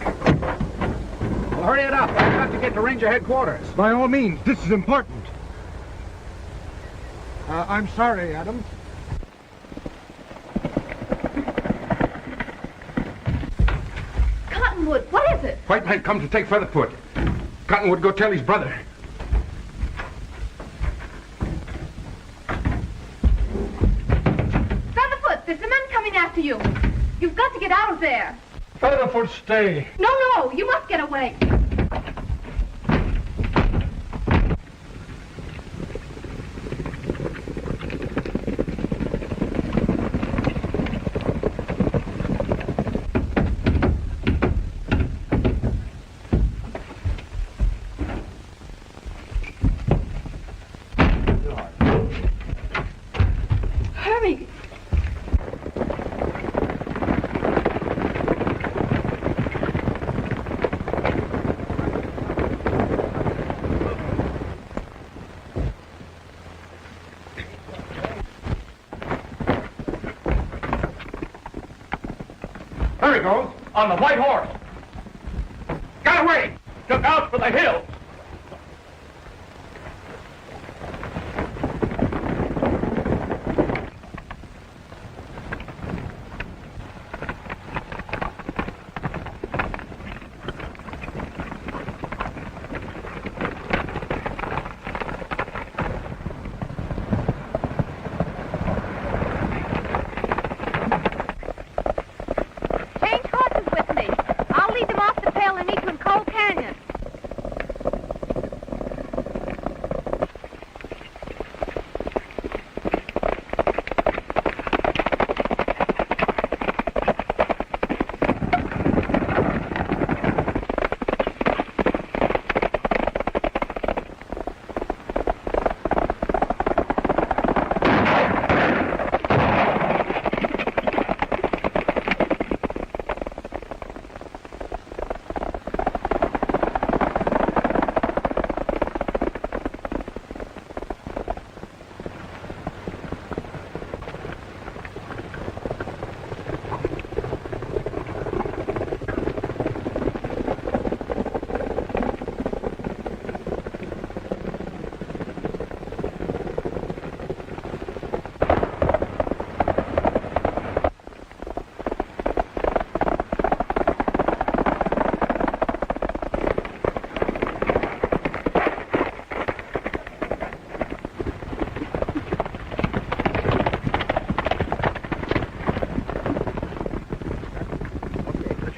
Well, hurry it up. I've got to get to Ranger headquarters. By all means, this is important. I'm sorry, Adam. Cottonwood, what is it? White man comes to take Featherfoot. Cottonwood go tell his brother. Featherfoot, there's a man coming after you. You've got to get out of there. Featherfoot, stay. No, you must get away. Hurry. There he goes, on the white horse. Got away. Took out for the hill. Change horses with me. I'll lead them off the trail and meet you in Cold Canyon.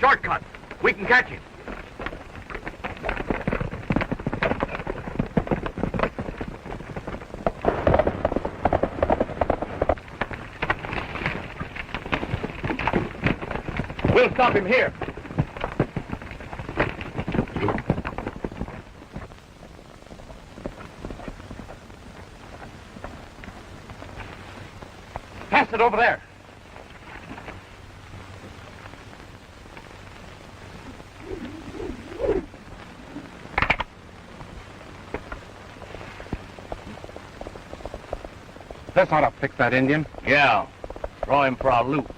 Shortcut. We can catch him. We'll stop him here. Pass it over there. This ought to fix that Indian. Yeah. Throw him for a loop.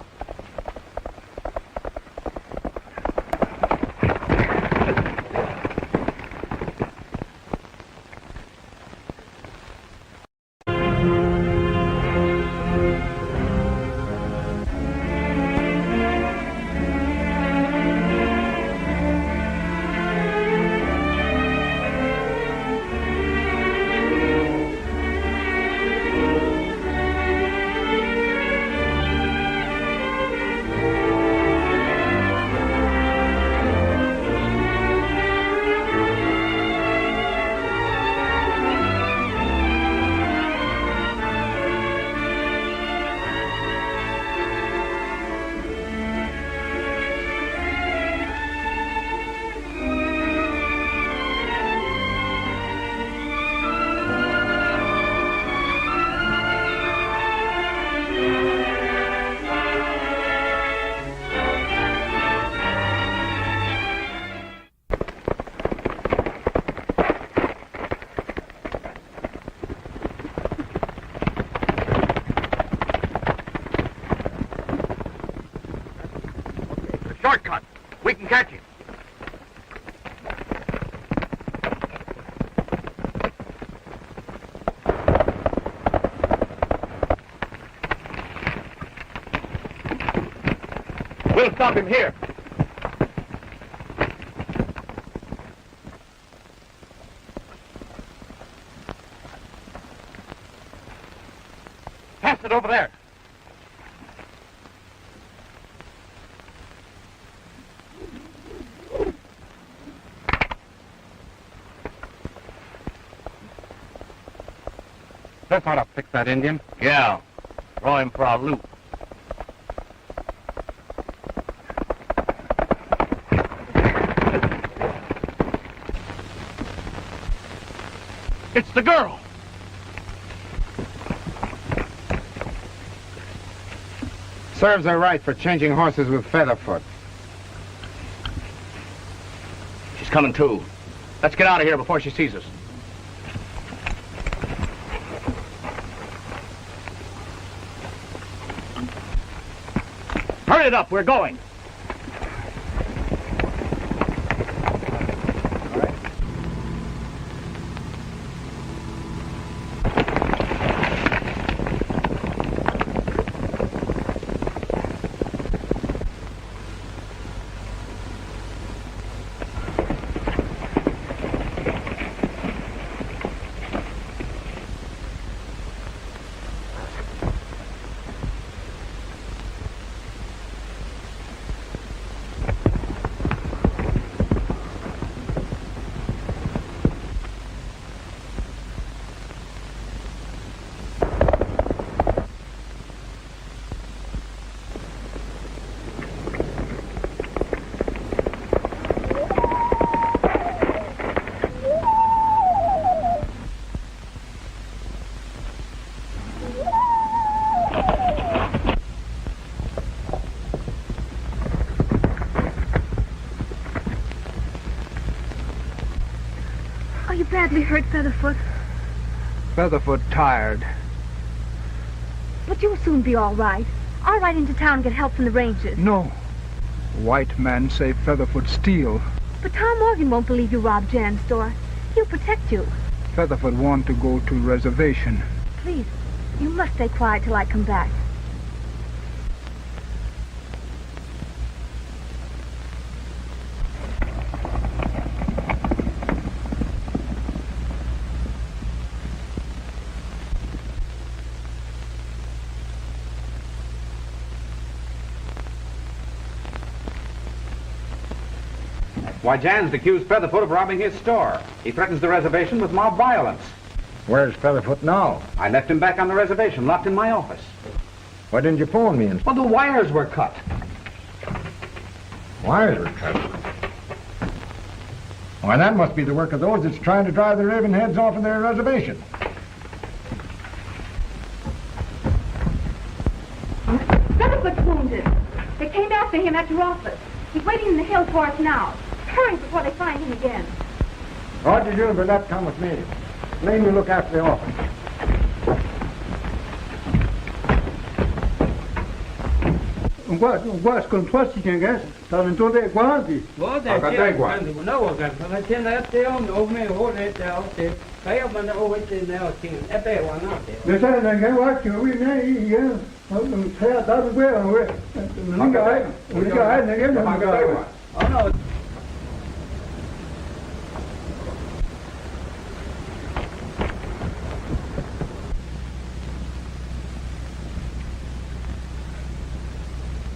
We can catch him. We'll stop him here. Pass it over there. That's how to fix that Indian. Yeah. Throw him for a loop. It's the girl. Serves her right for changing horses with Featherfoot. She's coming too. Let's get out of here before she sees us. Hurry it up, we're going. Are you badly hurt, Featherfoot? Featherfoot tired. But you'll soon be all right. I'll ride into town and get help from the rangers. No. White men say Featherfoot steal. But Tom Morgan won't believe you robbed Jan's store. He'll protect you. Featherfoot want to go to reservation. Please, you must stay quiet till I come back. Why, Jan's accused Featherfoot of robbing his store. He threatens the reservation with mob violence. Where's Featherfoot now? I left him back on the reservation, locked in my office. Why didn't you phone me? Well, the wires were cut. Wires were cut? Why, that must be the work of those that's trying to drive the Ravenheads off of their reservation. Featherfoot's wounded. They came after him at ruthless. He's waiting in the hill for us now. Hurry before they find him again. Roger, you and Burnett come with me. Lane, you look after the office. Guas con tuas chiquengas, estaban todas guantes.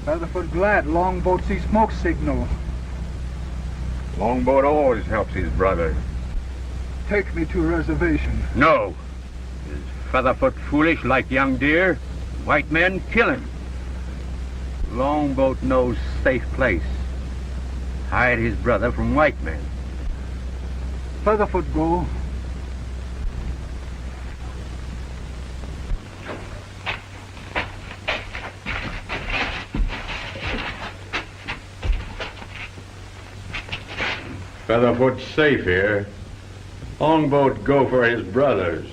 Featherfoot glad Longboat see smoke signal. Longboat always helps his brother. Take me to reservation. No. Is Featherfoot foolish like young deer? White men kill him. Longboat knows safe place. Hide his brother from white men. Featherfoot go. Featherfoot's safe here. Longboat go for his brothers.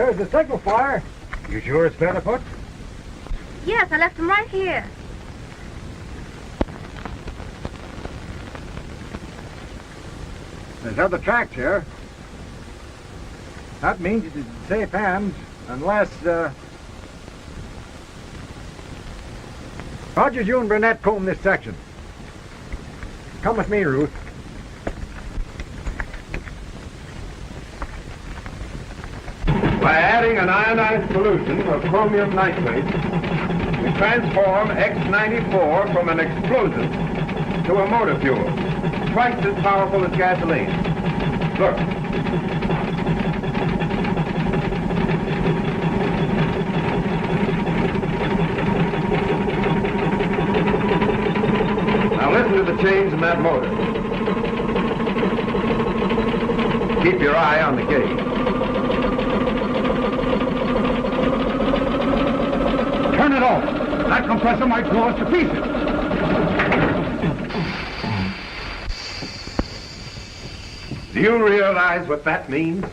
There's the signal fire. You sure it's Featherfoot? Yes, I left him right here. There's other tracks here. That means it's in safe hands, unless, Rogers, you and Burnett comb this section. Come with me, Ruth. By adding an ionized solution of chromium nitrate, we transform X94 from an explosive to a motor fuel, twice as powerful as gasoline. Look. Now listen to the chains in that motor. Keep your eye on the gauge. Turn it off. That compressor might blow us to pieces. Do you realize what that means?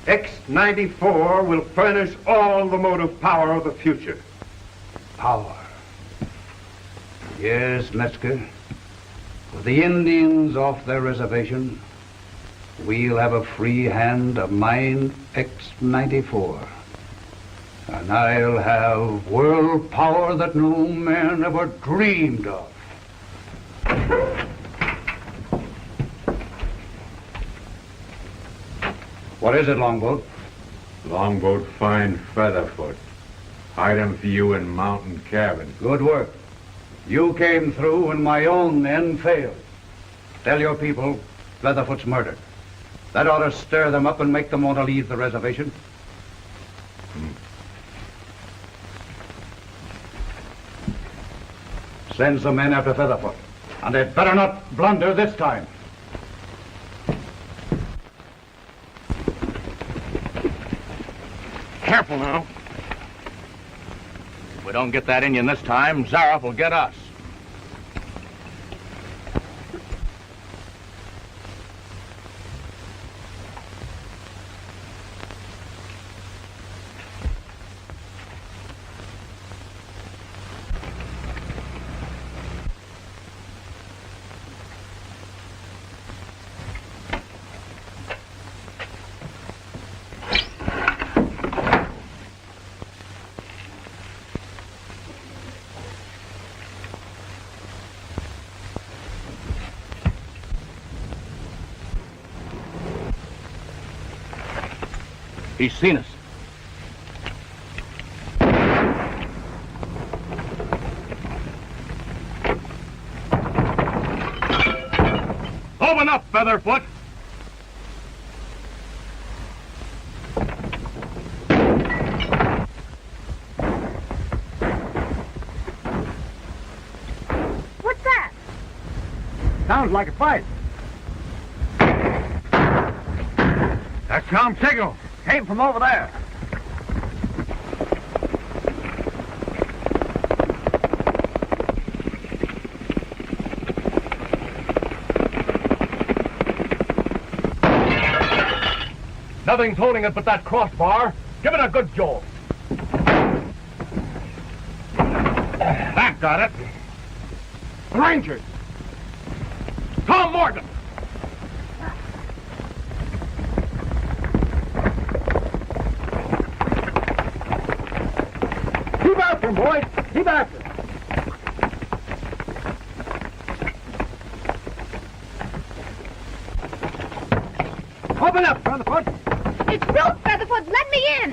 X94 will furnish all the motive power of the future. Power. Yes, Metzger. With the Indians off their reservation, we'll have a free hand of mine X94. And I'll have world power that no man ever dreamed of. What is it, Longboat? Longboat find Featherfoot. Hide him for you in mountain cabin. Good work. You came through when my own men failed. Tell your people Featherfoot's murdered. That ought to stir them up and make them want to leave the reservation. Send some men after Featherfoot. And they'd better not blunder this time. Careful now. If we don't get that Indian this time, Zaroff will get us. He's seen us. Open up, Featherfoot! What's that? Sounds like a fight. That's Tom's signal. Came from over there. Nothing's holding it but that crossbar. Give it a good jolt. That got it. The Rangers. Tom Morgan. Keep after him, boys. Keep after him. Open up, Featherfoot. It's Ruth, Featherfoot. Let me in.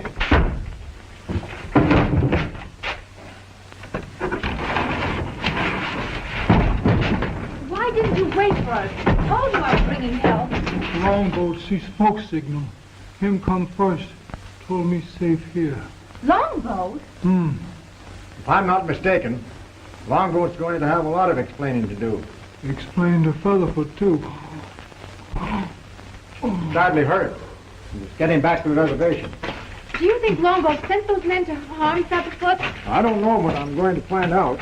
Why didn't you wait for us? I told you I was bringing help. Longboat see smoke signal. Him come first. Told me safe here. Longboat? If I'm not mistaken, Longboat's going to have a lot of explaining to do. Explain to Featherfoot, too. Badly hurt. He's getting back to the reservation. Do you think Longboat sent those men to harm Featherfoot? I don't know, but I'm going to find out.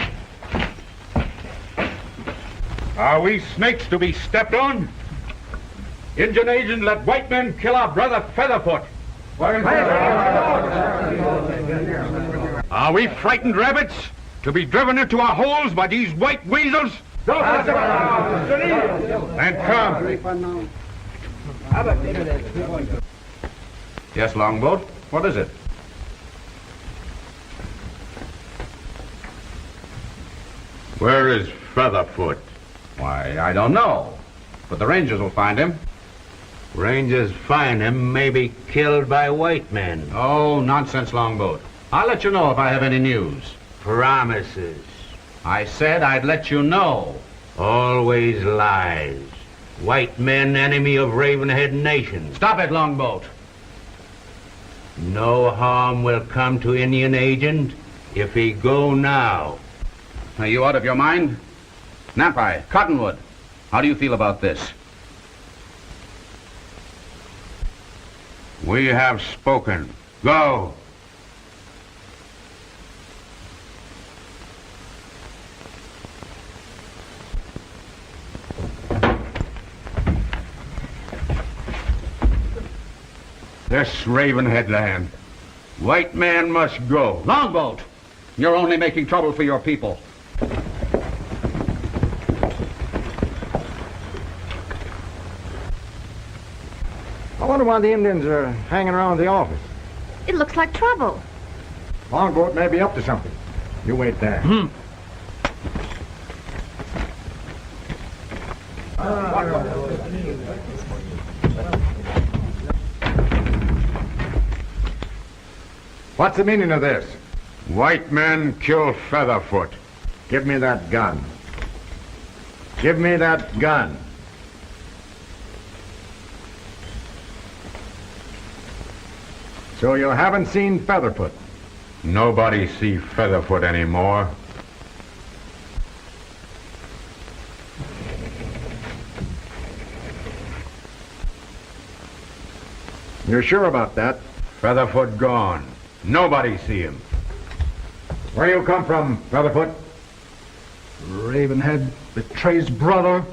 Are we snakes to be stepped on? Indian agent let white men kill our brother Featherfoot. Are we frightened rabbits to be driven into our holes by these white weasels? Then come. Yes, Longboat. What is it? Where is Featherfoot? Why, I don't know. But the Rangers will find him. Rangers find him, may be killed by white men. Oh, nonsense, Longboat. I'll let you know if I have any news. Promises. I said I'd let you know. Always lies. White men, enemy of Ravenhead Nation. Stop it, Longboat. No harm will come to Indian agent if he go now. Are you out of your mind? Nampai, Cottonwood, how do you feel about this? We have spoken. Go. This Ravenhead land. White man must go. Longboat, you're only making trouble for your people. I wonder why the Indians are hanging around the office. It looks like trouble. Longboat may be up to something. You wait there. What's the meaning of this? White men kill Featherfoot. Give me that gun. Give me that gun. So you haven't seen Featherfoot? Nobody see Featherfoot anymore. You're sure about that? Featherfoot gone. Nobody see him. Where you come from, Featherfoot? Ravenhead betrays brother.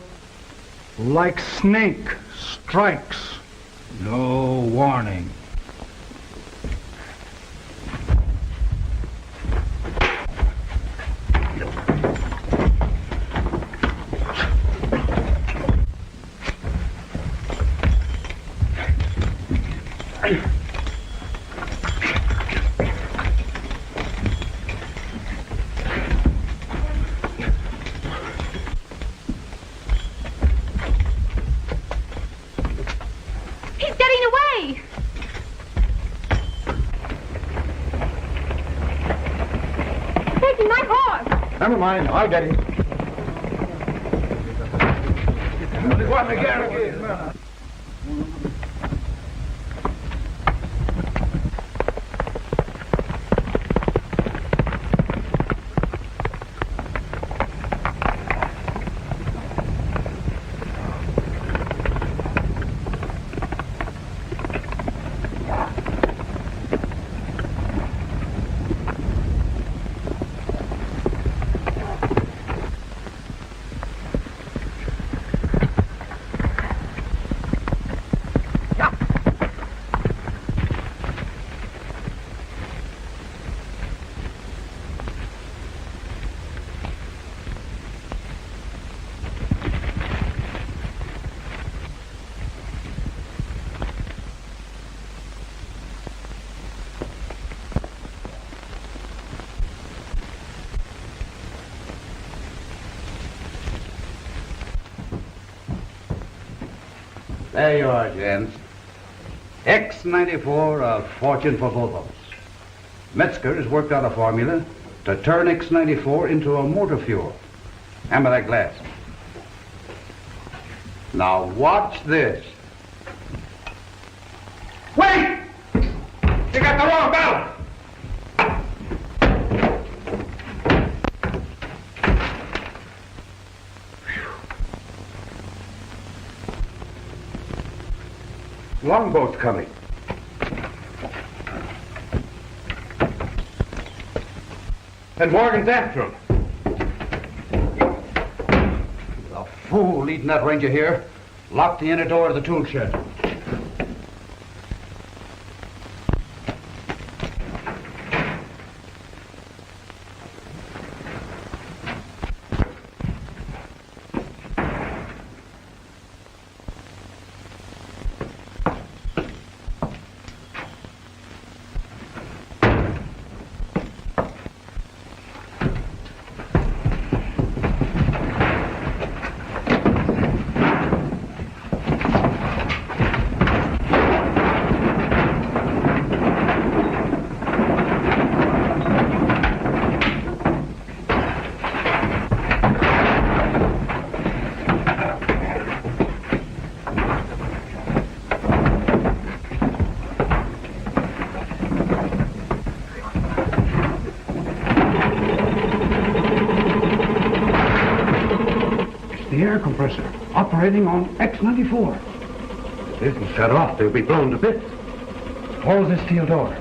Like snake, strikes. No warning. Never mind, I'll get him. There you are, gents. X-94, a fortune for both of us. Metzger has worked out a formula to turn X-94 into a motor fuel. Hand me that glass. Now watch this. Wait! You got the wrong ballot! Longboat's coming. And Morgan's after him. The fool leading that ranger here. Lock the inner door of the tool shed. the air compressor operating on X-94. If this is shut off, they'll be blown to bits. Close this steel door.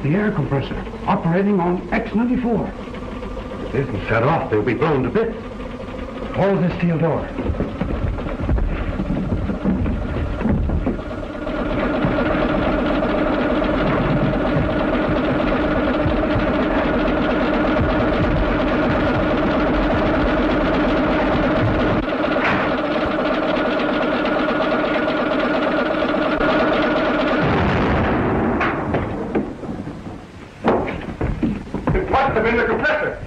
The air compressor operating on X-94. If this is shut off, they'll be blown to bits. Close this steel door. Put them in the compressor.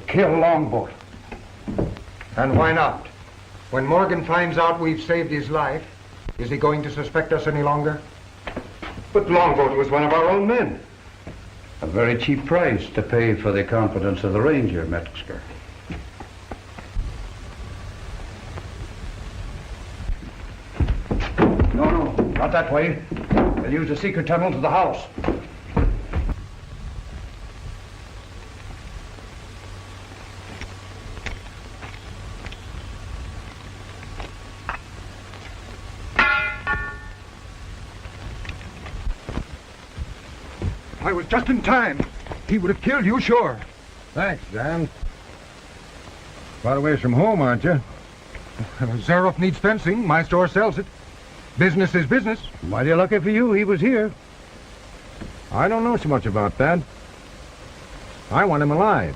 Kill Longboat. And why not? When Morgan finds out we've saved his life, is he going to suspect us any longer? But Longboat was one of our own men. A very cheap price to pay for the confidence of the Ranger, Metzger. No, not that way. We'll use a secret tunnel to the house. I was just in time. He would have killed you, sure. Thanks, Dan. Quite a ways from home, aren't you? Zaroff needs fencing. My store sells it. Business is business. Mighty lucky for you, he was here. I don't know so much about that. I want him alive.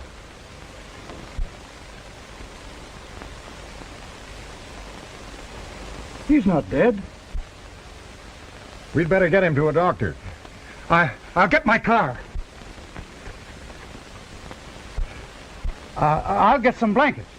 He's not dead. We'd better get him to a doctor. I'll get my car. I'll get some blankets.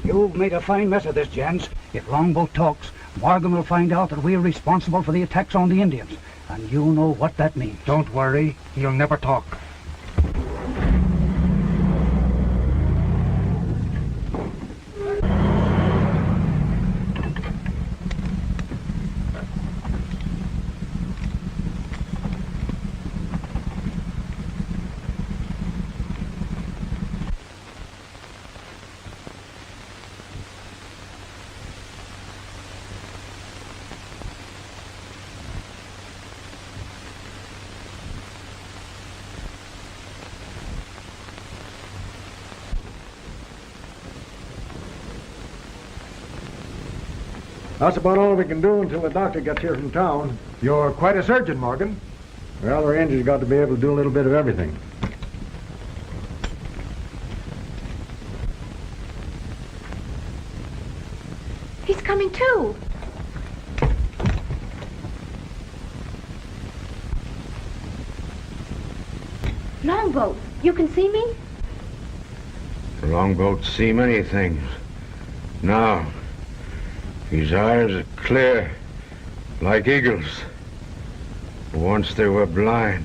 You've made a fine mess of this, gents. If Longboat talks, Morgan will find out that we're responsible for the attacks on the Indians. And you know what that means. Don't worry. He'll never talk. That's about all we can do until the doctor gets here from town. You're quite a surgeon, Morgan. Well, the ranger's got to be able to do a little bit of everything. He's coming too. Longboat, you can see me? Longboats see many things. Now, his eyes are clear, like eagles. Once they were blind.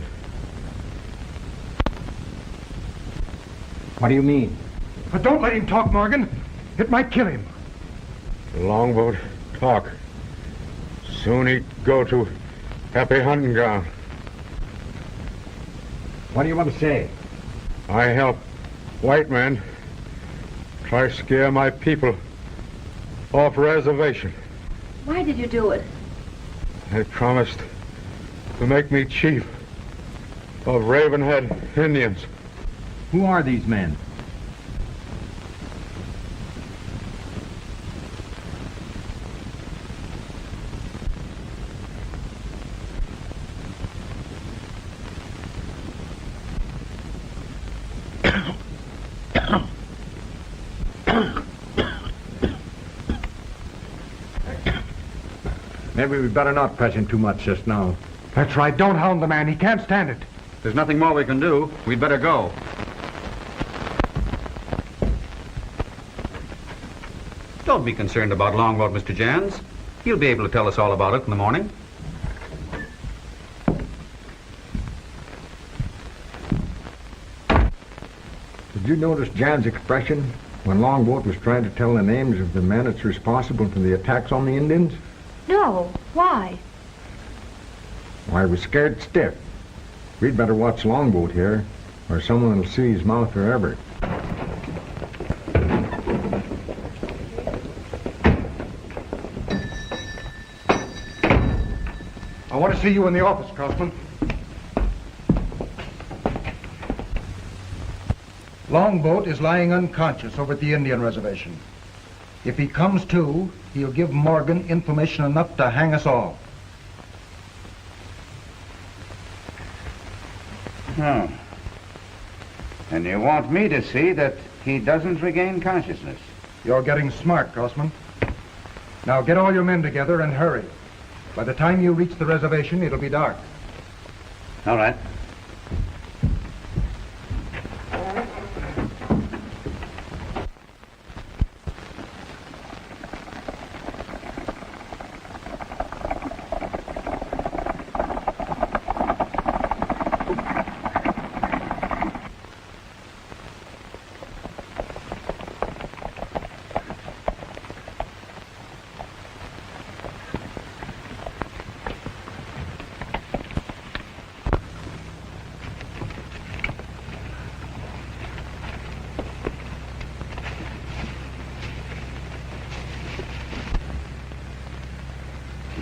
What do you mean? But don't let him talk, Morgan. It might kill him. The longboat talk. Soon he'd go to happy hunting ground. What do you want to say? I help white men try to scare my people off reservation. Why did you do it? They promised to make me chief of Ravenhead Indians. Who are these men? Maybe we better not press him too much just now. That's right. Don't hound the man. He can't stand it. There's nothing more we can do. We'd better go. Don't be concerned about Longboat, Mr. Jans. He'll be able to tell us all about it in the morning. Did you notice Jan's expression when Longboat was trying to tell the names of the men that's responsible for the attacks on the Indians? No. Why? Why, he was scared stiff. We'd better watch Longboat here, or someone will see his mouth forever. I want to see you in the office, Crossman. Longboat is lying unconscious over at the Indian reservation. If he comes to, he'll give Morgan information enough to hang us all. Oh. And you want me to see that he doesn't regain consciousness? You're getting smart, Crossman. Now get all your men together and hurry. By the time you reach the reservation, it'll be dark. All right.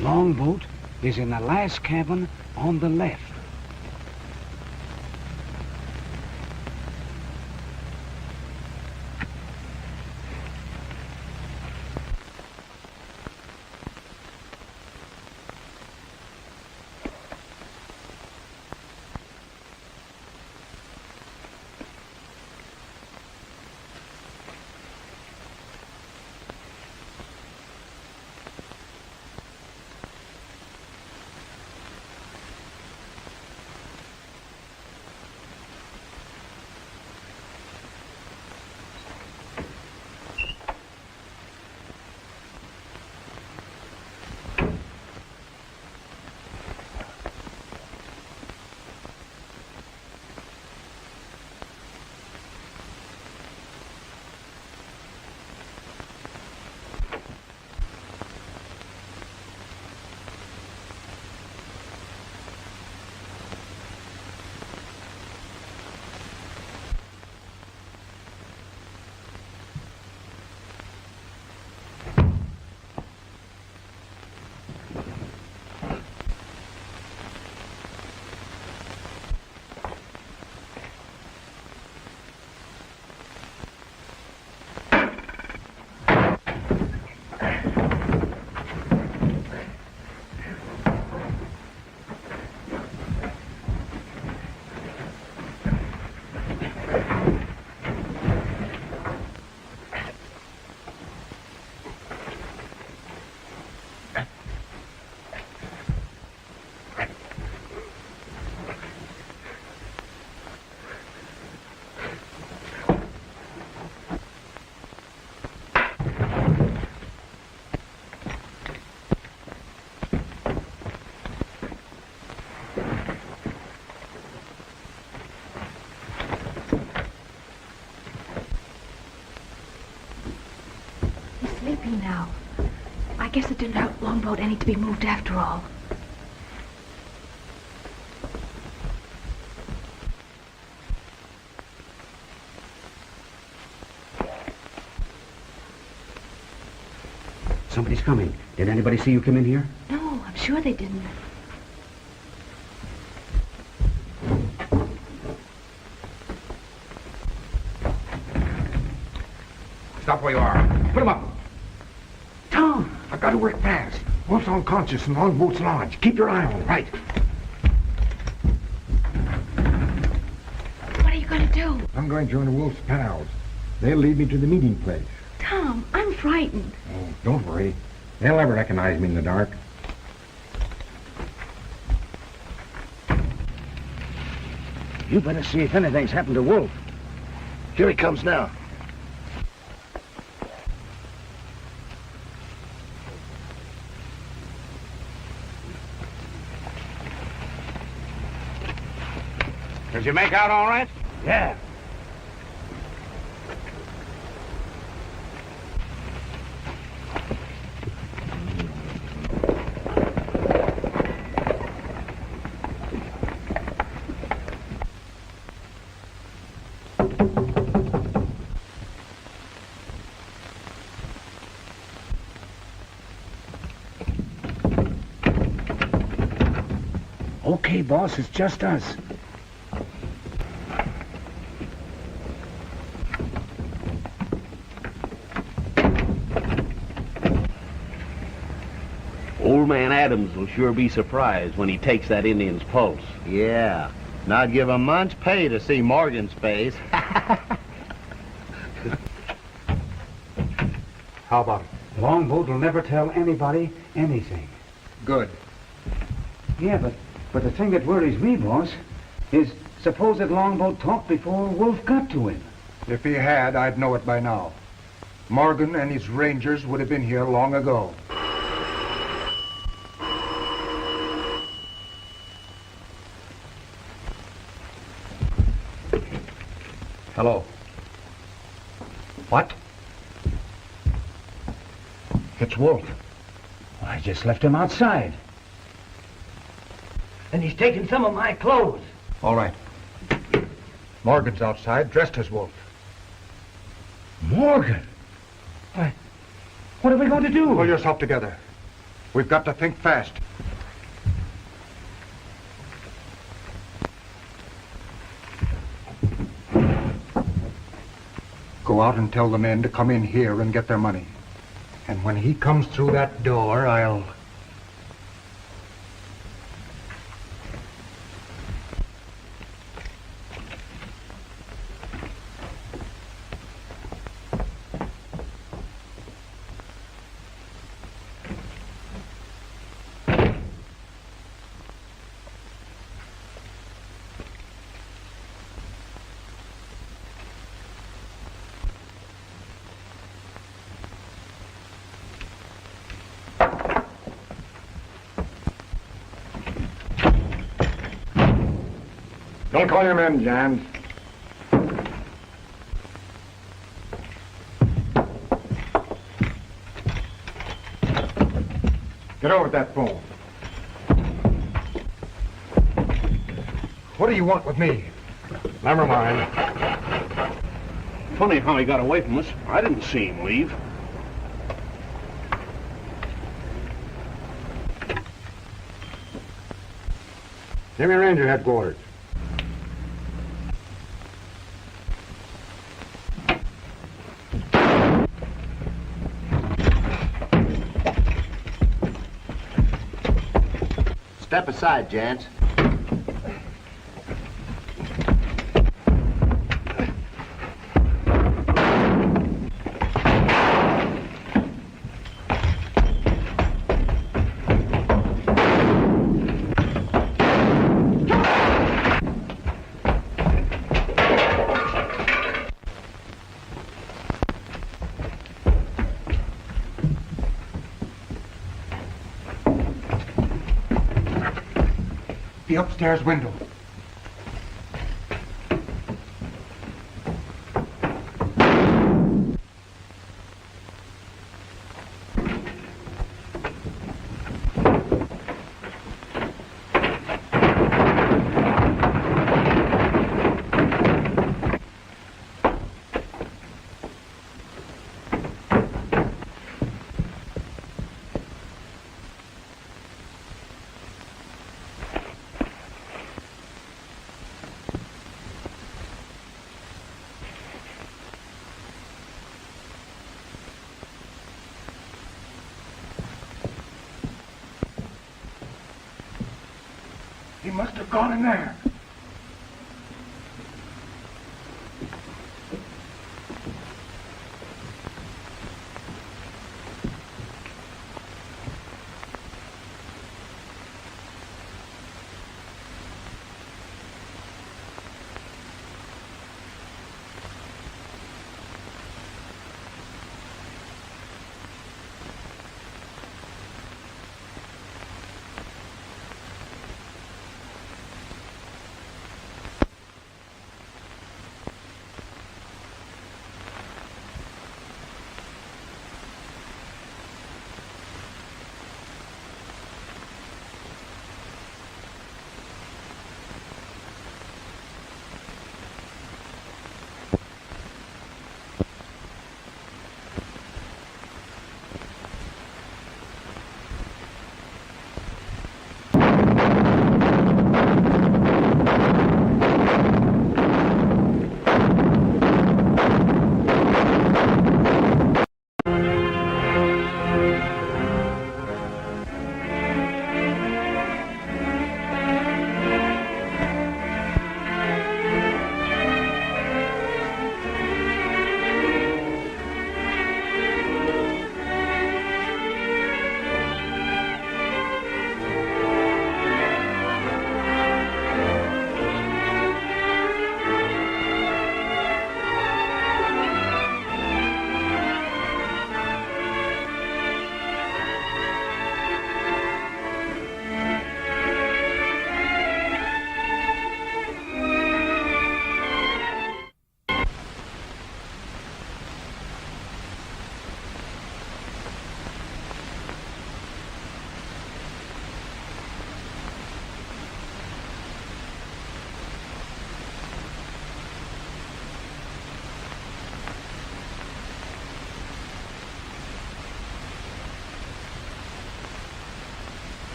Longboat is in the last cabin on the left. it turned out Longboat ain't to be moved after all. Somebody's coming. Did anybody see you come in here? No, I'm sure they didn't. Stop where you are. Put him up. Tom! I've got to work fast. Wolf's unconscious in Longboat's lodge. Keep your eye on him, right? What are you going to do? I'm going to join the Wolf's pals. They'll lead me to the meeting place. Tom, I'm frightened. Oh, don't worry. They'll never recognize me in the dark. You better see if anything's happened to Wolf. Here he comes now. Did you make out all right? Yeah. Okay, boss, it's just us. Old man Adams will sure be surprised when he takes that Indian's pulse. Yeah. And I'd give a month's pay to see Morgan's face. How about it? Longboat will never tell anybody anything. Good. Yeah, but the thing that worries me, boss, is suppose that Longboat talked before Wolf got to him. If he had, I'd know it by now. Morgan and his rangers would have been here long ago. Hello. What? It's Wolf. I just left him outside. And he's taken some of my clothes. All right. Morgan's outside, dressed as Wolf. Morgan? Why, what are we going to do? Pull yourself together. We've got to think fast. Go out and tell the men to come in here and get their money. And when he comes through that door, I'll... Don't call your men, Jans. Get over that phone. What do you want with me? Never mind. Funny how he got away from us. I didn't see him leave. Give me Ranger headquarters. Step aside, Jans. The upstairs window. He must have gone in there.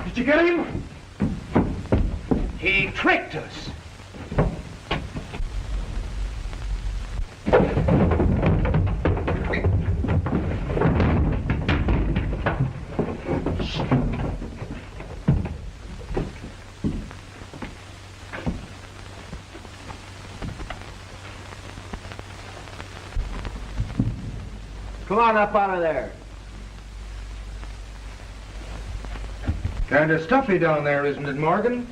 Did you get him? He tricked us. Come on up out of there. Kind of stuffy down there, isn't it, Morgan?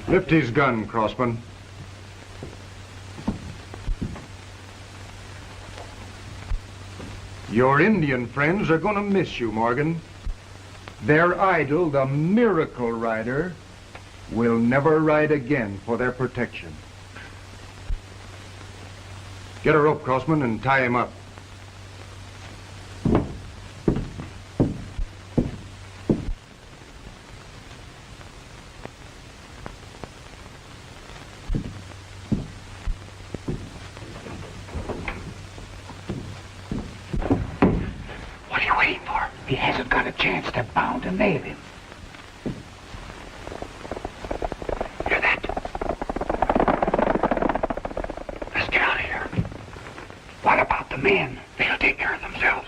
Lift his gun, Crossman. Your Indian friends are going to miss you, Morgan. Their idol, the miracle rider, will never ride again for their protection. Get a rope, Crossman, and tie him up. What are you waiting for? He hasn't got a chance. They're bound to nail him. Hear that? Let's get out of here. What about the men? They'll take care of themselves.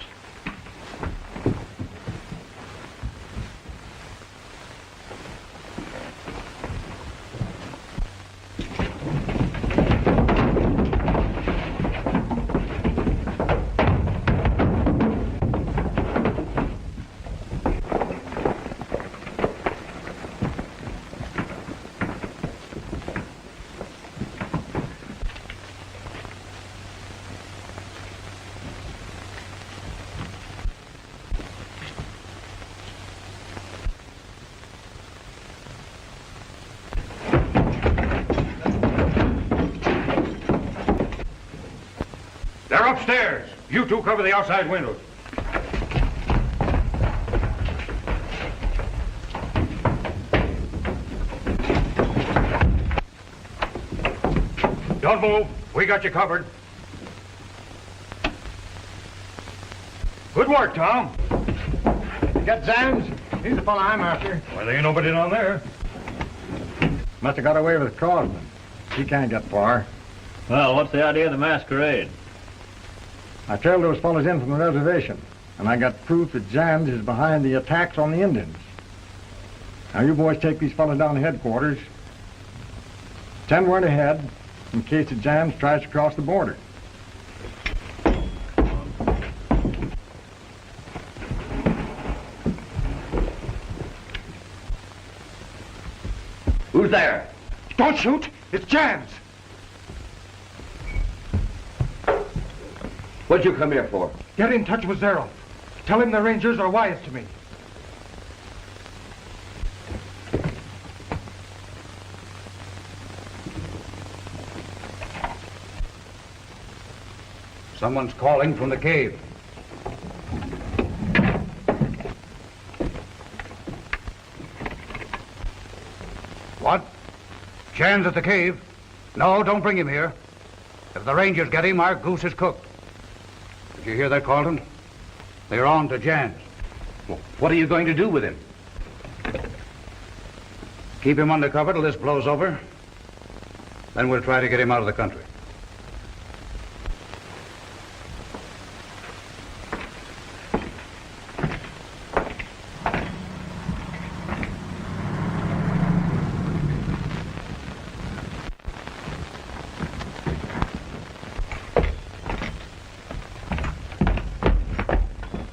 They're upstairs. You two cover the outside windows. Don't move. We got you covered. Good work, Tom. You got Zams? He's the fellow I'm after. Well, there ain't nobody down there. Must have got away with Crosman. He can't get far. Well, what's the idea of the masquerade? I trailed those fellas in from the reservation, and I got proof that Jans is behind the attacks on the Indians. Now, you boys take these fellas down to headquarters. 10 word ahead, in case the Jans tries to cross the border. Who's there? Don't shoot! It's Jans! What'd you come here for? Get in touch with Zaroff. Tell him the Rangers are wise to me. Someone's calling from the cave. What? Jan's at the cave? No, don't bring him here. If the Rangers get him, our goose is cooked. Did you hear that, Carlton? They're on to Jan's. Well, what are you going to do with him? Keep him undercover till this blows over. Then we'll try to get him out of the country.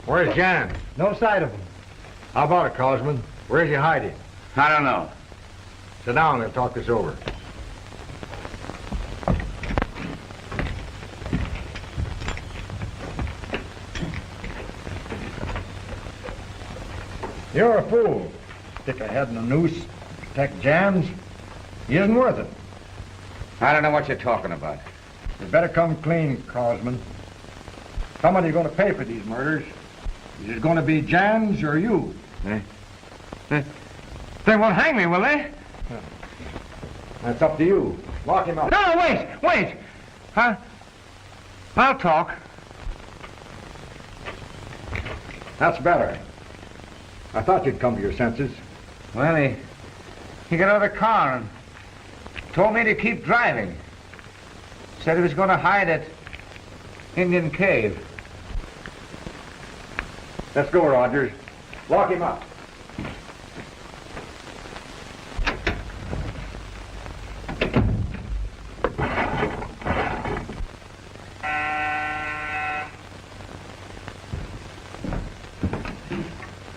Where's Jan? No sight of him. How about it, Crosman? Where's he hiding? I don't know. Sit down and talk this over. You're a fool. Stick a head in a noose, protect Jans. He isn't worth it. I don't know what you're talking about. You better come clean, Crosman. Somebody's going to pay for these murders. Is it going to be Jans or you? They won't hang me, will they? That's up to you. Lock him up. No, wait! I'll talk. That's better. I thought you'd come to your senses. Well, he got out of the car and told me to keep driving. Said he was going to hide at Indian Cave. Let's go, Rogers. Lock him up.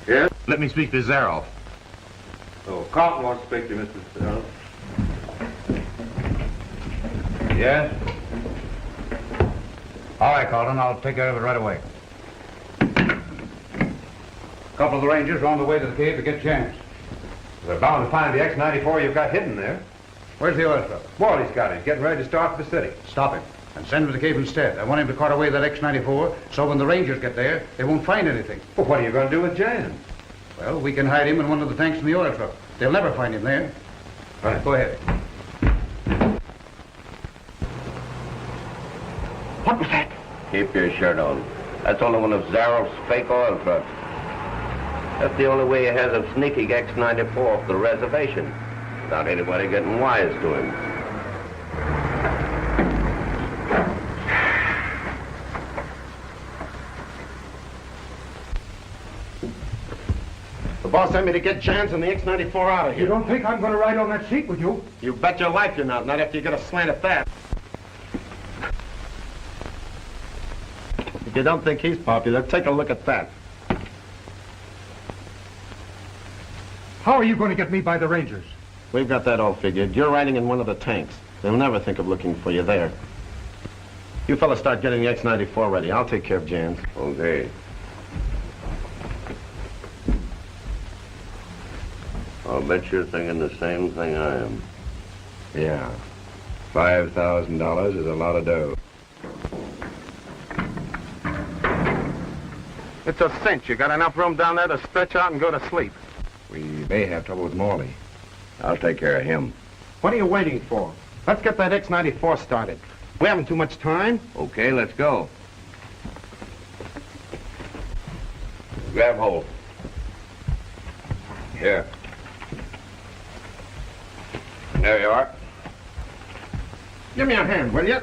Yes? Let me speak to Zaroff. Oh, Carlton wants to speak to you, Mr. Earl. Yes? All right, Carlton, I'll take care of it right away. A couple of the Rangers are on the way to the cave to get Jans. They're bound to find the X-94 you've got hidden there. Where's the oil truck? Wally's got it. He's getting ready to start for the city. Stop him and send him to the cave instead. I want him to cart away that X-94 so when the Rangers get there, they won't find anything. Well, what are you going to do with Jan? Well, we can hide him in one of the tanks in the oil truck. They'll never find him there. All right. Go ahead. What was that? Keep your shirt on. That's only one of Zaroff's fake oil trucks. That's the only way he has of sneaking X-94 off the reservation without anybody getting wise to him. The boss sent me to get Jans and the X-94 out of here. You don't think I'm going to ride on that seat with you? You bet your life you're not after you get a slant at that. If you don't think he's popular, take a look at that. How are you going to get me by the Rangers? We've got that all figured. You're riding in one of the tanks. They'll never think of looking for you there. You fellas start getting the X-94 ready. I'll take care of Jans. Okay. I'll bet you're thinking the same thing I am. Yeah. $5,000 is a lot of dough. It's a cinch. You got enough room down there to stretch out and go to sleep. We may have trouble with Morley. I'll take care of him. What are you waiting for? Let's get that X-94 started. We haven't too much time. Okay, let's go. Grab hold. Here. There you are. Give me a hand, will you?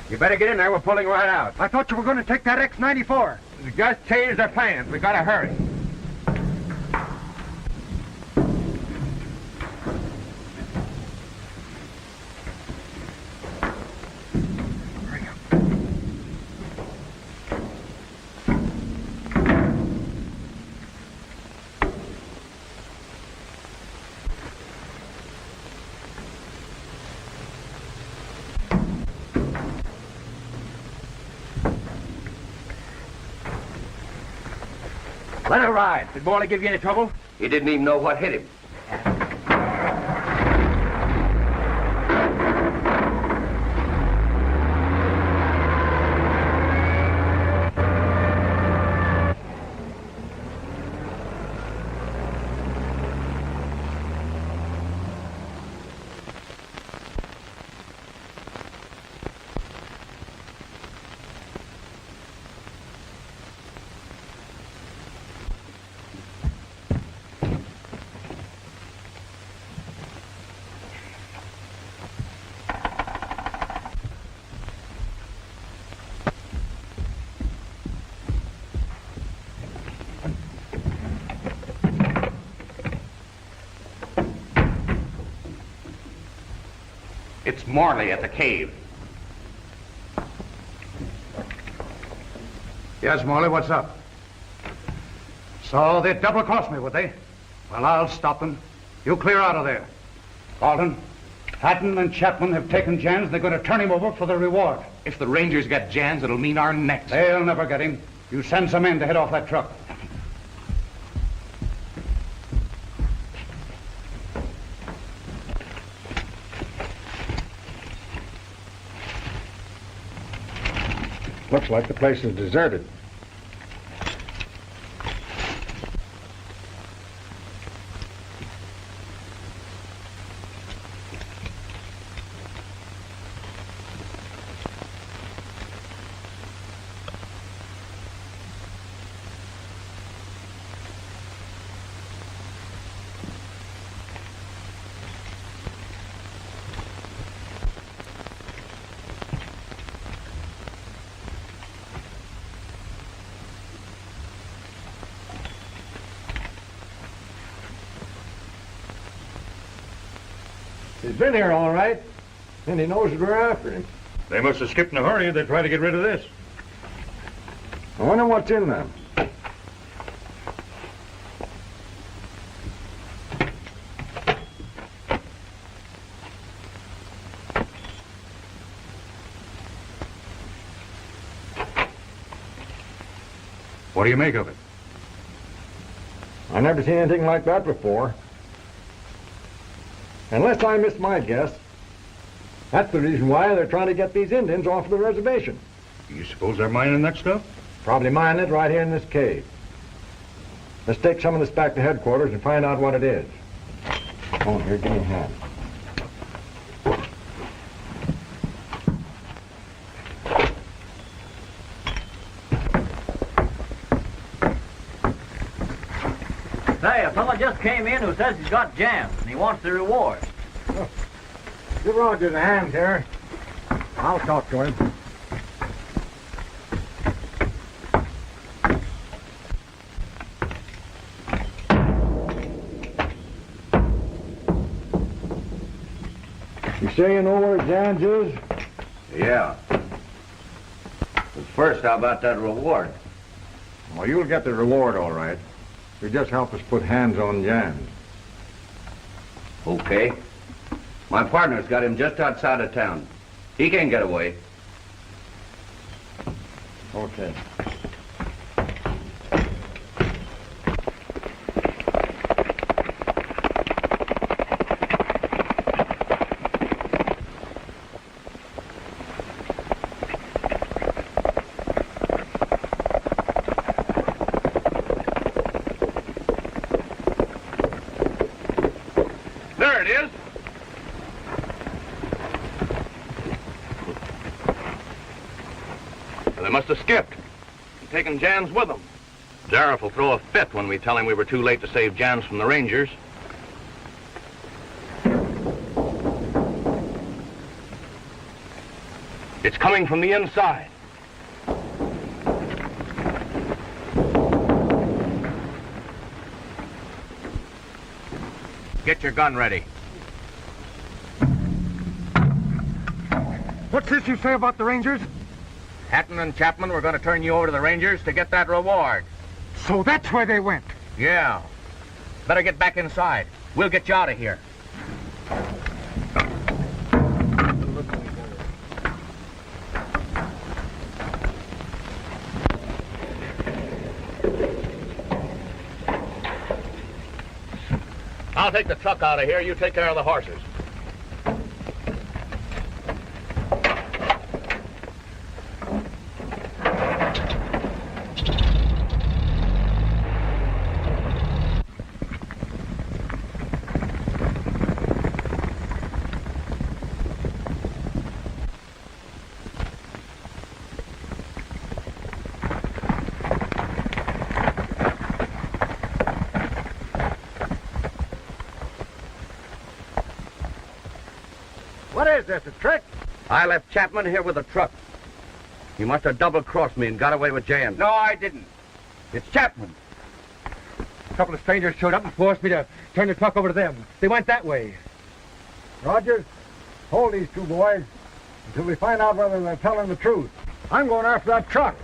You better get in there. We're pulling right out. I thought you were going to take that X-94. Just changed our plans. We gotta hurry. Let her ride. Did Morley give you any trouble? He didn't even know what hit him. It's Morley at the cave. Yes, Morley, what's up? So they'd double-cross me, would they? Well, I'll stop them. You clear out of there. Carlton, Hatton and Chapman have taken Jans. They're going to turn him over for the reward. If the Rangers get Jans, it'll mean our necks. They'll never get him. You send some men to head off that truck. Looks like the place is deserted. He's been here all right, and he knows that we're after him. They must have skipped in a hurry. They tried to get rid of this. I wonder what's in them. What do you make of it? I never seen anything like that before. Unless I missed my guess, that's the reason why they're trying to get these Indians off the reservation. You suppose they're mining that stuff? Probably mining it right here in this cave. Let's take some of this back to headquarters and find out what it is. Come on, here, give me a hand. Say, a fella just came in who says he's got jams and he wants the reward. Oh. Give Rogers a hand here. I'll talk to him. You say you know where Jans is? Yeah. But first, how about that reward? Well, you'll get the reward, all right. You just help us put hands on Jans. Okay. My partner's got him just outside of town. He can't get away. Okay. There it is. They must have skipped and taken Jans with them. Sheriff will throw a fit when we tell him we were too late to save Jans from the Rangers. It's coming from the inside. Get your gun ready. What's this you say about the Rangers? Hatton and Chapman were going to turn you over to the Rangers to get that reward. So that's where they went. Yeah. Better get back inside. We'll get you out of here. I'll take the truck out of here. You take care of the horses. What is this, a trick? I left Chapman here with a truck. He must have double-crossed me and got away with Jan. No, I didn't. It's Chapman. A couple of strangers showed up and forced me to turn the truck over to them. They went that way. Rogers, hold these two boys until we find out whether they're telling the truth. I'm going after that truck.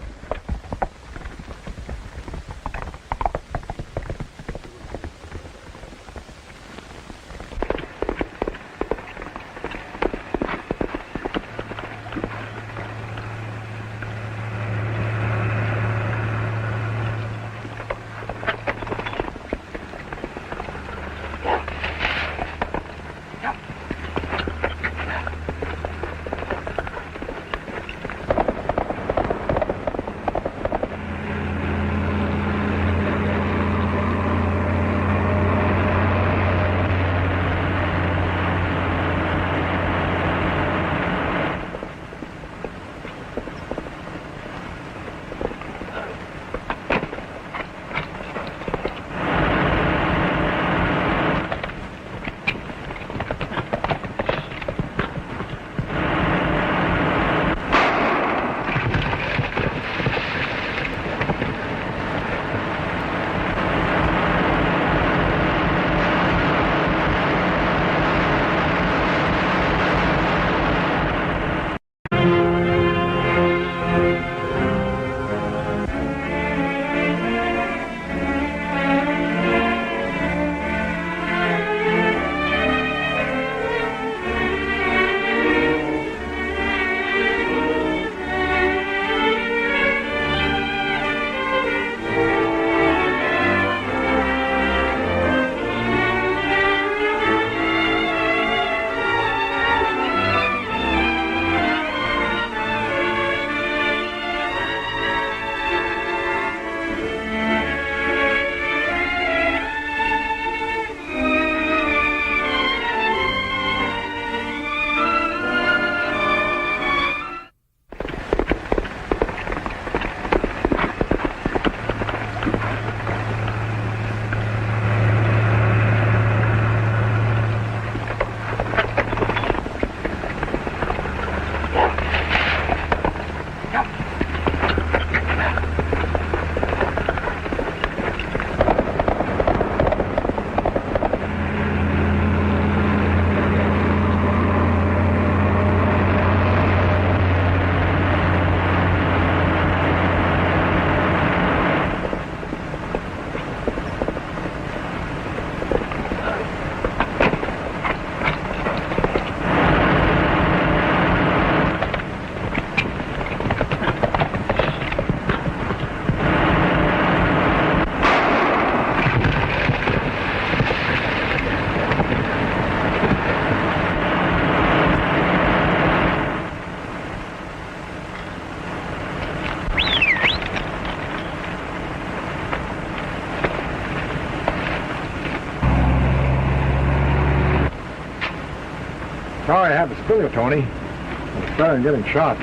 Sorry I had to spill you, Tony. I'm starting getting shot.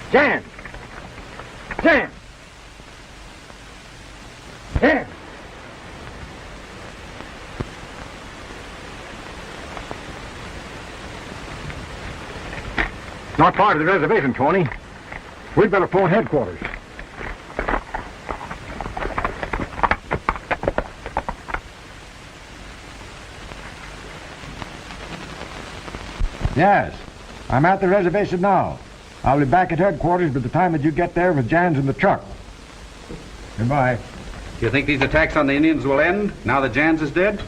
Jan! Jan! Jan! Not far to the reservation, Tony. We'd better phone headquarters. Yes, I'm at the reservation now. I'll be back at headquarters by the time that you get there with Jan's in the truck. Goodbye. Do you think these attacks on the Indians will end now that Jans is dead?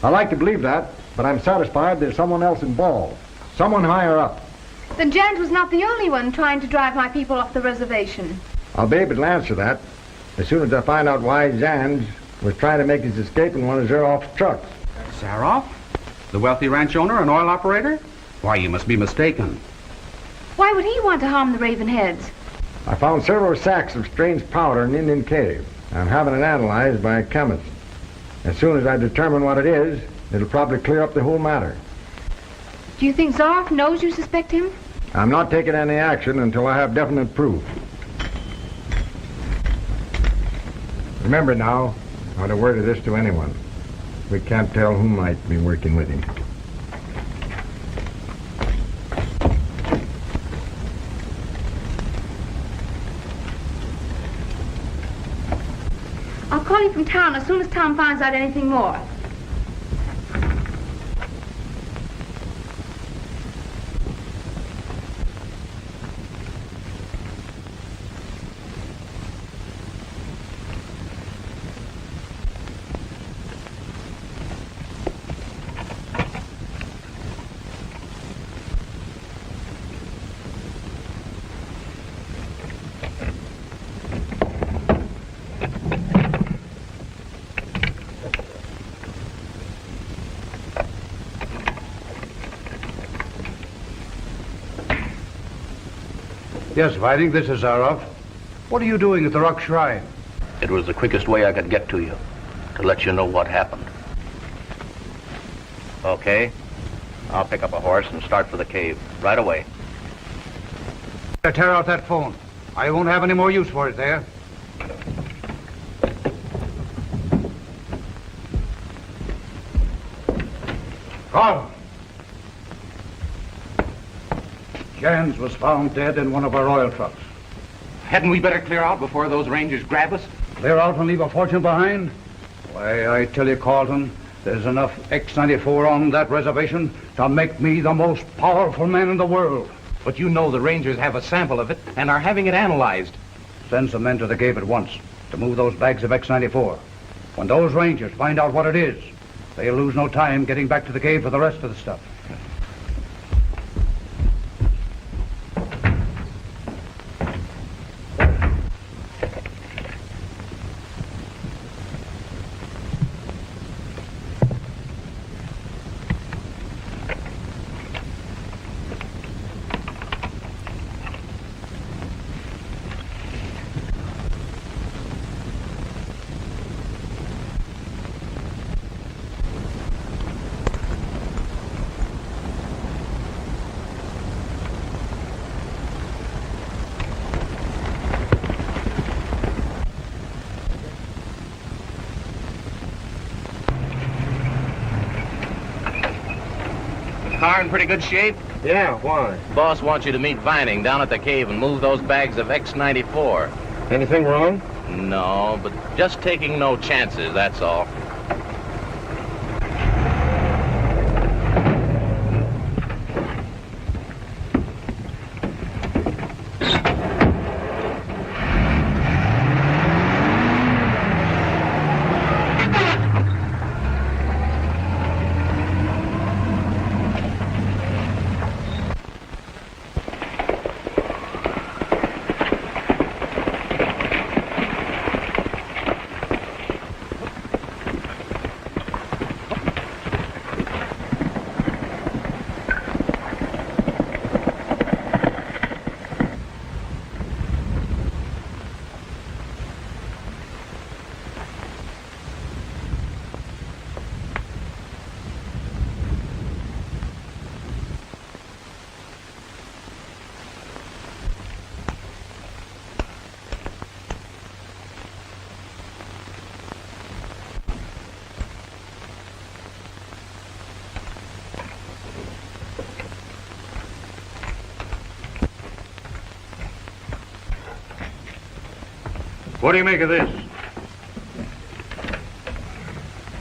I like to believe that, but I'm satisfied there's someone else involved. Someone higher up. Then Jans was not the only one trying to drive my people off the reservation. I'll be able to answer that as soon as I find out why Jans was trying to make his escape in one of Zaroff's trucks. Zaroff? The wealthy ranch owner and oil operator? Why, you must be mistaken. Why would he want to harm the Ravenheads? I found several sacks of strange powder in an Indian cave. I'm having it analyzed by a chemist. As soon as I determine what it is, it'll probably clear up the whole matter. Do you think Zaroff knows you suspect him? I'm not taking any action until I have definite proof. Remember now, not a word of this to anyone. We can't tell who might be working with him. I'll call you from town as soon as Tom finds out anything more. Yes, I think this is Zaroff. What are you doing at the Rock Shrine? It was the quickest way I could get to you, to let you know what happened. Okay, I'll pick up a horse and start for the cave right away. Tear out that phone. I won't have any more use for it there. Carl! Jans was found dead in one of our oil trucks. Hadn't we better clear out before those rangers grab us? Clear out and leave a fortune behind? Why, I tell you, Carlton, there's enough X-94 on that reservation to make me the most powerful man in the world. But you know the rangers have a sample of it and are having it analyzed. Send some men to the cave at once to move those bags of X-94. When those rangers find out what it is, they'll lose no time getting back to the cave for the rest of the stuff. car in pretty good shape? Yeah, why? Boss wants you to meet Vining down at the cave and move those bags of X94. Anything wrong? No, but just taking no chances, that's all. What do you make of this?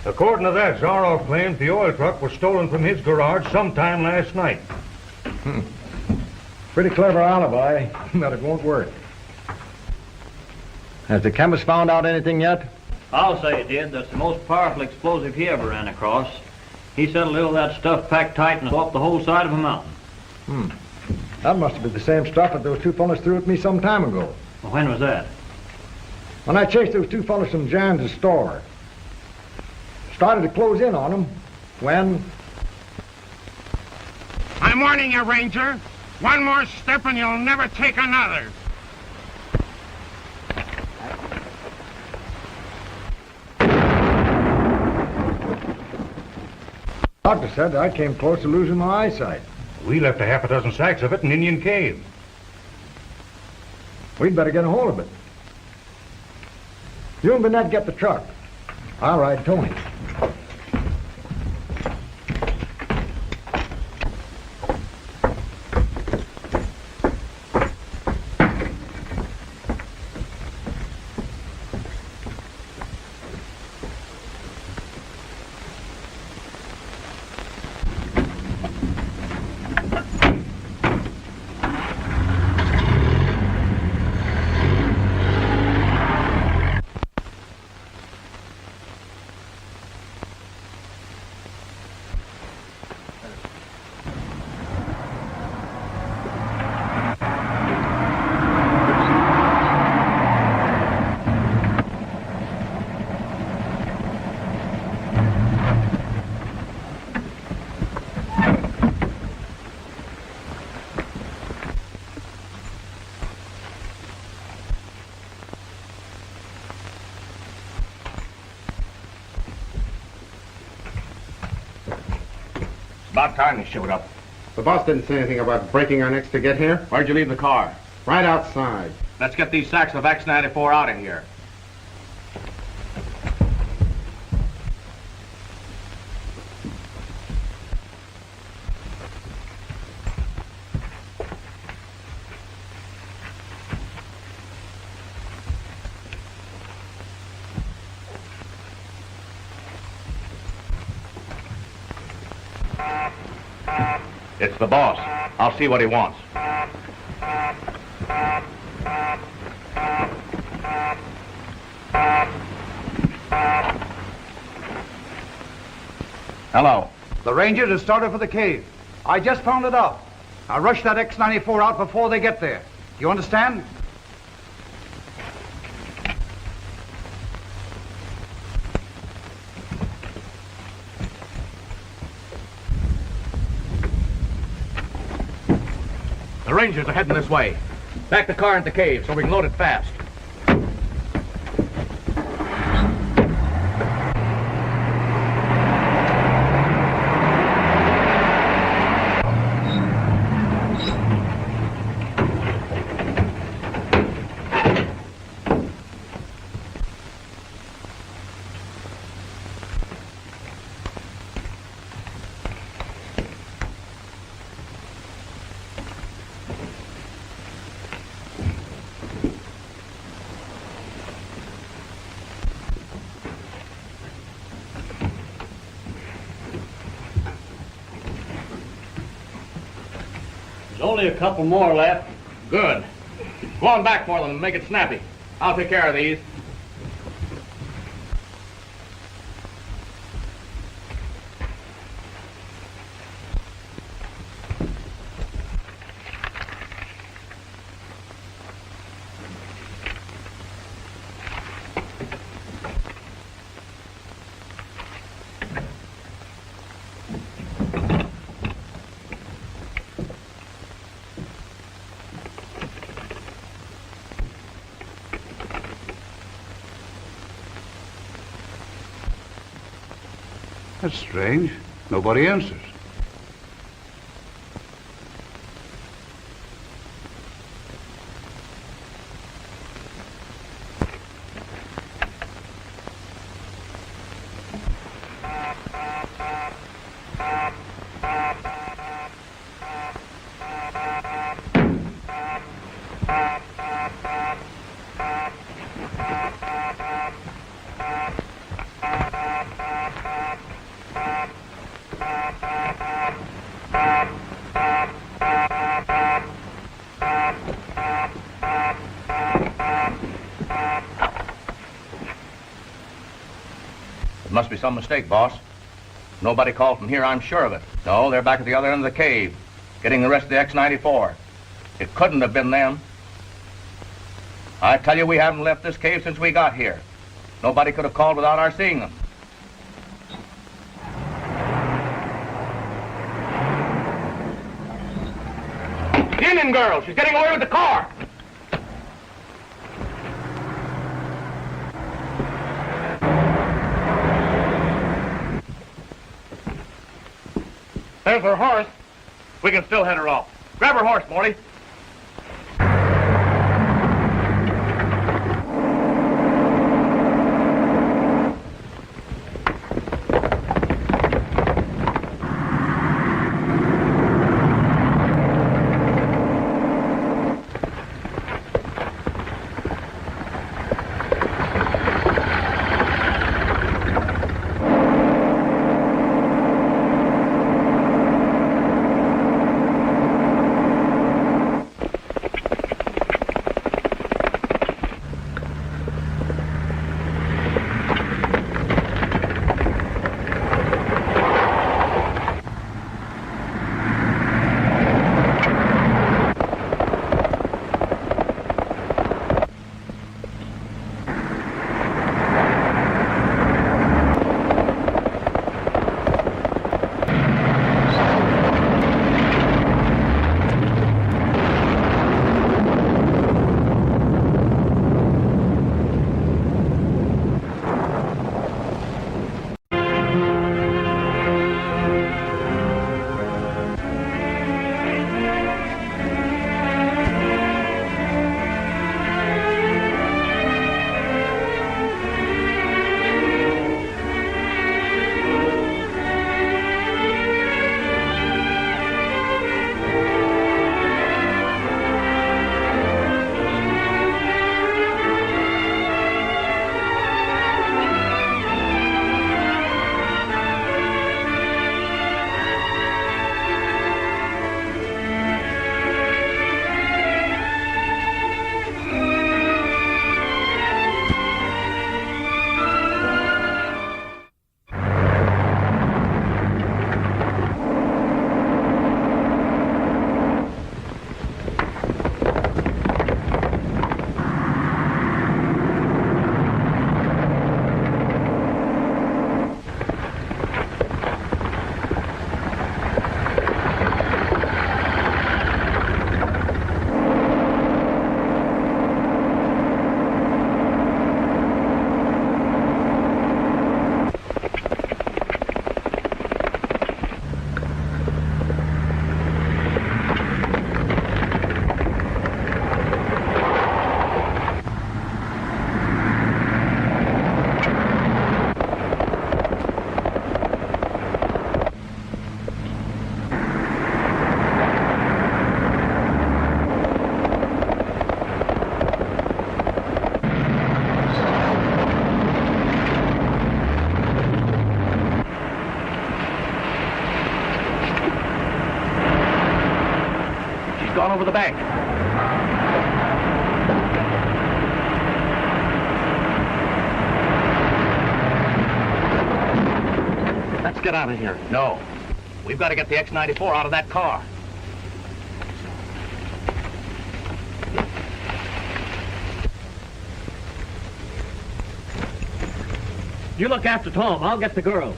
According to that, Zaroff claims the oil truck was stolen from his garage sometime last night. Pretty clever alibi, but it won't work. Has the chemist found out anything yet? I'll say it did. That's the most powerful explosive he ever ran across. He said a little of that stuff packed tight and swapped the whole side of a mountain. That must have been the same stuff that those two fellas threw at me some time ago. Well, when was that? When I chased those two fellas from Jan's store. Started to close in on them when... I'm warning you, Ranger. One more step and you'll never take another. Doctor said I came close to losing my eyesight. We left a half a dozen sacks of it in Indian Cave. We'd better get a hold of it. You and Burnett get the truck. I'll ride Tony. About time he showed up. The boss didn't say anything about breaking our necks to get here. Where'd you leave the car? Right outside. Let's get these sacks of X94 out of here. It's the boss. I'll see what he wants. Hello. The Rangers have started for the cave. I just found it out. I'll rush that X94 out before they get there. You understand? The Rangers are heading this way. Back the car into the cave so we can load it fast. Only a couple more left. Good. Go on back for them and make it snappy. I'll take care of these. That's strange. Nobody answers. Must be some mistake, boss. Nobody called from here, I'm sure of it. No, they're back at the other end of the cave, getting the rest of the X-94. It couldn't have been them. I tell you, we haven't left this cave since we got here. Nobody could have called without our seeing them. The Indian girl, she's getting away with the car. There's her horse. We can still head her off. Grab her horse, Morty. He's gone over the bank. Let's get out of here. No. We've got to get the X-94 out of that car. You look after Tom. I'll get the girl.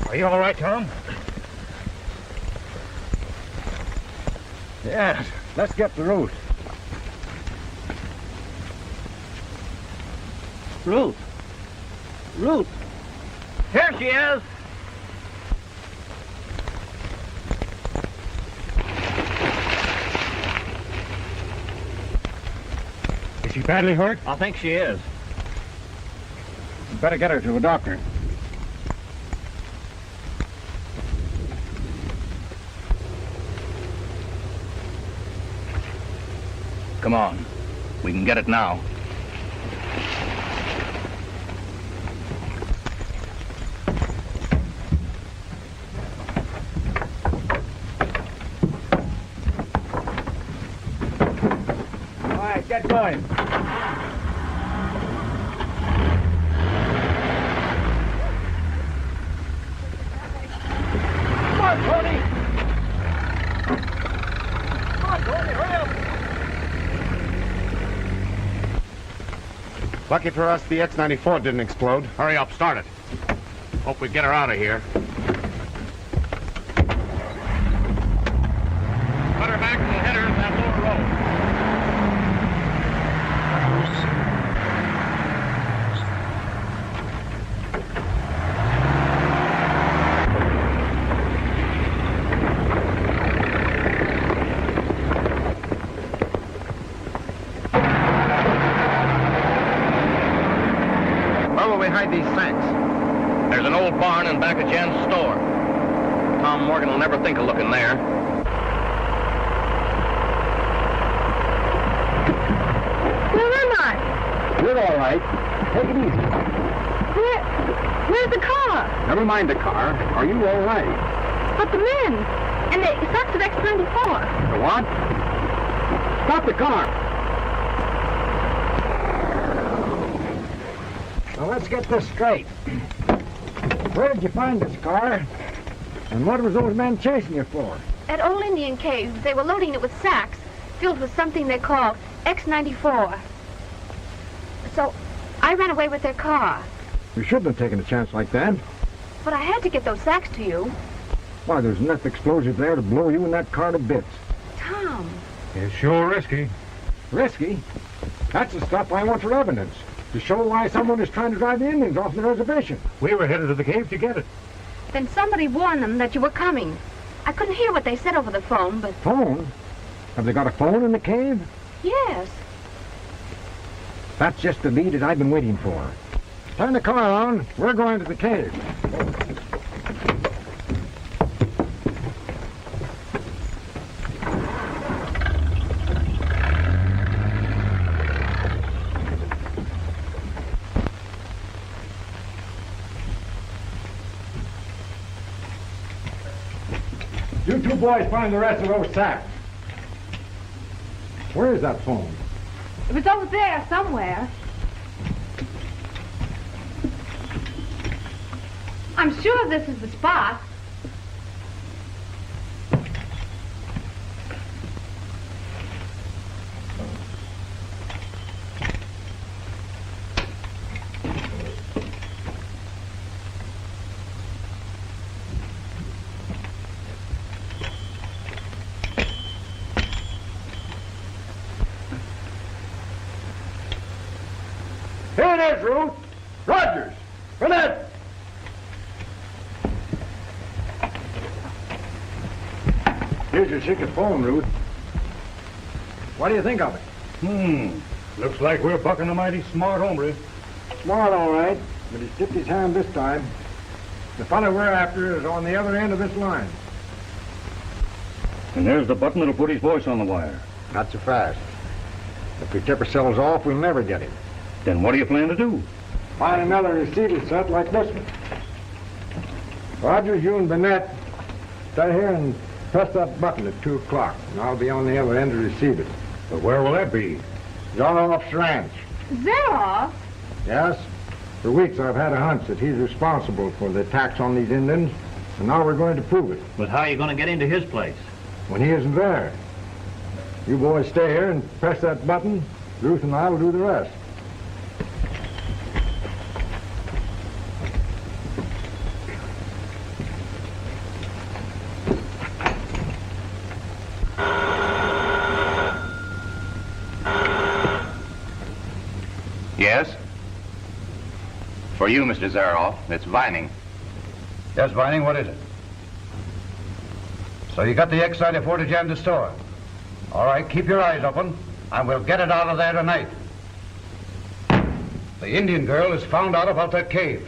Are you all right, Tom? Yes. Let's get to Ruth. Ruth. Ruth. Here she is. Is she badly hurt? I think she is. You better get her to a doctor. Come on. We can get it now. All right, get going. Come on, Tony! Come on, Tony, hurry up! Lucky for us, the X-94 didn't explode. Hurry up, start it. Hope we get her out of here. Put her back and we'll hit her in that lower road. Where will we hide these sacks? There's an old barn in back of Jen's store. Tom Morgan will never think of looking there. Where am I? You're all right. Take it easy. Where's the car? Never mind the car. Are you all right? But the men. And the sacks of X-94. The what? Stop the car. Now, let's get this straight. Where did you find this car? And what was those men chasing you for? At Old Indian Caves, they were loading it with sacks filled with something they call X-94. So I ran away with their car. You shouldn't have taken a chance like that. But I had to get those sacks to you. Why, there's enough explosive there to blow you and that car to bits. Tom. It's sure risky. Risky? That's the stuff I want for evidence. To show why someone is trying to drive the Indians off the reservation. We were headed to the cave to get it. Then somebody warned them that you were coming. I couldn't hear what they said over the phone, but... Phone? Have they got a phone in the cave? Yes. That's just the lead that I've been waiting for. Turn the car on. We're going to the cave. You two boys find the rest of those sacks. Where is that phone? It was over there somewhere. I'm sure this is the spot. Here it is, Ruth. Rogers. Burnett. Here's your secret phone, Ruth. What do you think of it? Looks like we're bucking a mighty smart hombre. Smart, all right, but he's tipped his hand this time. The fellow we're after is on the other end of this line. And there's the button that'll put his voice on the wire. Not so fast. If we tip ourselves off, we'll never get him. Then what do you plan to do? Find another receiver set like this one. Rogers, you and Burnett, Stay here and press that button at 2 o'clock, and I'll be on the other end to receive it. But where will that be? Zaroff's ranch. Zaroff? Yes. For weeks I've had a hunch that he's responsible for the attacks on these Indians, and now we're going to prove it. But how are you going to get into his place? When he isn't there. You boys stay here and press that button. Ruth and I will do the rest. Yes? For you, Mr. Zaroff, it's Vining. Yes, Vining, what is it? So you got the X-94 to jam the store? All right, keep your eyes open, and we'll get it out of there tonight. The Indian girl has found out about that cave.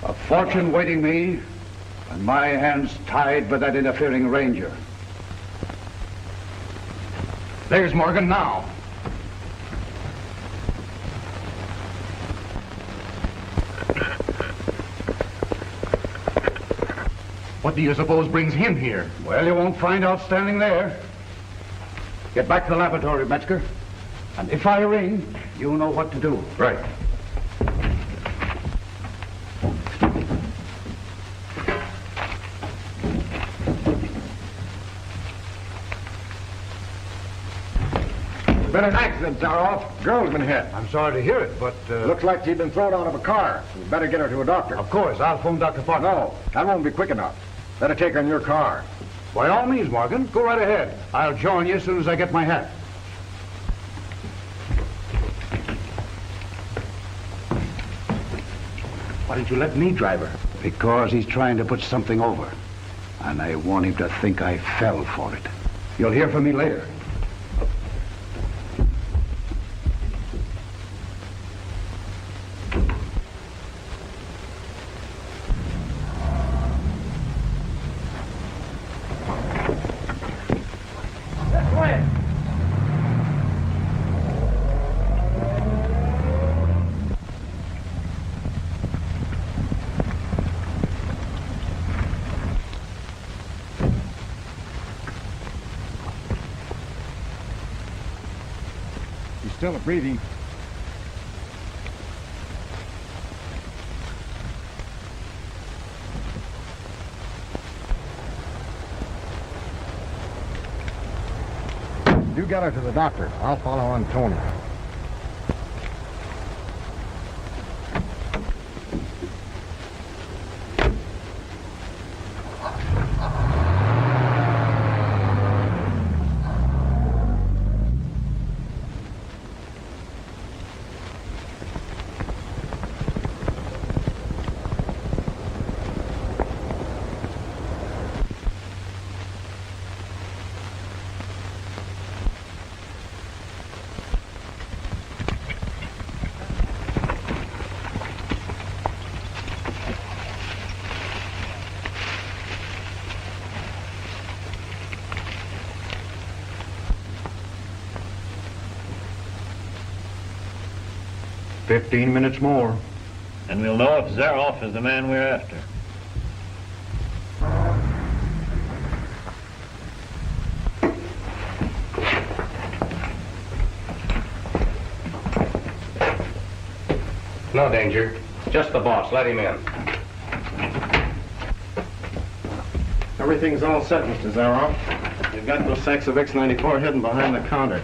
A fortune waiting me, and my hands tied by that interfering ranger. There's Morgan now. What do you suppose brings him here? Well, you won't find out standing there. Get back to the laboratory, Metzger. And if I ring, you know what to do. Right. Been an accident, Zaroff. Girl's been hit. I'm sorry to hear it, but... Looks like she'd been thrown out of a car. We better get her to a doctor. Of course, I'll phone Dr. Potter. No, that won't be quick enough. Better take her in your car. By all means, Morgan. Go right ahead. I'll join you as soon as I get my hat. Why didn't you let me drive her? Because he's trying to put something over. And I want him to think I fell for it. You'll hear from me later. Still breathing. You get her to the doctor. I'll follow on Tony. "15 minutes more. And we'll know if Zaroff is the man we're after. No danger. Just the boss. Let him in. Everything's all set, Mr. Zaroff. You've got those sacks of X-94 hidden behind the counter.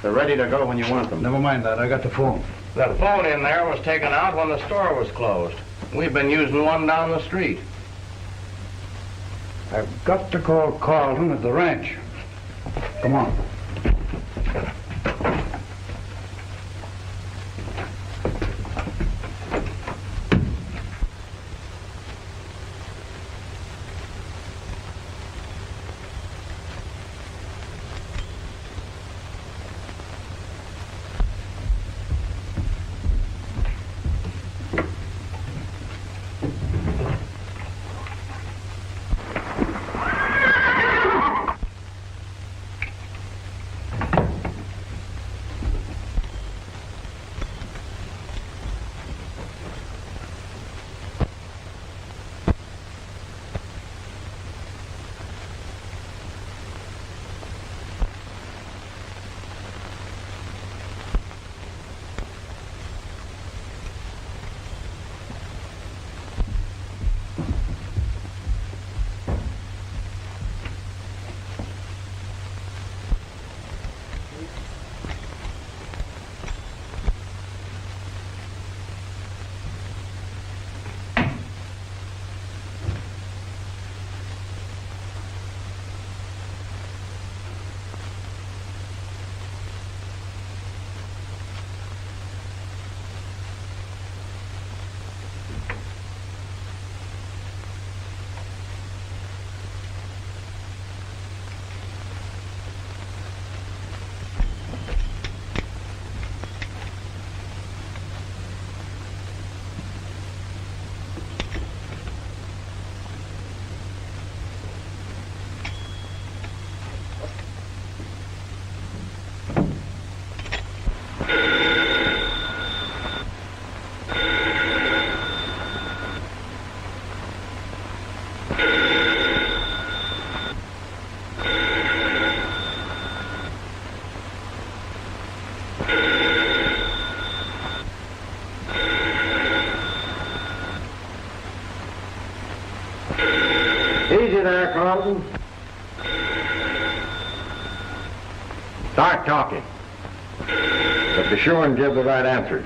They're ready to go when you want them. Never mind that. I got the phone. That phone in there was taken out when the store was closed. We've been using one down the street. I've got to call Carlton at the ranch. Come on. Easy there, Carlton. Start talking. But be sure and give the right answers.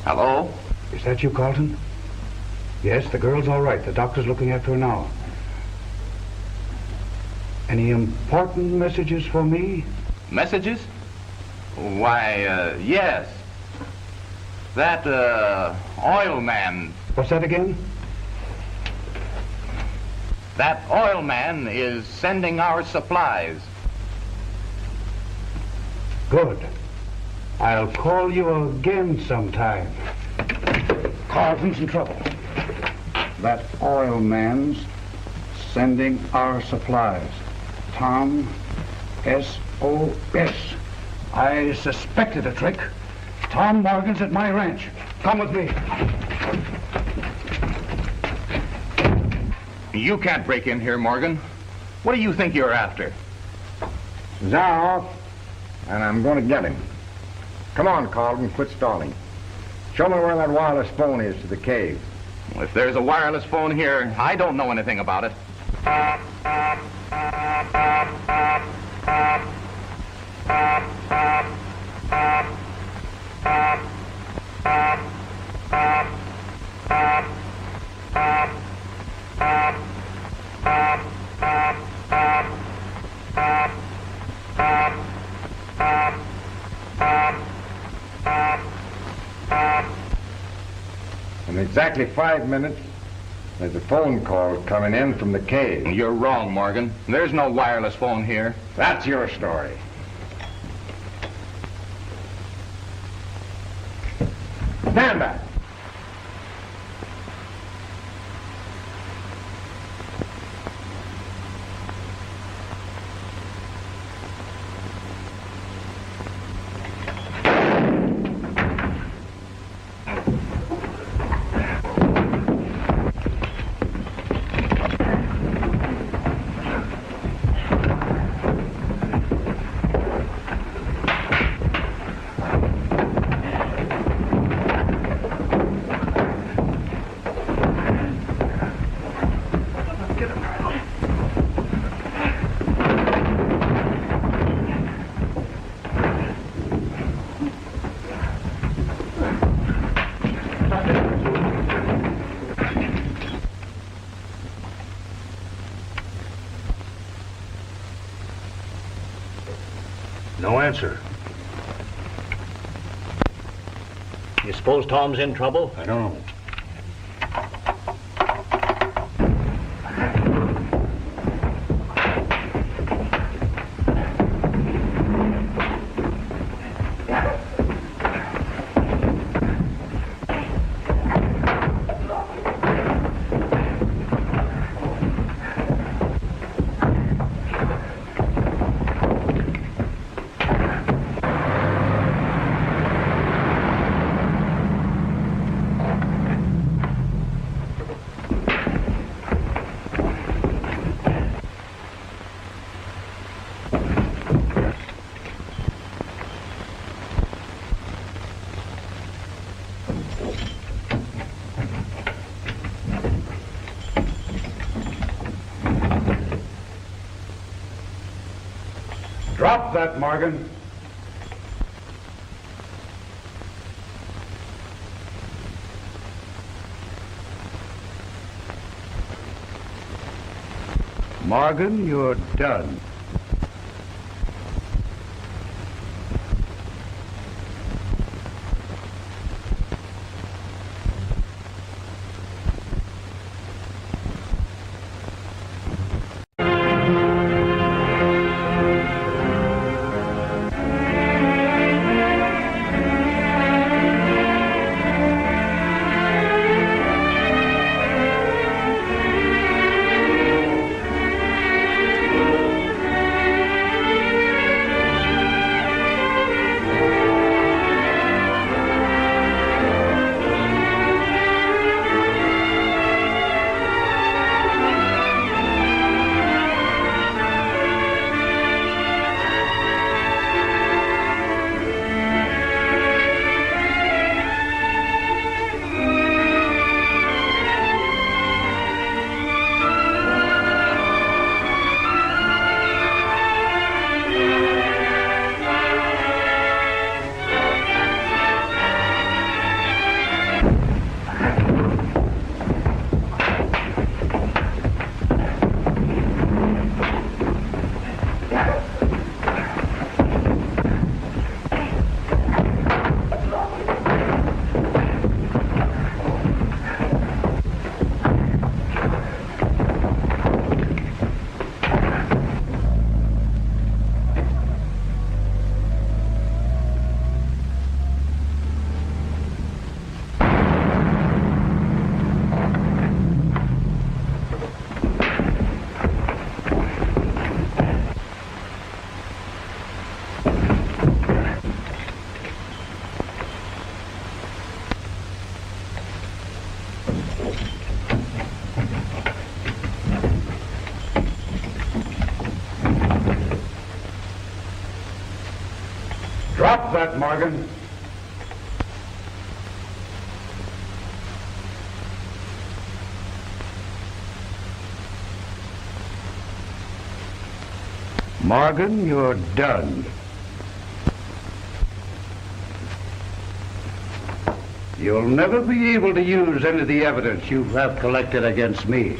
Hello? Is that you, Carlton? Yes, the girl's all right. The doctor's looking after her now. Any important messages for me? Messages? Why, yes. That, oil man. What's that again? That oil man is sending our supplies. Good. I'll call you again sometime. Carlton's in trouble. That oil man's sending our supplies. Tom, S.O.S. I suspected a trick. Tom Morgan's at my ranch. Come with me. You can't break in here, Morgan. What do you think you're after? Zaroff, and I'm going to get him. Come on, Carlton, quit stalling. Show me where that wireless phone is to the cave. Well, if there's a wireless phone here, I don't know anything about it. In exactly 5 minutes, there's a phone call coming in from the cave. You're wrong, Morgan. There's no wireless phone here. That's your story. Stand back. No answer. You suppose Tom's in trouble? I don't know. Drop that, Morgan. Morgan, you're done. Drop that, Morgan. Morgan, you're done. You'll never be able to use any of the evidence you have collected against me.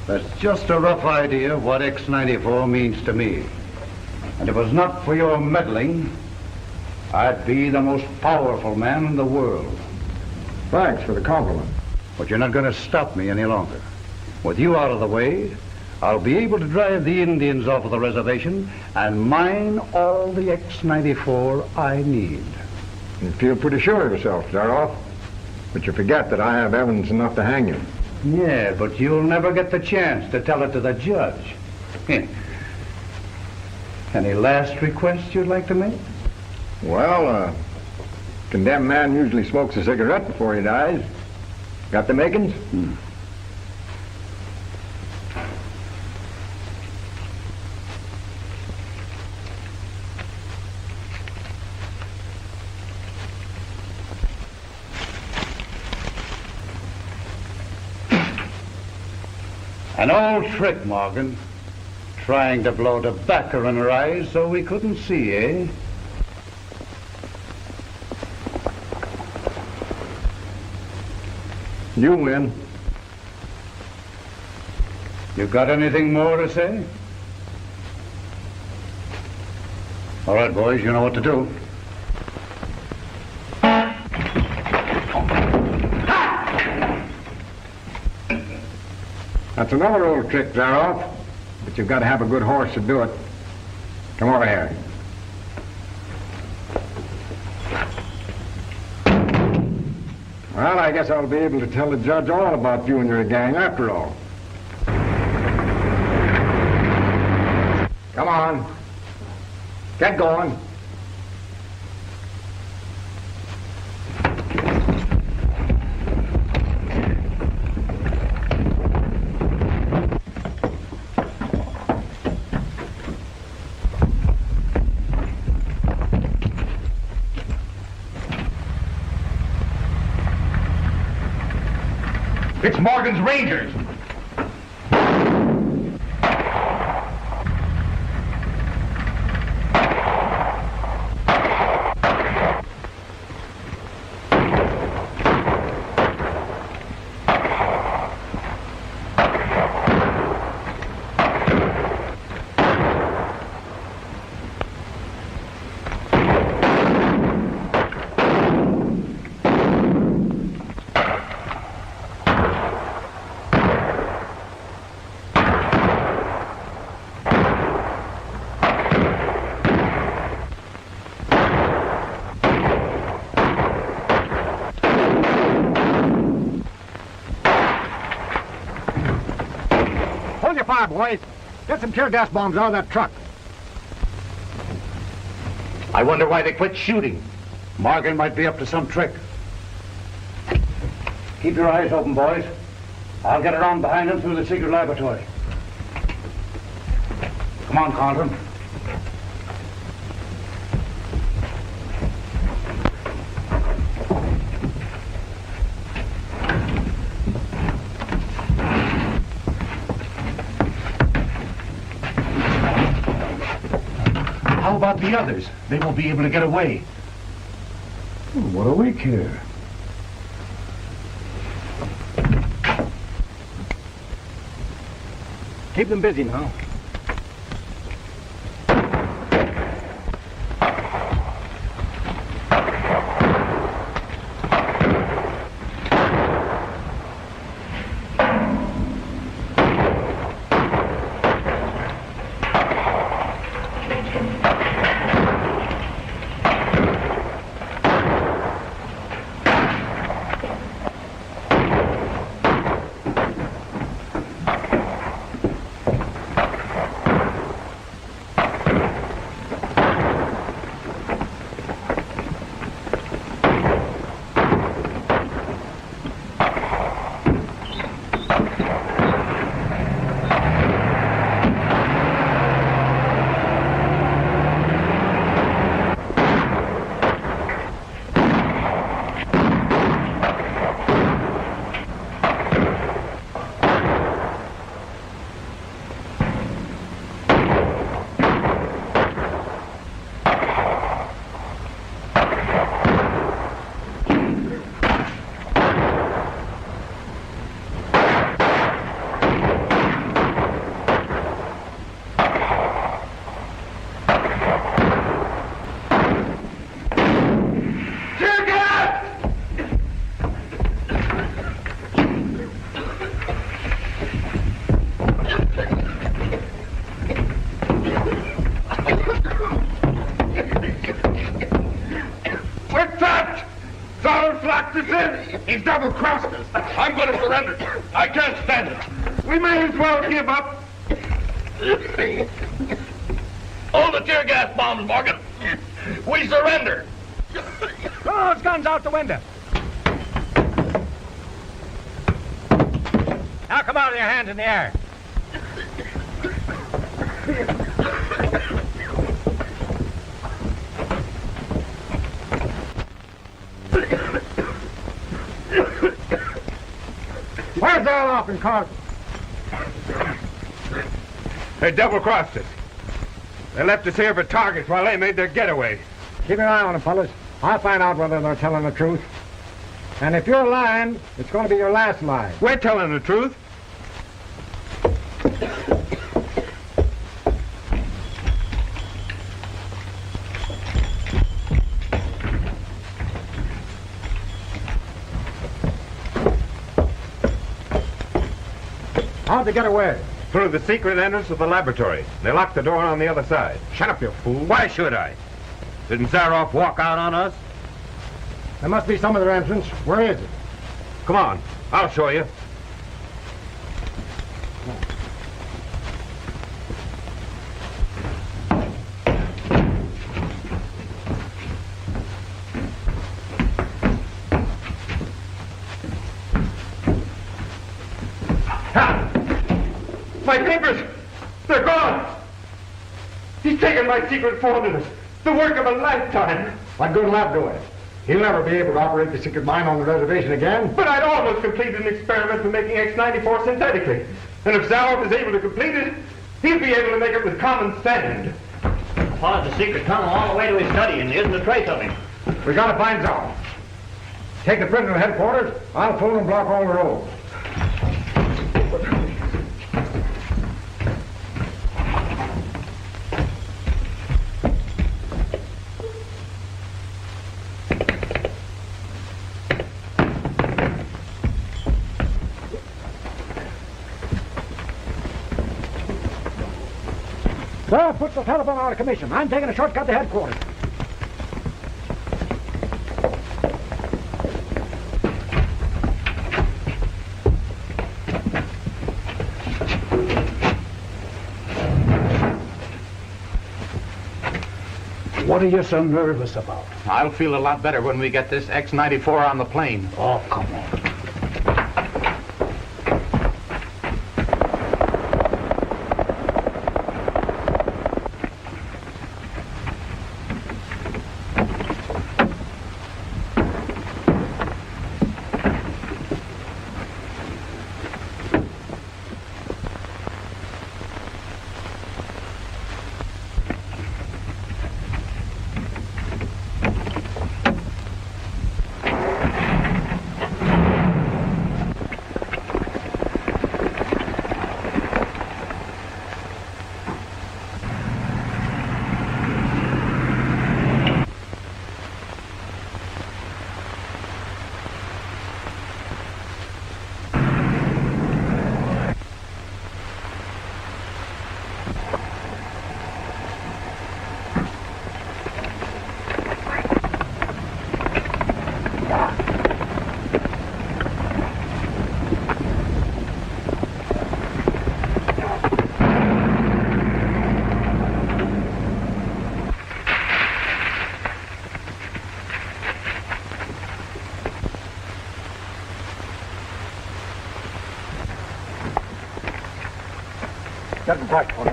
That's just a rough idea of what X-94 means to me. And if it was not for your meddling, I'd be the most powerful man in the world. Thanks for the compliment. But you're not going to stop me any longer. With you out of the way, I'll be able to drive the Indians off of the reservation and mine all the X-94 I need. You feel pretty sure of yourself, Zaroff. But you forget that I have evidence enough to hang you. Yeah, but you'll never get the chance to tell it to the judge. Any last requests you'd like to make? Well, a condemned man usually smokes a cigarette before he dies. Got the makings? An old trick, Morgan. Trying to blow tobacco in her eyes so we couldn't see, eh? You win. You got anything more to say? All right, boys, you know what to do. That's another old trick, Zaroff. But you've got to have a good horse to do it. Come over here. Well, I guess I'll be able to tell the judge all about you and your gang after all. Come on. Get going. It's Morgan's Rangers. Fire, boys. Get some tear gas bombs out of that truck. I wonder why they quit shooting. Morgan might be up to some trick. Keep your eyes open, boys. I'll get around behind him through the secret laboratory. Come on, Carlton. How about the others? They won't be able to get away. What do we care? Keep them busy now. He's double-crossed us. I'm going to surrender. I can't stand it. We may as well give up. Hold the tear gas bombs, Morgan. We surrender. Throw those guns out the window. Now come out with your hands in the air. Where's Zerloff and Carlton? They double-crossed us. They left us here for targets while they made their getaway. Keep an eye on them, fellas. I'll find out whether they're telling the truth. And if you're lying, it's going to be your last lie. We're telling the truth. How'd they get away? Through the secret entrance of the laboratory. They locked the door on the other side. Shut up, you fool. Why should I? Didn't Zaroff walk out on us? There must be some other entrance. Where is it? Come on, I'll show you. My papers! They're gone! He's taken my secret formulas. The work of a lifetime. What good will that do it? He'll never be able to operate the secret mine on the reservation again. But I'd almost completed an experiment for making X-94 synthetically. And if Zaroff is able to complete it, he'll be able to make it with common sand. Followed the secret tunnel all the way to his study, and there isn't a trace of him. We gotta find Zaroff. Take the prisoner to headquarters. I'll phone and block all the roads. Sir, put the telephone out of commission. I'm taking a shortcut to headquarters. What are you so nervous about? I'll feel a lot better when we get this X-94 on the plane. Oh, come on. Getting bright, Tony.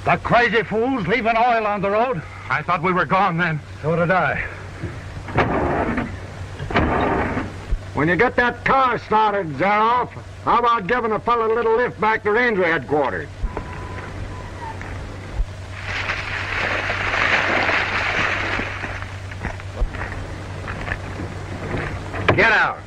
The crazy fools leaving oil on the road. I thought we were gone then. So did I. When you get that car started, Zaroff, how about giving a fellow a little lift back to Ranger headquarters? Get out.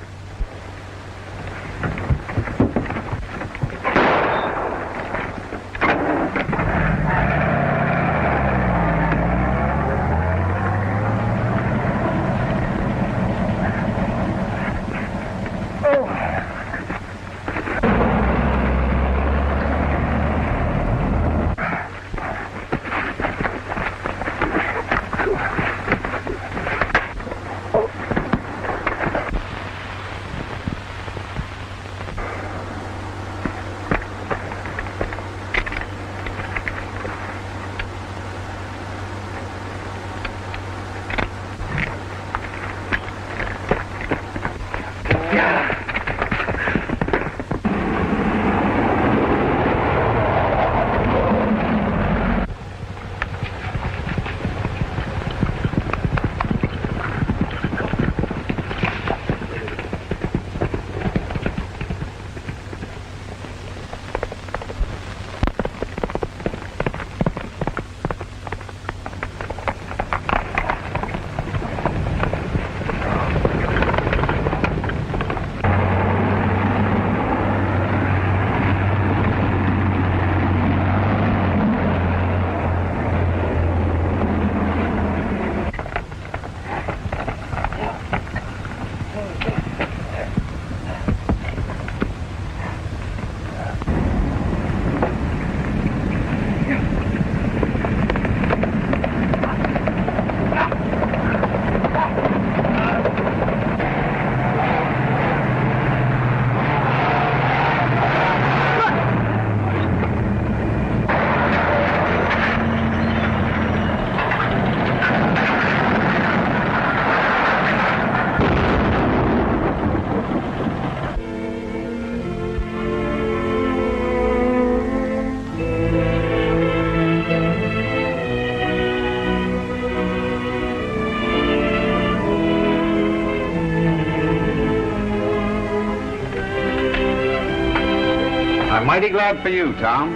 I'm mighty glad for you, Tom.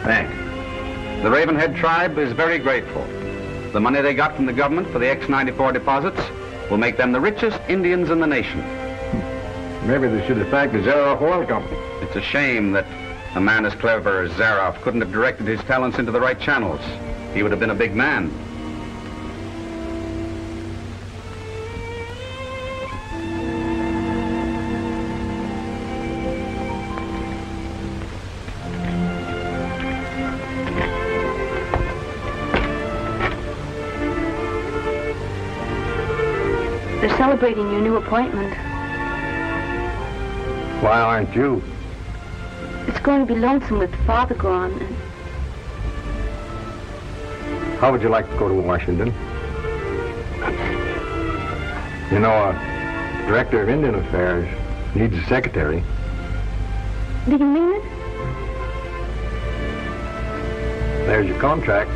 Thanks. The Ravenhead tribe is very grateful. The money they got from the government for the X-94 deposits will make them the richest Indians in the nation. Maybe they should have thanked the Zaroff Oil Company. It's a shame that a man as clever as Zaroff couldn't have directed his talents into the right channels. He would have been a big man. They're celebrating your new appointment. Why aren't you? It's going to be lonesome with Father gone. How would you like to go to Washington? You know, a director of Indian Affairs needs a secretary. Do you mean it? There's your contract.